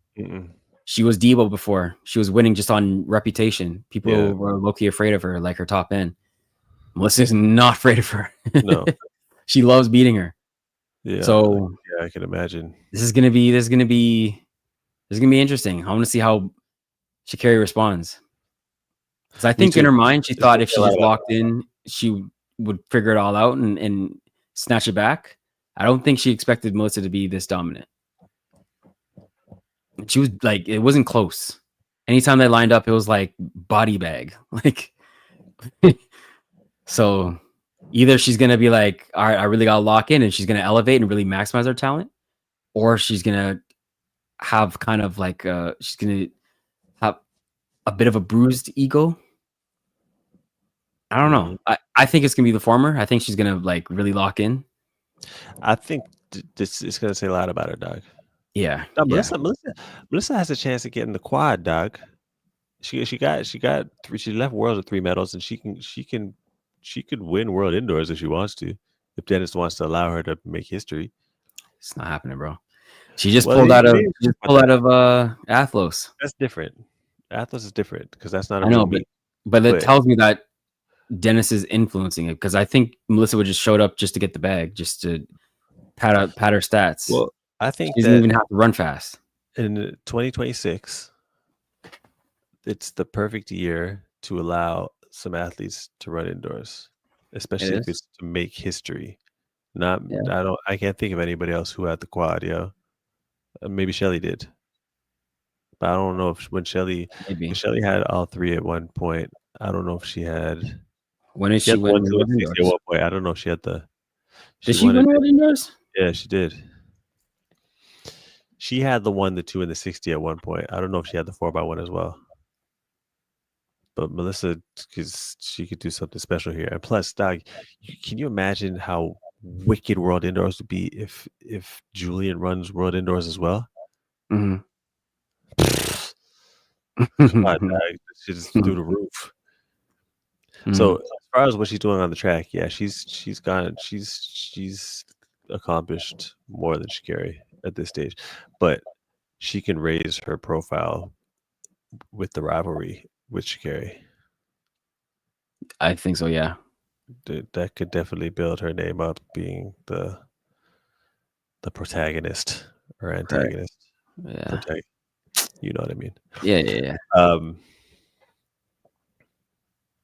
She was Debo before. She was winning just on reputation. People were low-key afraid of her, like her top end. Melissa's not afraid of her. No. She loves beating her. Yeah. So yeah, I can imagine. This is gonna be interesting. I want to see how Sha'Carri responds. Because I think in her mind, she thought if she just locked in, she would figure it all out and snatch it back. I don't think she expected Melissa to be this dominant. She was like, it wasn't close. Anytime they lined up, it was like body bag. Like, so either she's gonna be like, all right, I really gotta lock in, and she's gonna elevate and really maximize her talent, or she's gonna have kind of like she's gonna have a bit of a bruised ego. I don't know. I think it's gonna be the former. I think she's gonna like really lock in. I think this is gonna say a lot about her, dog. Yeah. No, Melissa has a chance to get in the quad, dog. She left Worlds with 3 medals, and she could win World Indoors if she wants to. If Dennis wants to allow her to make history. It's not happening, bro. She just pulled out of ATHLOS. That's different. ATHLOS is different because that's not. I know, but it tells me that Dennis is influencing it, because I think Melissa would just showed up just to get the bag, just to pad her stats. Well, I think she doesn't even have to run fast. In 2026, it's the perfect year to allow some athletes to run indoors, especially if it's to make history. I can't think of anybody else who had the quad. Maybe Shelly did, but I don't know if when Shelly had all 3 at one point. I don't know if she had. When did she win World Indoors? At one point, I don't know if she had the. Did she win World Indoors? Yeah, she did. She had the 1, the 2, and the 60 at one point. I don't know if she had the 4x1 as well. But Melissa, because she could do something special here. And plus, dog, can you imagine how wicked World Indoors would be if Julian runs World Indoors as well? Mm-hmm. Come on, dog. She just through the roof. Mm-hmm. So as far as what she's doing on the track, yeah, she's accomplished more than Sha'Carri at this stage, but she can raise her profile with the rivalry with Sha'Carri. I think so, yeah. That could definitely build her name up, being the protagonist or antagonist. Right. Yeah, you know what I mean. Yeah.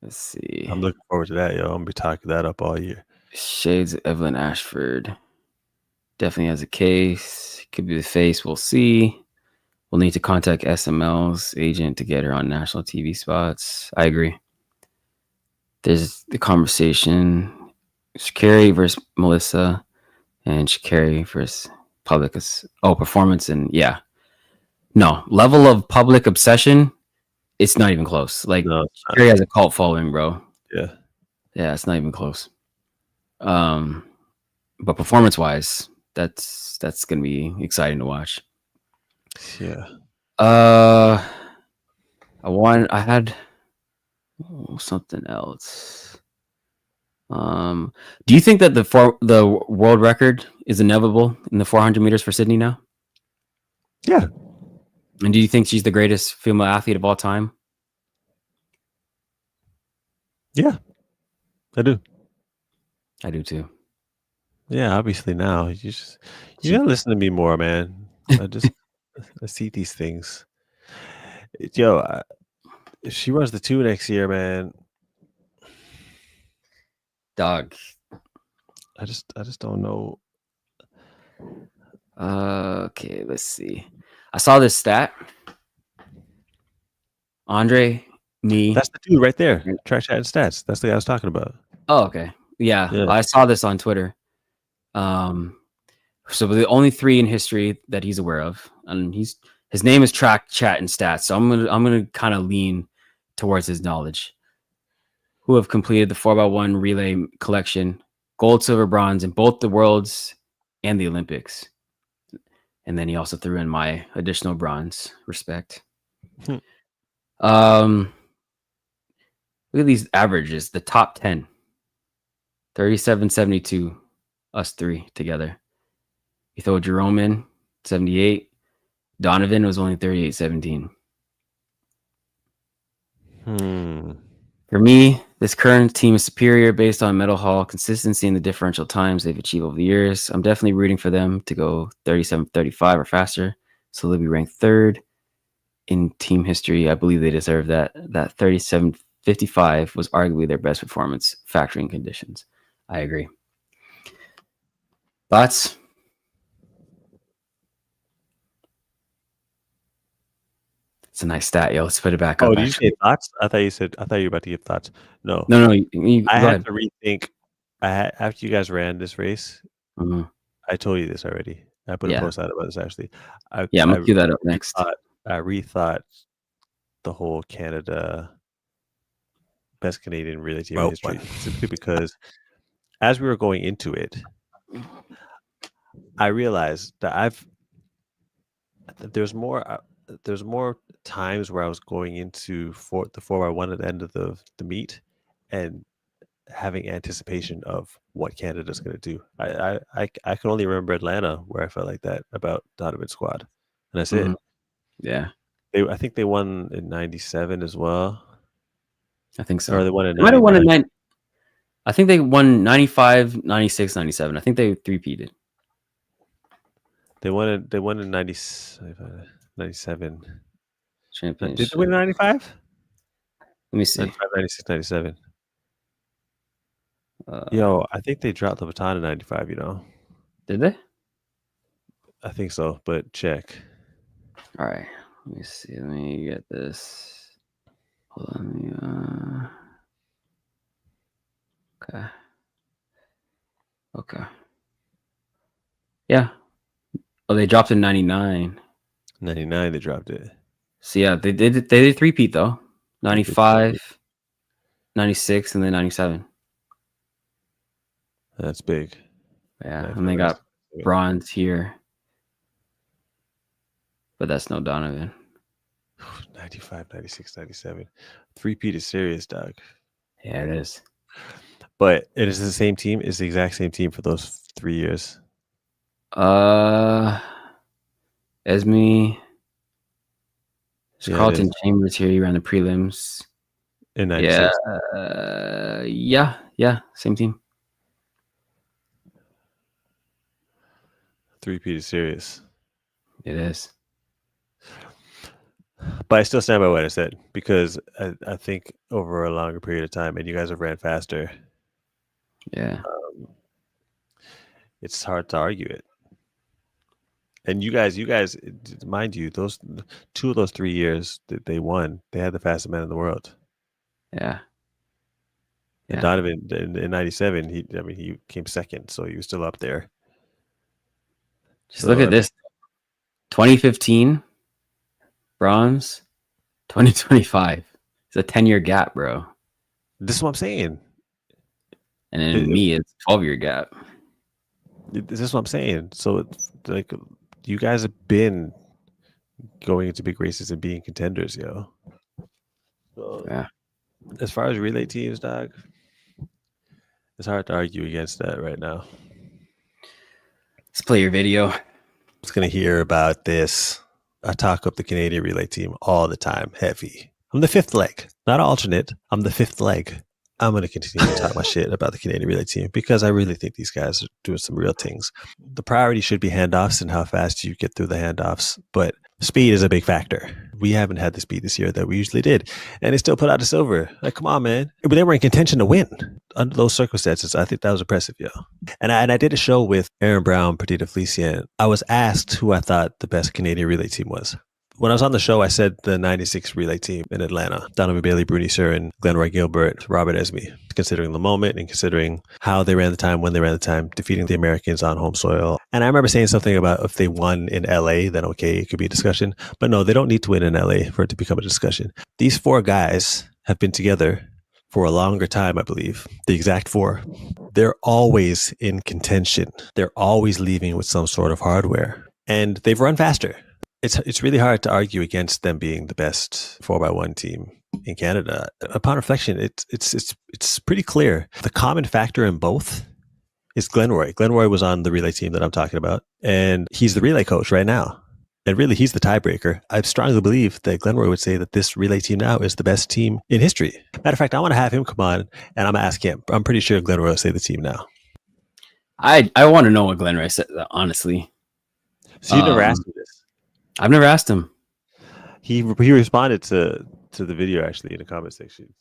Let's see. I'm looking forward to that, yo. I'm gonna be talking that up all year. Shades of Evelyn Ashford definitely has a case. Could be the face. We'll see. We'll need to contact SML's agent to get her on national TV spots. I agree. There's the conversation. Sha'Carri versus Melissa, and Sha'Carri versus public. Performance, and level of public obsession. It's not even close. Like, Sha'Carri has a cult following, bro. Yeah, it's not even close. But performance-wise, that's gonna be exciting to watch. Yeah. I had something else. Do you think that the world record is inevitable in the 400 meters for Sydney now? Yeah. And do you think she's the greatest female athlete of all time? Yeah, I do. I do too. Yeah, obviously now you gotta listen to me more, man. I see these things. Yo, if she runs the 2 next year, man, dog. I just don't know. Okay, let's see. I saw this stat. Andre me. That's the dude right there. Track chat and stats. That's the guy I was talking about. Oh, okay. Yeah, Yeah. I saw this on Twitter. So the only 3 in history that he's aware of, and his name is Track Chat and Stats. So I'm gonna kind of lean towards his knowledge. Who have completed the 4x1 relay collection, gold, silver, bronze in both the Worlds and the Olympics. And then he also threw in my additional bronze. Respect. Look at these averages. The top 10. 37-72. Us 3 together. You throw Jerome in, 78. Donovan was only 38-17. For me, this current team is superior based on medal haul consistency and the differential times they've achieved over the years. I'm definitely rooting for them to go 37-35 or faster, so they'll be ranked 3rd in team history. I believe they deserve that. That 37-55 was arguably their best performance, factoring conditions. I agree. Thoughts? It's a nice stat, yo. Let's put it back up. Oh, did you say thoughts? I thought you were about to give thoughts. No. I had to rethink. After you guys ran this race, Mm-hmm. I told you this already. I put a post out about this actually. I'm gonna do that up next. I rethought the whole Canada best Canadian relay team in history, simply because as we were going into it, I realized that there's more times where I was going into the 4x1 at the end of the meet and having anticipation of what Canada's going to do. I can only remember Atlanta where I felt like that about Donovan's squad, and that's it. Yeah, I think they won in '97 as well. I think so. Or they won in. Might have won in I think they won 95, 96, 97. I think they three-peated. They won in 97. Championship. Did they win in 95? Let me see. 95, 96, 97. Yo, I think they dropped the baton in 95, you know. Did they? I think so, but check. All right. Let me see. Let me get this. Hold on. Okay. Yeah. Oh, they dropped in 99. 99, they dropped it. So yeah, they did three-peat though. 95, 96, and then 97. That's big. Yeah, and they got bronze here. But that's no Donovan. 95, 96, 97. Three-peat is serious, dog. Yeah, it is. But it is the same team. It's the exact same team for those 3 years. Esme. Carlton Chambers here. He ran the prelims. In 96. Yeah, same team. Three-peat is serious. It is. But I still stand by what I said, because I think over a longer period of time, and you guys have ran faster. Yeah. It's hard to argue it. And you guys, mind you, those 2 of those 3 years that they won, they had the fastest man in the world. Yeah. And Donovan in 97, he came second, so he was still up there. Just look at this. 2015, bronze. 2025. It's a 10-year gap, bro. This is what I'm saying. And then me, it's a 12-year gap. This is what I'm saying. So it's like you guys have been going into big races and being contenders, yo. So, yeah. As far as relay teams, dog, it's hard to argue against that right now. Let's play your video. I'm just gonna hear about this. I talk up the Canadian relay team all the time, heavy. I'm the 5th leg, not alternate. I'm the 5th leg. I'm going to continue to talk my shit about the Canadian relay team because I really think these guys are doing some real things. The priority should be handoffs and how fast you get through the handoffs, but speed is a big factor. We haven't had the speed this year that we usually did, and they still put out a silver. Like, come on, man. But they were in contention to win under those circumstances. I think that was impressive, yo. And I did a show with Aaron Brown, Perdita Felician. I was asked who I thought the best Canadian relay team was. when I was on the show, I said the 96 relay team in Atlanta, Donovan Bailey, Bruni Surin, Glenroy Gilbert, Robert Esme, considering the moment and considering how they ran the time, when they ran the time, defeating the Americans on home soil. And I remember saying something about if they won in LA, then okay, it could be a discussion. But no, they don't need to win in LA for it to become a discussion. These 4 guys have been together for a longer time, I believe. The exact 4. They're always in contention. They're always leaving with some sort of hardware. And they've run faster. It's really hard to argue against them being the best 4x1 team in Canada. Upon reflection, it's pretty clear. The common factor in both is Glenroy. Glenroy was on the relay team that I'm talking about, and he's the relay coach right now. And really, he's the tiebreaker. I strongly believe that Glenroy would say that this relay team now is the best team in history. Matter of fact, I want to have him come on, and I'm going to ask him. I'm pretty sure Glenroy will say the team now. I want to know what Glenroy said, honestly. So you never asked me this? I've never asked him. He responded to the video actually in the comment section.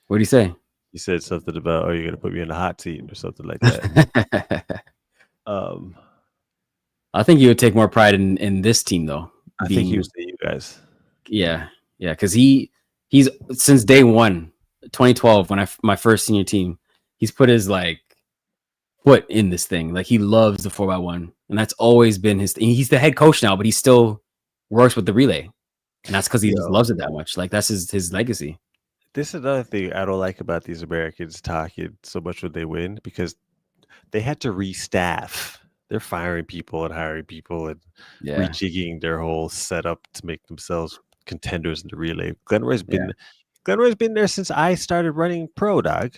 What did he say? He said something about, "Oh, you're gonna put me in the hot seat" or something like that. I think he would take more pride in this team, though. I think he would say you guys. Yeah, because he's since day one, 2012, when my first senior team, he's put his foot in this thing. Like, he loves the 4x1, and that's always been his thing. He's the head coach now, but he still works with the relay, and that's because he just loves it that much. Like, that's his legacy. This is another thing I don't like about these Americans talking so much when they win, because they had to restaff. They're firing people and hiring people and rejigging their whole setup to make themselves contenders in the relay. Glenroy's been there since I started running pro, dog.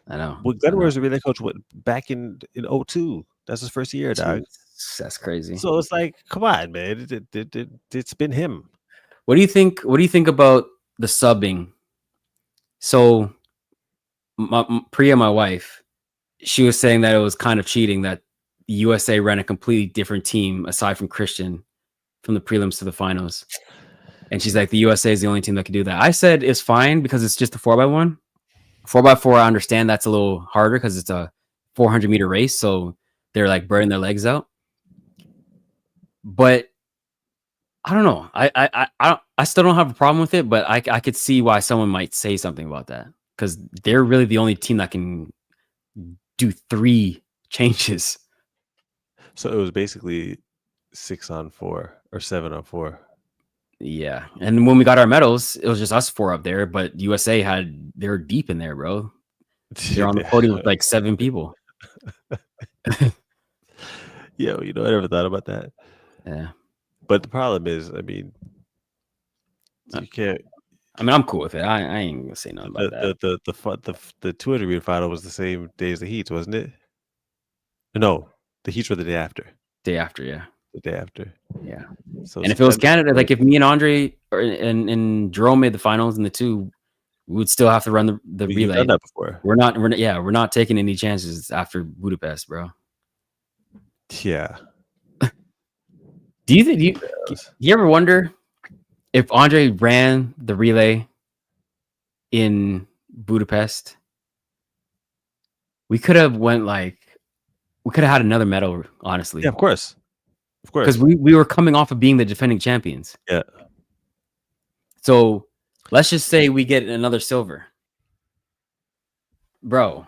I know. Well, Glenroy was a relay coach back in 2002. That's his first year, dog. That's crazy. So it's like, come on, man. It's been him. What do you think about the subbing? So Priya, my wife, she was saying that it was kind of cheating that the USA ran a completely different team aside from Christian from the prelims to the finals. And she's like, the USA is the only team that can do that. I said it's fine because it's just a 4x1. 4x4, I understand that's a little harder because it's a 400-meter race. So they're like burning their legs out. But I don't know. I still don't have a problem with it, but I could see why someone might say something about that, because they're really the only team that can do 3 changes. So it was basically 6-on-4 or 7-on-4. Yeah. And when we got our medals, it was just us 4 up there, but USA they're deep in there, bro. They're on the podium with like 7 people. Yeah, I never thought about that. Yeah. But the problem is, I mean, you can't. I mean, I'm cool with it. I ain't gonna say nothing about that. The 200-meter final was the same day as the heats, wasn't it? No, the heats were the day after. Day after, yeah. The day after, yeah. So, and if it was Canada, like if me and Andre and Jerome made the finals in the 2, we would still have to run the relay. Done that before. We're not taking any chances after Budapest, bro. Yeah. Do you ever wonder if Andre ran the relay in Budapest? We could have had another medal, honestly. Yeah, of course. Because we were coming off of being the defending champions. Yeah. So let's just say we get another silver. Bro.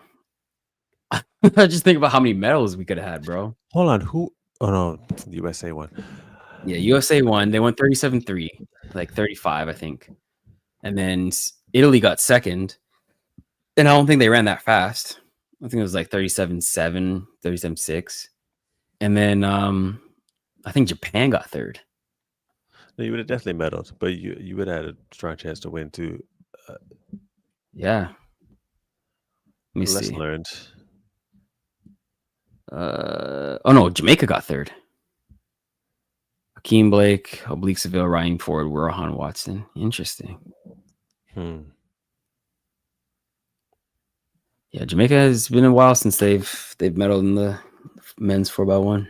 I just think about how many medals we could have had, bro. Hold on. Who? Oh, no. The USA won. Yeah, USA won. They won 37-3, like 35, I think. And then Italy got second. And I don't think they ran that fast. I think it was like 37-7, 37-6. And then I think Japan got third. No, you would have definitely medaled, but you would have had a strong chance to win too. Yeah. Let me see. Lesson learned. Oh no, Jamaica got third. Hakeem Blake, Oblique Seville, Ryan Ford, Rohan Watson. Interesting. Yeah, Jamaica has been a while since they've medaled in the men's 4x1.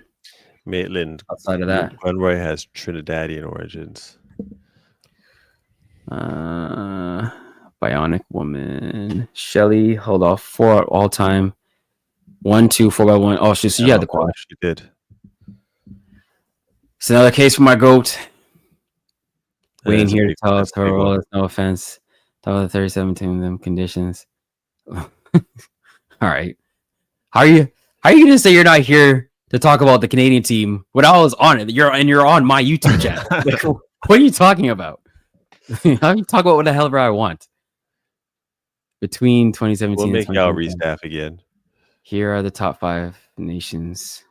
Maitland. Outside of that, Glenroy has Trinidadian origins. Bionic Woman. Shelly, hold off. 4 all time. 1, 2, 4x1. Oh, so you had the quad. She did. It's another case for my GOAT. Waiting That's a here to big- tell that's us a big her one. role. No offense. Talk about the 37 team them conditions. All right. How are you gonna say you're not here to talk about the Canadian team when I was on it? You're on my YouTube channel. Like, what are you talking about? How you talk about what the hell ever I want? Between 2017 We'll and make y'all 2021. restaff again. Here are the top 5 nations.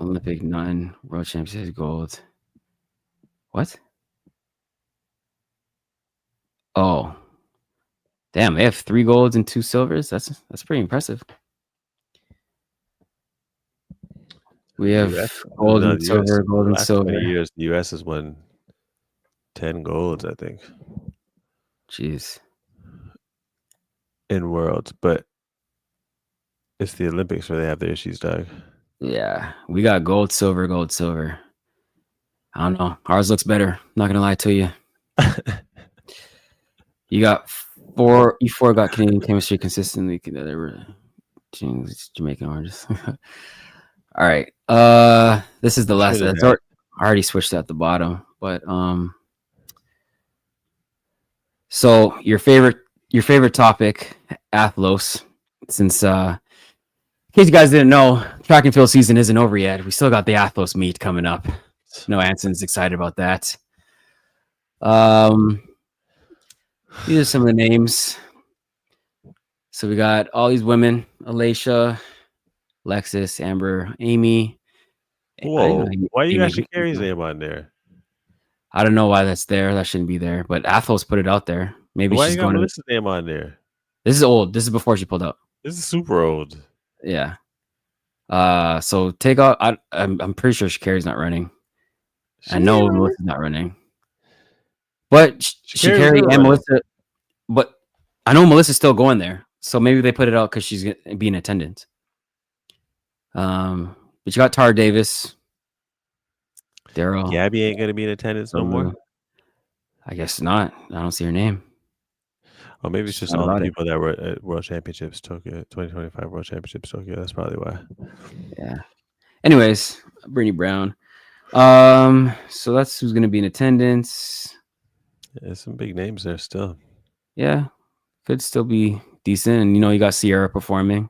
Olympic 9, World Championships gold. What? Oh, damn! They have 3 golds and 2 silvers. That's pretty impressive. We have gold and silver, gold and last silver. 20 years, the U.S. has won 10 golds, I think, Jeez. in worlds. But it's the Olympics where they have their issues, Doug. Yeah, we got gold, silver, gold, silver. I don't know. Ours looks better. Not gonna lie to you. You got 4. E4 got Canadian chemistry consistently. They were Jamaican oranges. All right. This is the last. I already switched at the bottom, but So your favorite topic, ATHLOS, since in case you guys didn't know, track and field season isn't over yet. We still got the ATHLOS meet coming up. No, Anson's excited about that. These are some of the names. So we got all these women: Alacia, Lexus, Amber, Amy. Whoa! Why you Amy actually Carrie's name on there? I don't know why that's there. That shouldn't be there. But ATHLOS put it out there. Maybe Why she's you got going to. Melissa's name on there? This is old. This is before she pulled out. This is super old. Yeah. So take out. I'm pretty sure Shikari's not running. I know Melissa's not running. But Shikari and Melissa. But I know Melissa's still going there. So maybe they put it out because she's gonna be in attendance. But you got Tara Davis. Daryl. Gabby ain't gonna be in attendance no more. I guess not. I don't see her name. Or maybe it's just all the people that were at World Championships Tokyo, 2025 World Championships Tokyo. That's probably why. Yeah. Anyways, Brittany Brown. So that's who's gonna be in attendance. There's some big names there still. Yeah, could still be decent. And you got Sierra performing.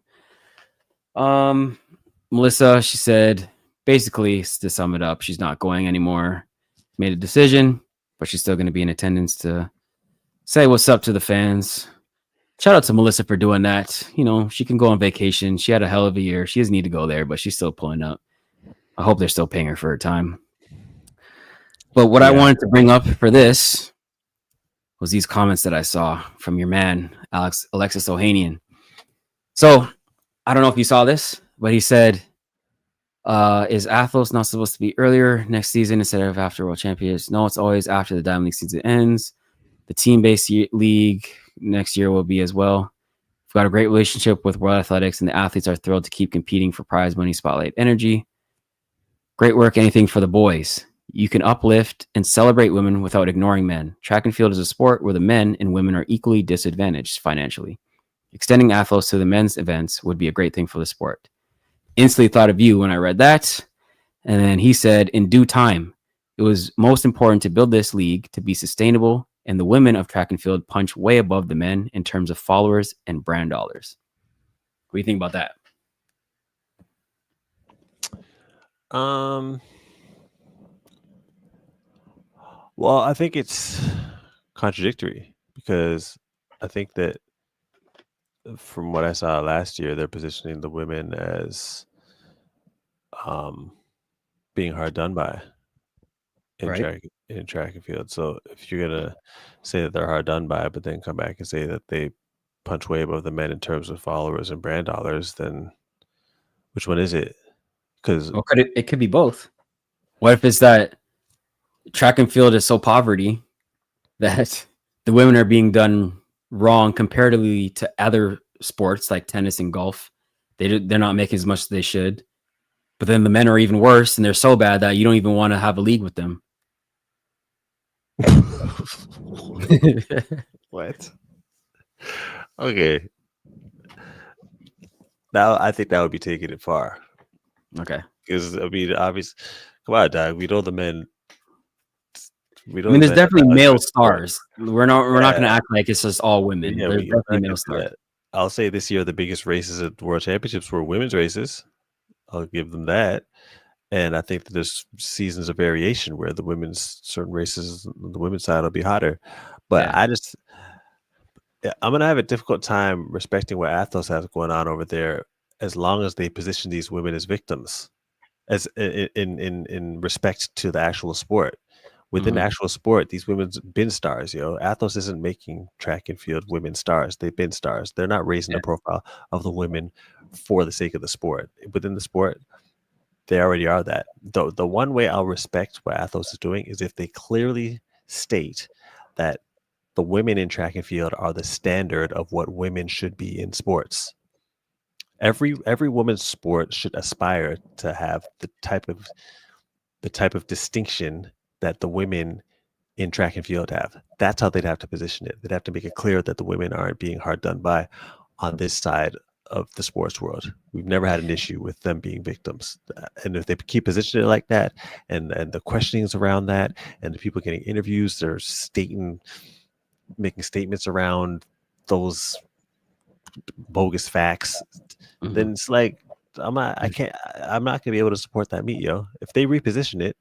Melissa, she said, basically, to sum it up, she's not going anymore. Made a decision, but she's still going to be in attendance to say what's up to the fans. Shout out to Melissa for doing that. She can go on vacation. She had a hell of a year. She doesn't need to go there, but she's still pulling up. I hope they're still paying her for her time. But what I wanted to bring up for this was these comments that I saw from your man, Alexis Ohanian. So I don't know if you saw this, but he said, is ATHLOS not supposed to be earlier next season instead of after World Championships? No, it's always after the Diamond League season ends. The team-based league next year will be as well. We've got a great relationship with World Athletics, and the athletes are thrilled to keep competing for prize money, spotlight, energy. Great work, anything for the boys. You can uplift and celebrate women without ignoring men. Track and field is a sport where the men and women are equally disadvantaged financially. Extending ATHLOS to the men's events would be a great thing for the sport. Instantly thought of you when I read that. And then he said, in due time, it was most important to build this league to be sustainable, and the women of track and field punch way above the men in terms of followers and brand dollars. What do you think about that? Well, I think it's contradictory because I think that from what I saw last year, they're positioning the women as being hard done by in track and field. So if you're gonna say that they're hard done by, but then come back and say that they punch way above the men in terms of followers and brand dollars, then which one is it? Because it could be both. What if it's that track and field is so poverty that the women are being done wrong comparatively to other sports like tennis and golf? They're not making as much as they should. But then the men are even worse, and they're so bad that you don't even want to have a league with them. What? Okay. Now I think that would be taking it far. Okay. Because obviously, come on, Doug. We know the men We I mean, don't. there's definitely male sport. stars. We're not going to act like it's just all women. Yeah, there's we're definitely not male gonna do stars. that. I'll say this year the biggest races at the World Championships were women's races. I'll give them that. And I think that there's seasons of variation where the certain races, the women's side will be hotter. But I'm going to have a difficult time respecting what ATHLOS has going on over there as long as they position these women as victims, as in respect to the actual sport. Within the actual sport, these women's been stars. ATHLOS isn't making track and field women stars. They've been stars. They're not raising the profile of the women for the sake of the sport. Within the sport, they already are that. The one way I'll respect what ATHLOS is doing is if they clearly state that the women in track and field are the standard of what women should be in sports. Every woman's sport should aspire to have the type of distinction that the women in track and field have. That's how they'd have to position it. They'd have to make it clear that the women aren't being hard done by on this side of the sports world. We've never had an issue with them being victims. And if they keep positioning it like that, and the questionings around that, and the people getting interviews, they're making statements around those bogus facts, then it's like I'm not gonna be able to support that meet, yo. If they reposition it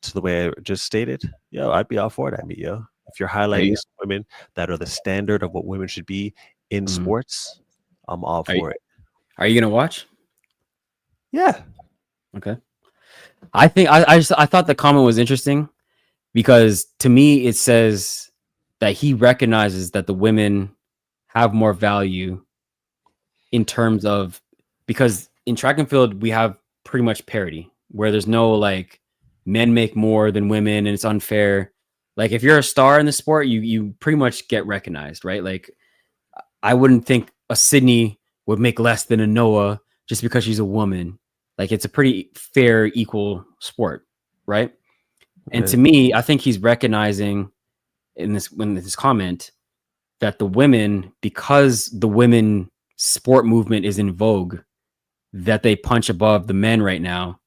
to the way I just stated, I'd be all for that meet, yo. If you're highlighting women that are the standard of what women should be in sports, I'm all for it. Are you gonna watch? Yeah. Okay. I think I thought the comment was interesting because to me it says that he recognizes that the women have more value in terms of, because in track and field we have pretty much parity where there's no like men make more than women and it's unfair. Like if you're a star in the sport, you pretty much get recognized, right? Like I wouldn't think a Sydney would make less than a Noah just because she's a woman. Like it's a pretty fair, equal sport, right? And to me, I think he's recognizing in this comment that the women, because the women sport movement is in vogue, that they punch above the men right now.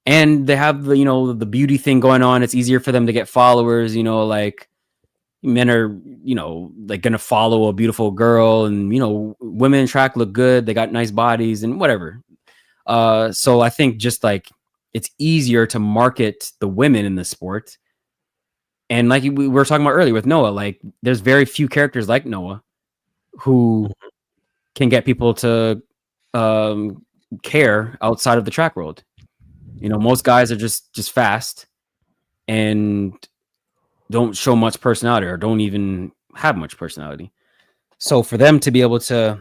And they have the beauty thing going on. It's easier for them to get followers, like men are, like going to follow a beautiful girl, and, women in track look good. They got nice bodies and whatever. So I think just like it's easier to market the women in the sport. And like we were talking about earlier with Noah, like there's very few characters like Noah who can get people to care outside of the track world. Most guys are just fast and don't show much personality or don't even have much personality. So for them to be able to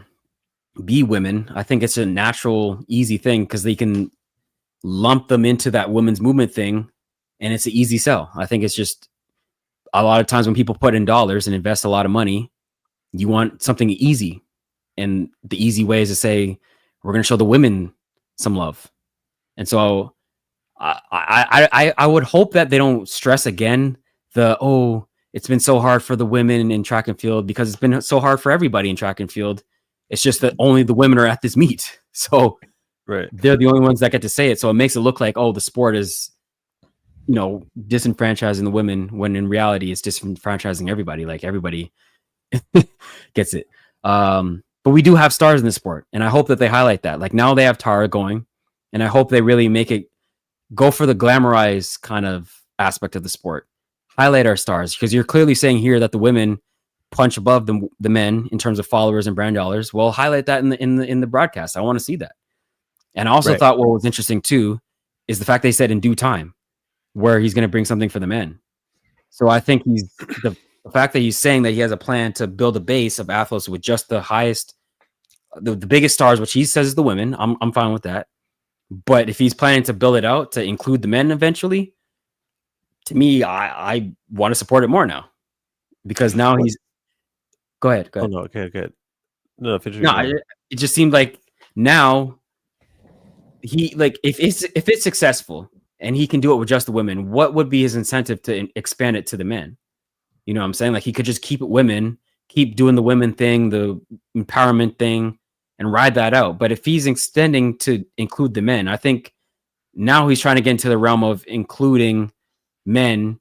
be women, I think it's a natural, easy thing because they can lump them into that women's movement thing and it's an easy sell. I think it's just a lot of times when people put in dollars and invest a lot of money, you want something easy. And the easy way is to say, we're going to show the women some love. And so I would hope that they don't stress again it's been so hard for the women in track and field, because it's been so hard for everybody in track and field. It's just that only the women are at this meet. So they're the only ones that get to say it. So it makes it look like, the sport is, disenfranchising the women, when in reality it's disenfranchising everybody. Like everybody gets it. But we do have stars in the sport, and I hope that they highlight that. Like now they have Tara going, and I hope they really make it go for the glamorized kind of aspect of the sport. Highlight our stars, because you're clearly saying here that the women punch above the men in terms of followers and brand dollars. Well, highlight that in the broadcast. I want to see that. And I also thought what was interesting too is the fact they said in due time, where he's going to bring something for the men. So I think the fact that he's saying that he has a plan to build a base of ATHLOS with just the highest, the biggest stars, which he says is the women. I'm fine with that. But if he's planning to build it out to include the men eventually, to me, I want to support it more now, because now he's. Go ahead. Oh, no, okay, good. No, it just seemed like now he, like, if it's successful and he can do it with just the women, what would be his incentive to expand it to the men? You know what I'm saying? Like he could just keep it women, keep doing the women thing, the empowerment thing, and ride that out. But if he's extending to include the men, I think now he's trying to get into the realm of including men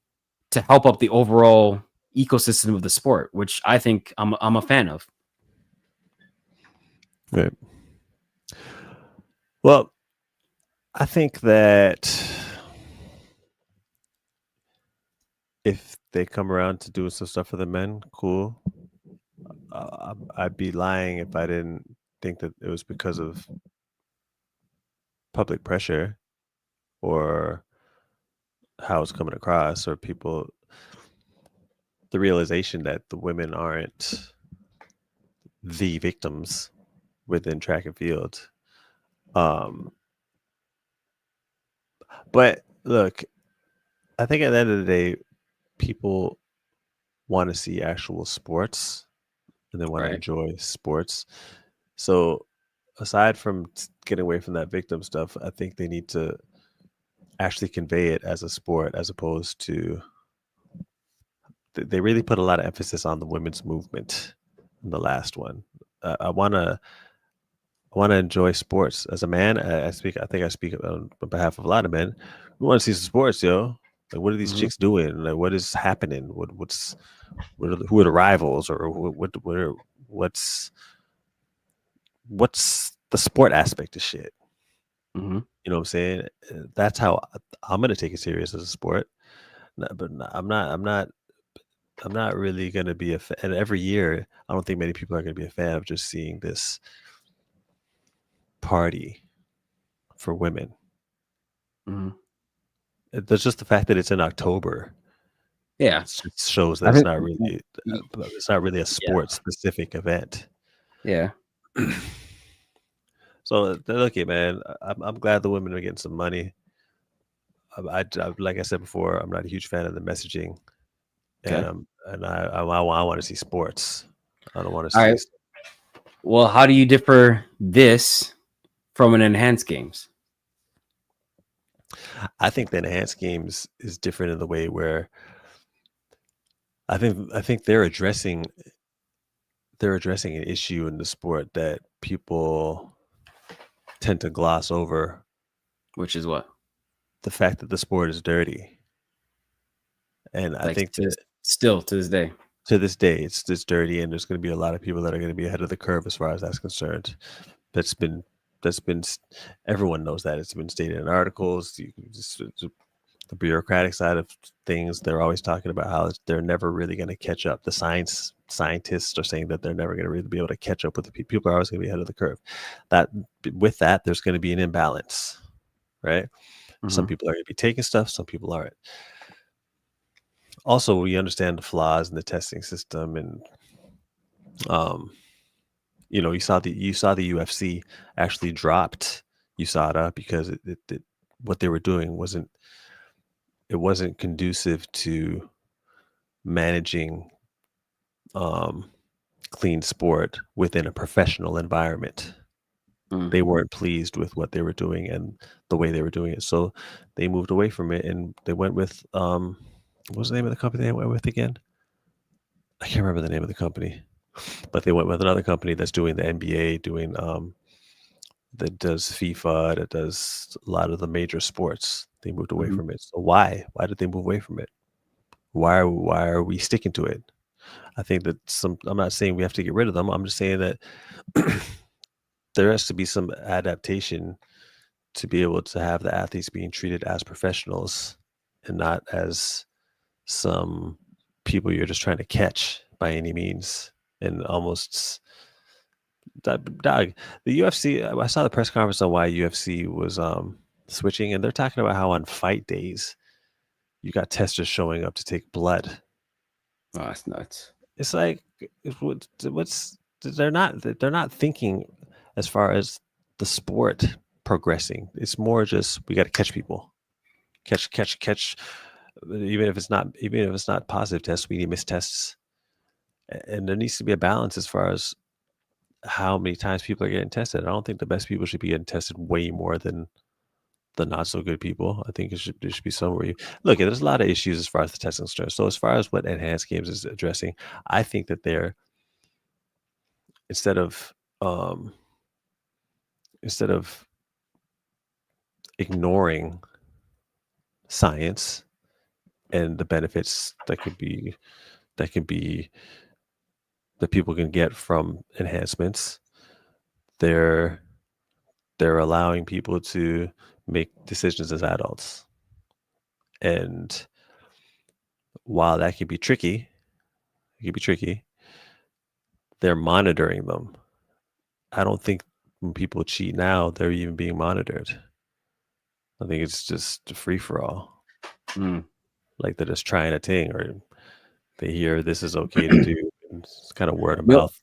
to help up the overall ecosystem of the sport, which I think I'm a fan of. Right. Well, I think that if they come around to doing some stuff for the men, cool. I'd be lying if I didn't think that it was because of public pressure or how it's coming across, or people, the realization that the women aren't the victims within track and field. But look, I think at the end of the day, people want to see actual sports and they want to Right. enjoy sports. So aside from getting away from that victim stuff, I think they need to actually convey it as a sport, as opposed to, they really put a lot of emphasis on the women's movement in the last one. I want to enjoy sports. As a man, I think I speak on behalf of a lot of men. We want to see some sports, yo. Like, what are these chicks doing? Like, what is happening? Who are the rivals, or what's the sport aspect of shit? Mm-hmm. You know what I'm saying? That's how I'm gonna take it serious as a sport. But I'm not really gonna be a fan. And every year, I don't think many people are gonna be a fan of just seeing this party for women. Mm-hmm. There's just the fact that it's in October. Yeah, It just shows that it's not really a sport specific event. Yeah. So look, man, I'm glad the women are getting some money. I like I said before, I'm not a huge fan of the messaging, Okay. and I want to see sports. I don't want to All see. right. Well, how do you differ this from an enhanced games? I think the enhanced games is different in the way where I think they're addressing an issue in the sport that people tend to gloss over, Which is what? the fact that the sport is dirty. And I think that still to this day, it's dirty, and there's going to be a lot of people that are going to be ahead of the curve as far as that's concerned. That's been everyone knows that. It's been stated in articles. The bureaucratic side of things, they're always talking about how they're never really going to catch up. The scientists are saying that they're never going to really be able to catch up with the people. People are always going to be ahead of the curve. With that, there's going to be an imbalance, right? Mm-hmm. Some people are going to be taking stuff, some people aren't. Also, we understand the flaws in the testing system, and you saw the UFC actually dropped USADA because what they were doing wasn't conducive to managing clean sport within a professional environment. They weren't pleased with what they were doing and the way they were doing it, so they moved away from it, and they went with what was the name of the company they went with again? I can't remember the name of the company, but they went with another company that's doing the NBA, doing that does FIFA, that does a lot of the major sports. They moved away from it. So why did they move away from it? Why are we sticking to it? I think that I'm not saying we have to get rid of them. I'm just saying that there has to be some adaptation to be able to have the athletes being treated as professionals and not as some people you're just trying to catch by any means. And almost, dog, the UFC, I saw the press conference on why UFC was switching, and they're talking about how on fight days you got testers showing up to take blood. Oh, that's nuts. It's like, they're not thinking as far as the sport progressing. It's more just, we got to catch people, catch. Even if it's not positive tests, we need missed tests, and there needs to be a balance as far as how many times people are getting tested. I don't think the best people should be getting tested way more than the not so good people. I think there should be somewhere look. There's a lot of issues as far as the testing is concerned. So as far as what enhanced games is addressing, I think that they're instead of ignoring science and the benefits that people can get from enhancements. They're allowing people to make decisions as adults. And while that can be tricky, they're monitoring them. I don't think when people cheat now, they're even being monitored. I think it's just free for all. Like they're just trying a thing, or they hear this is okay to do. And it's kind of word of mouth.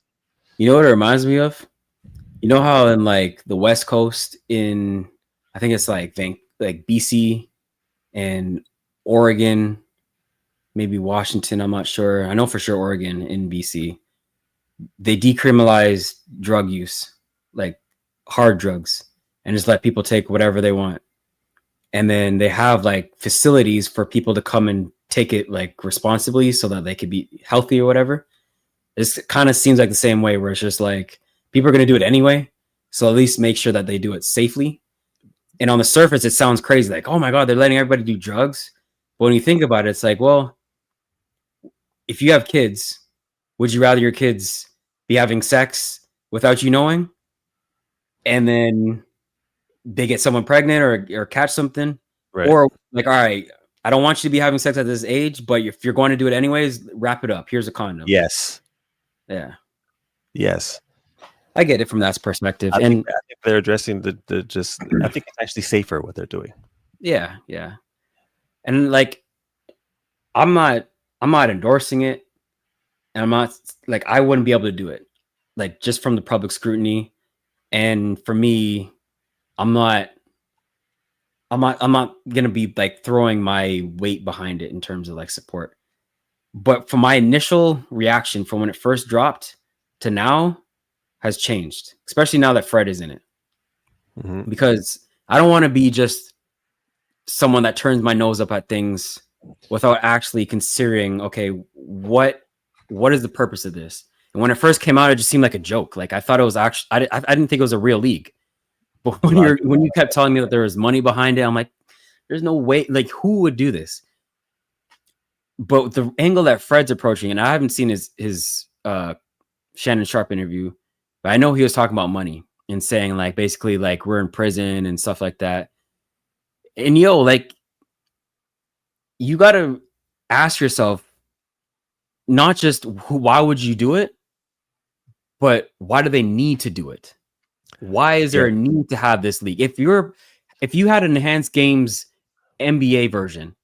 You know what it reminds me of? You know how in like the West Coast in, I think it's like BC and Oregon, maybe Washington, I'm not sure. I know for sure Oregon in BC, they decriminalized drug use, like hard drugs, and just let people take whatever they want. And then they have like facilities for people to come and take it like responsibly so that they could be healthy or whatever. This kind of seems like the same way where it's just like people are going to do it anyway. So at least make sure that they do it safely. And on the surface, it sounds crazy. Like, oh my God, they're letting everybody do drugs. But when you think about it, it's like, well, if you have kids, would you rather your kids be having sex without you knowing? And then they get someone pregnant or catch something, right? Or like, all right, I don't want you to be having sex at this age, but if you're going to do it anyways, wrap it up. Here's a condom. Yes. Yeah. Yes. I get it from that perspective. I And think they're addressing I think it's actually safer what they're doing. yeah. And like, I'm not endorsing it. And I'm not like, I wouldn't be able to do it. Like just from the public scrutiny. And for me, I'm not gonna be like throwing my weight behind it in terms of like support. But from my initial reaction from when it first dropped to now has changed, especially now that Fred is in it. Because I don't want to be just someone that turns my nose up at things without actually considering, okay, what is the purpose of this? And when it first came out, it just seemed like a joke. Like I thought it was actually, I didn't think it was a real league. But when you kept telling me that there was money behind it, I'm like, there's no way. Like, who would do this? But the angle that Fred's approaching, and I haven't seen his Shannon Sharp interview, but I know he was talking about money and saying like basically like we're in prison and stuff like that. And like you got to ask yourself not just why would you do it, but why do they need to do it? Why is there a need to have this league? If you had an enhanced games NBA version,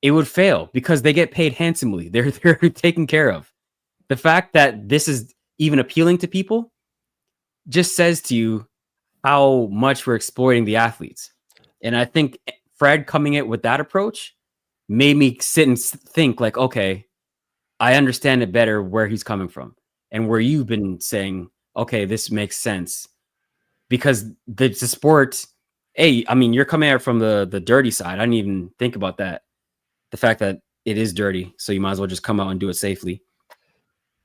it would fail because they get paid handsomely. They're taken care of. The fact that this is even appealing to people just says to you how much we're exploiting the athletes. And I think Fred coming in with that approach made me sit and think like, okay, I understand it better where he's coming from and where you've been saying, okay, this makes sense. Because the sport, hey, I mean, you're coming out from the dirty side. I didn't even think about that. The fact that it is dirty, so you might as well just come out and do it safely.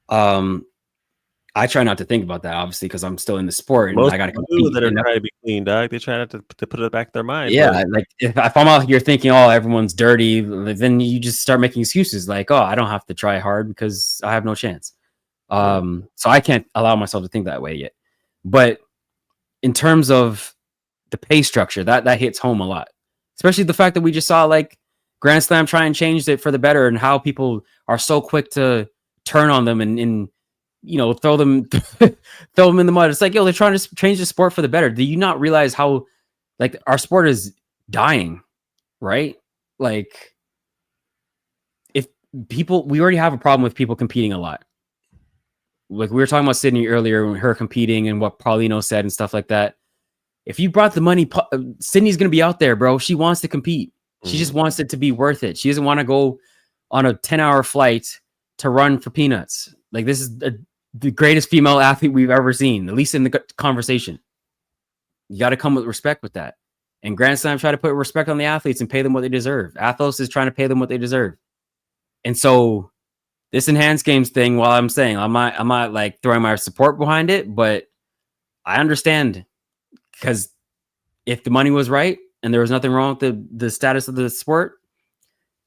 I try not to think about that, obviously, because I'm still in the sport and I got to compete. That are trying to be clean, dog. They try not to put it back in their mind. Yeah, like if I'm out here thinking, oh, everyone's dirty, then you just start making excuses like, oh, I don't have to try hard because I have no chance. So I can't allow myself to think that way yet. But in terms of the pay structure, that hits home a lot, especially the fact that we just saw like Grand Slam try and change it for the better, and how people are so quick to turn on them and throw them in the mud. It's like, yo, they're trying to change the sport for the better. Do you not realize how like our sport is dying, right? Like we already have a problem with people competing a lot. Like we were talking about Sydney earlier, when her competing and what Paulino said and stuff like that. If you brought the money, Sydney's going to be out there, bro. She wants to compete. She just wants it to be worth it. She doesn't want to go on a 10-hour flight to run for peanuts. Like this is the greatest female athlete we've ever seen, at least in the conversation. You got to come with respect with that. And Grand Slam try to put respect on the athletes and pay them what they deserve. ATHLOS is trying to pay them what they deserve. And so this enhanced games thing, while I'm saying I'm not like throwing my support behind it, but I understand, because if the money was right and there was nothing wrong with the status of the sport,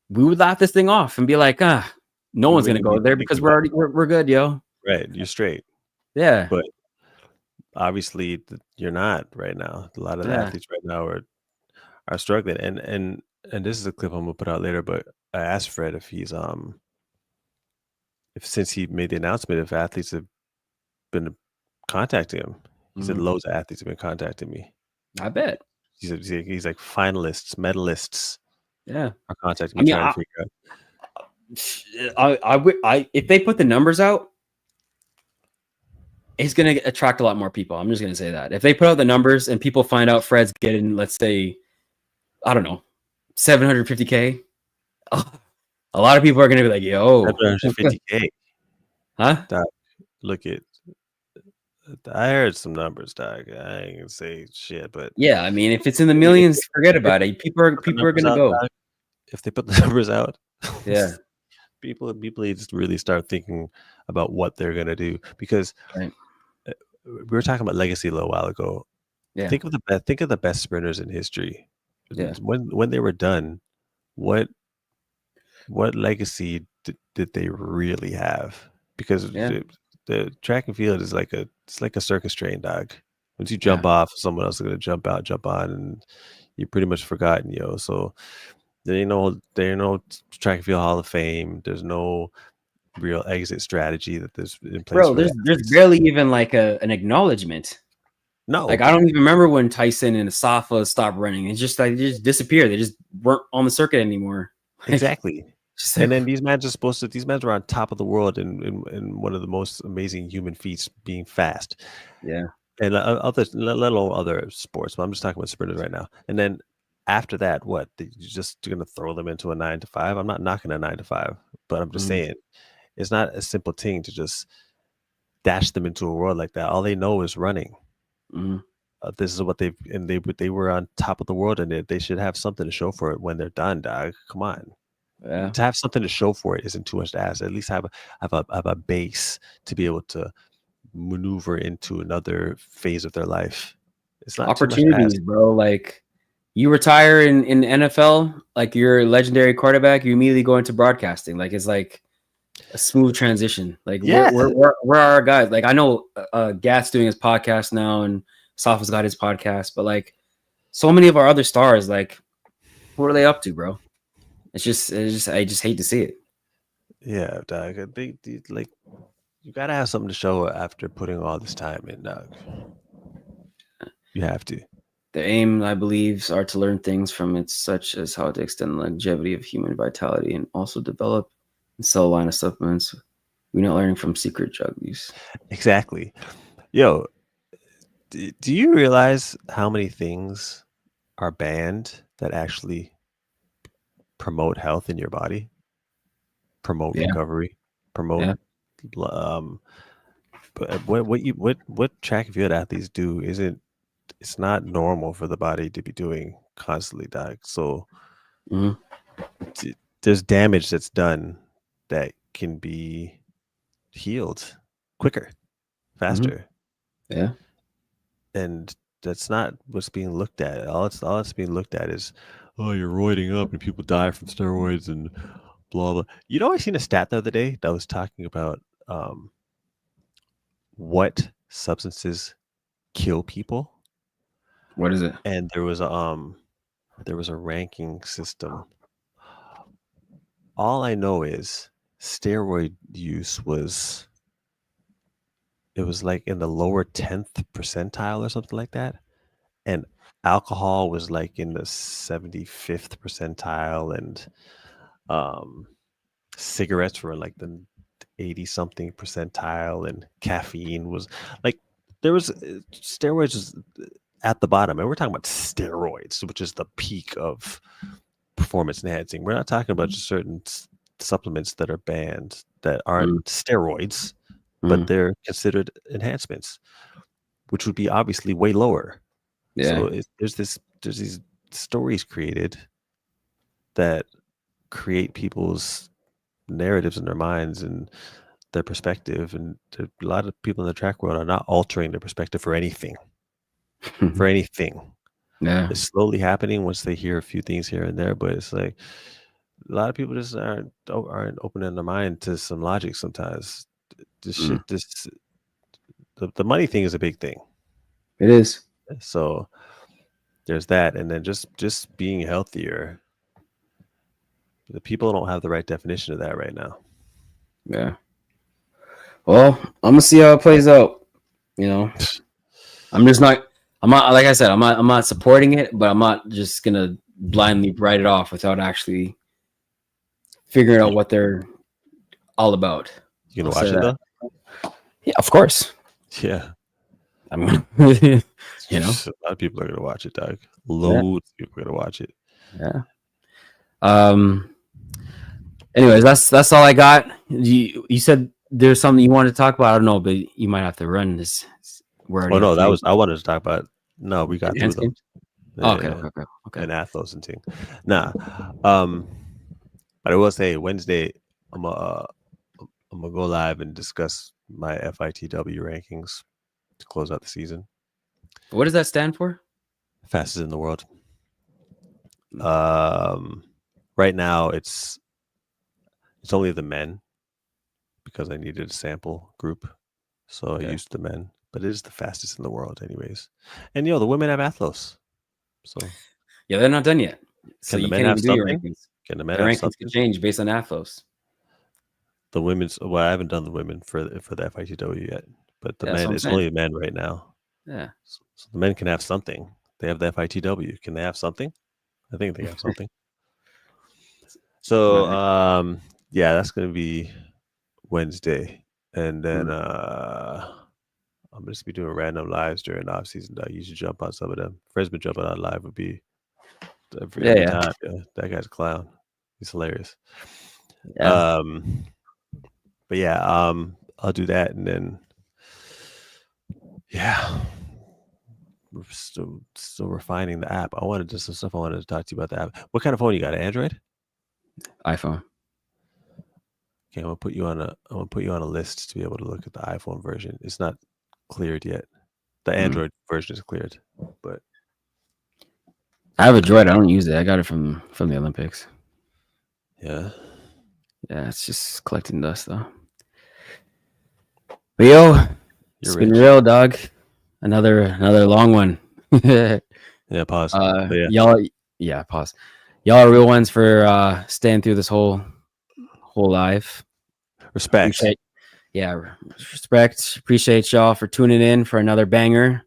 we would laugh this thing off and be like, no one's gonna go there because we're good, yo. Right, you're straight. Yeah, but obviously you're not right now. A lot of the athletes right now are struggling, and this is a clip I'm gonna put out later. But I asked Fred if he's if since he made the announcement, if athletes have been contacting him. He said loads of athletes have been contacting me. I bet. He's like finalists, medalists. Yeah, are contacting me trying to figure out. If they put the numbers out, it's going to attract a lot more people. I'm just going to say that. If they put out the numbers and people find out Fred's getting, let's say, I don't know, 750K, a lot of people are going to be like, yo. 750K. Huh? Doc, look at, I heard some numbers, Doc. I ain't going to say shit, but. Yeah, I mean, if it's in the millions, forget about it. People are going to go. Doc, if they put the numbers out. Yeah. People need to really start thinking about what they're going to do, because we were talking about legacy a little while ago. Yeah. Think of the best sprinters in history. Yeah. When they were done, what legacy did they really have? Because the track and field is like a circus train, dog. Once you jump off, someone else is going to jump on, and you're pretty much forgotten, yo. So there ain't no track and field Hall of Fame. There's no real exit strategy that there's in place. Bro, there's barely even like an acknowledgement. No, like I don't even remember when Tyson and Asafa stopped running. It's just like they just disappeared. They just weren't on the circuit anymore. Exactly. And then these men were on top of the world in one of the most amazing human feats, being fast. Yeah. And let alone other sports, but I'm just talking about sprinters right now. And then after that, what? You're just going to throw them into a 9-to-5? I'm not knocking a 9-to-5, but I'm just saying it's not a simple thing to just dash them into a world like that. All they know is running. This is what they were on top of the world, and they should have something to show for it when they're done, dog. Come on. Yeah. To have something to show for it isn't too much to ask. At least have a base to be able to maneuver into another phase of their life. It's not opportunities, bro. Like you retire in NFL, like you're a legendary quarterback, you immediately go into broadcasting. Like it's like a smooth transition. Like where are our guys? Like I know Gat's doing his podcast now, and Safa's got his podcast, but like so many of our other stars, like what are they up to, bro? It's just I just hate to see it. Yeah, dog. They like you gotta have something to show after putting all this time in, dog. You have to. The aim, I believe, are to learn things from it, such as how to extend the longevity of human vitality and also develop and sell a line of supplements. We're not learning from secret drug use. Exactly. Yo, do you realize how many things are banned that actually promote health in your body, promote recovery, promote but what track and field athletes do it's not normal for the body to be doing constantly, dog. So there's damage that's done that can be healed quicker, faster. Yeah. And that's not what's being looked at. All it's being looked at is, oh, you're roiding up and people die from steroids and blah, blah. You know, I seen a stat the other day that was talking about what substances kill people. What is it? And there was a ranking system. All I know is steroid use was like in the lower 10th percentile or something like that. And alcohol was like in the 75th percentile, and cigarettes were like the 80-something percentile, and caffeine was like steroids was at the bottom. And we're talking about steroids, which is the peak of performance enhancing. We're not talking about just certain supplements that are banned that aren't steroids, but they're considered enhancements, which would be obviously way lower. Yeah. So there's these stories created that create people's narratives in their minds and their perspective, and a lot of people in the track world are not altering their perspective for anything. For anything. Yeah. It's slowly happening once they hear a few things here and there, but it's like a lot of people just aren't opening their mind to some logic sometimes. The money thing is a big thing. It is. So there's that, and then just being healthier. The people don't have the right definition of that right now. Yeah. Well, I'm gonna see how it plays out. You know, I'm not like I said, I'm not supporting it, but I'm not just gonna blindly write it off without actually figuring out what they're all about. You gonna watch it though? Yeah, of course. Yeah. I mean, you know, a lot of people are gonna watch it, Doug. Loads of people are gonna watch it. Yeah. Anyways, that's all I got. You said there's something you wanted to talk about. I don't know, but you might have to run this. Oh no, I wanted to talk about. No, we got through them. Okay. And ATHLOS and thing. Nah. But I will say Wednesday, I'm gonna go live and discuss my FITW rankings to close out the season. What does that stand for? Fastest in the world. Right now it's only the men because I needed a sample group, so I used the men. But it is the fastest in the world, anyways. And the women have ATHLOS, so yeah, they're not done yet. So you can't even do your rankings. Can the men have rankings something? Can change based on ATHLOS. The women's, I haven't done the women for the FITW yet, but the men, it's only men right now. Yeah, so the men can have something. They have the FITW. Can they have something? I think they have something. So yeah, that's gonna be Wednesday, and then I'm gonna just be doing random lives during off season. I usually jump on some of them. Fred's been jumping on live would be every time. Yeah, that guy's a clown. He's hilarious. Yeah. But yeah, I'll do that, and then we're still refining the app. I wanted to talk to you about the app. What kind of phone you got? An Android? iPhone. Okay, I'm gonna put you on a list to be able to look at the iPhone version. It's not cleared yet. The Android version is cleared, but I have a Droid. I don't use it. I got it from the Olympics. Yeah, it's just collecting dust though. But it's been real, dog. Another long one. Yeah, pause. Pause. Y'all are real ones for staying through this whole live. Respect. Respect. Appreciate y'all for tuning in for another banger.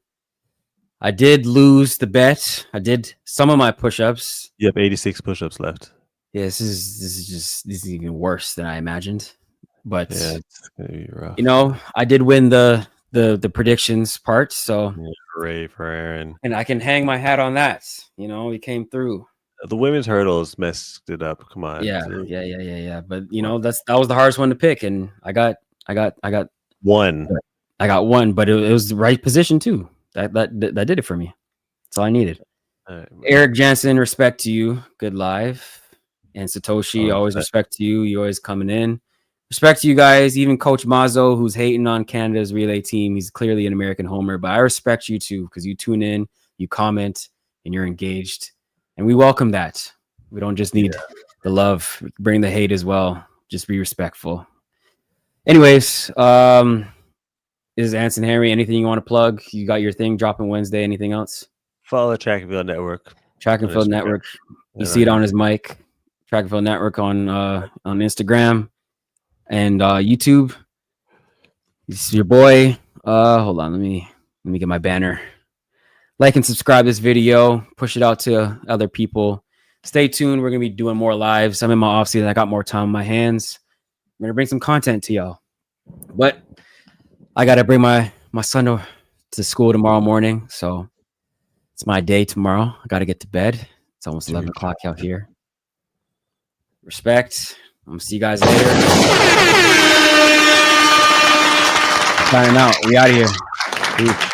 I did lose the bet. I did some of my push-ups. You have 86 push-ups left. Yeah, this is even worse than I imagined. But yeah, it's gonna be rough. I did win the predictions part, so hooray for Aaron. And I can hang my hat on that. He came through. The women's hurdles messed it up. Come on. Yeah. But that was the hardest one to pick, and I got one. I got one, but it was the right position too. That did it for me. That's all I needed. Right, Eric Jansen, respect to you. Good live. And Satoshi, always respect to you. You always coming in. Respect to you guys. Even Coach Mazzo, who's hating on Canada's relay team. He's clearly an American homer, but I respect you too because you tune in, you comment, and you're engaged. And we welcome that. We don't just need the love. We bring the hate as well. Just be respectful. Anyways, this is Anson Henry. Anything you want to plug? You got your thing dropping Wednesday. Anything else? Follow Track and Field Network. Track and Field Network. You see it on his mic. Track and Field Network on Instagram and YouTube. This is your boy. Hold on. Let me get my banner. Like and subscribe this video. Push it out to other people. Stay tuned. We're gonna be doing more lives. I'm in my off season. I got more time on my hands. I'm gonna bring some content to y'all. But I gotta bring my son to school tomorrow morning, so it's my day tomorrow. I gotta get to bed. It's almost 11 o'clock out here. Respect. I'm gonna see you guys later. Signing out. We out of here. Peace.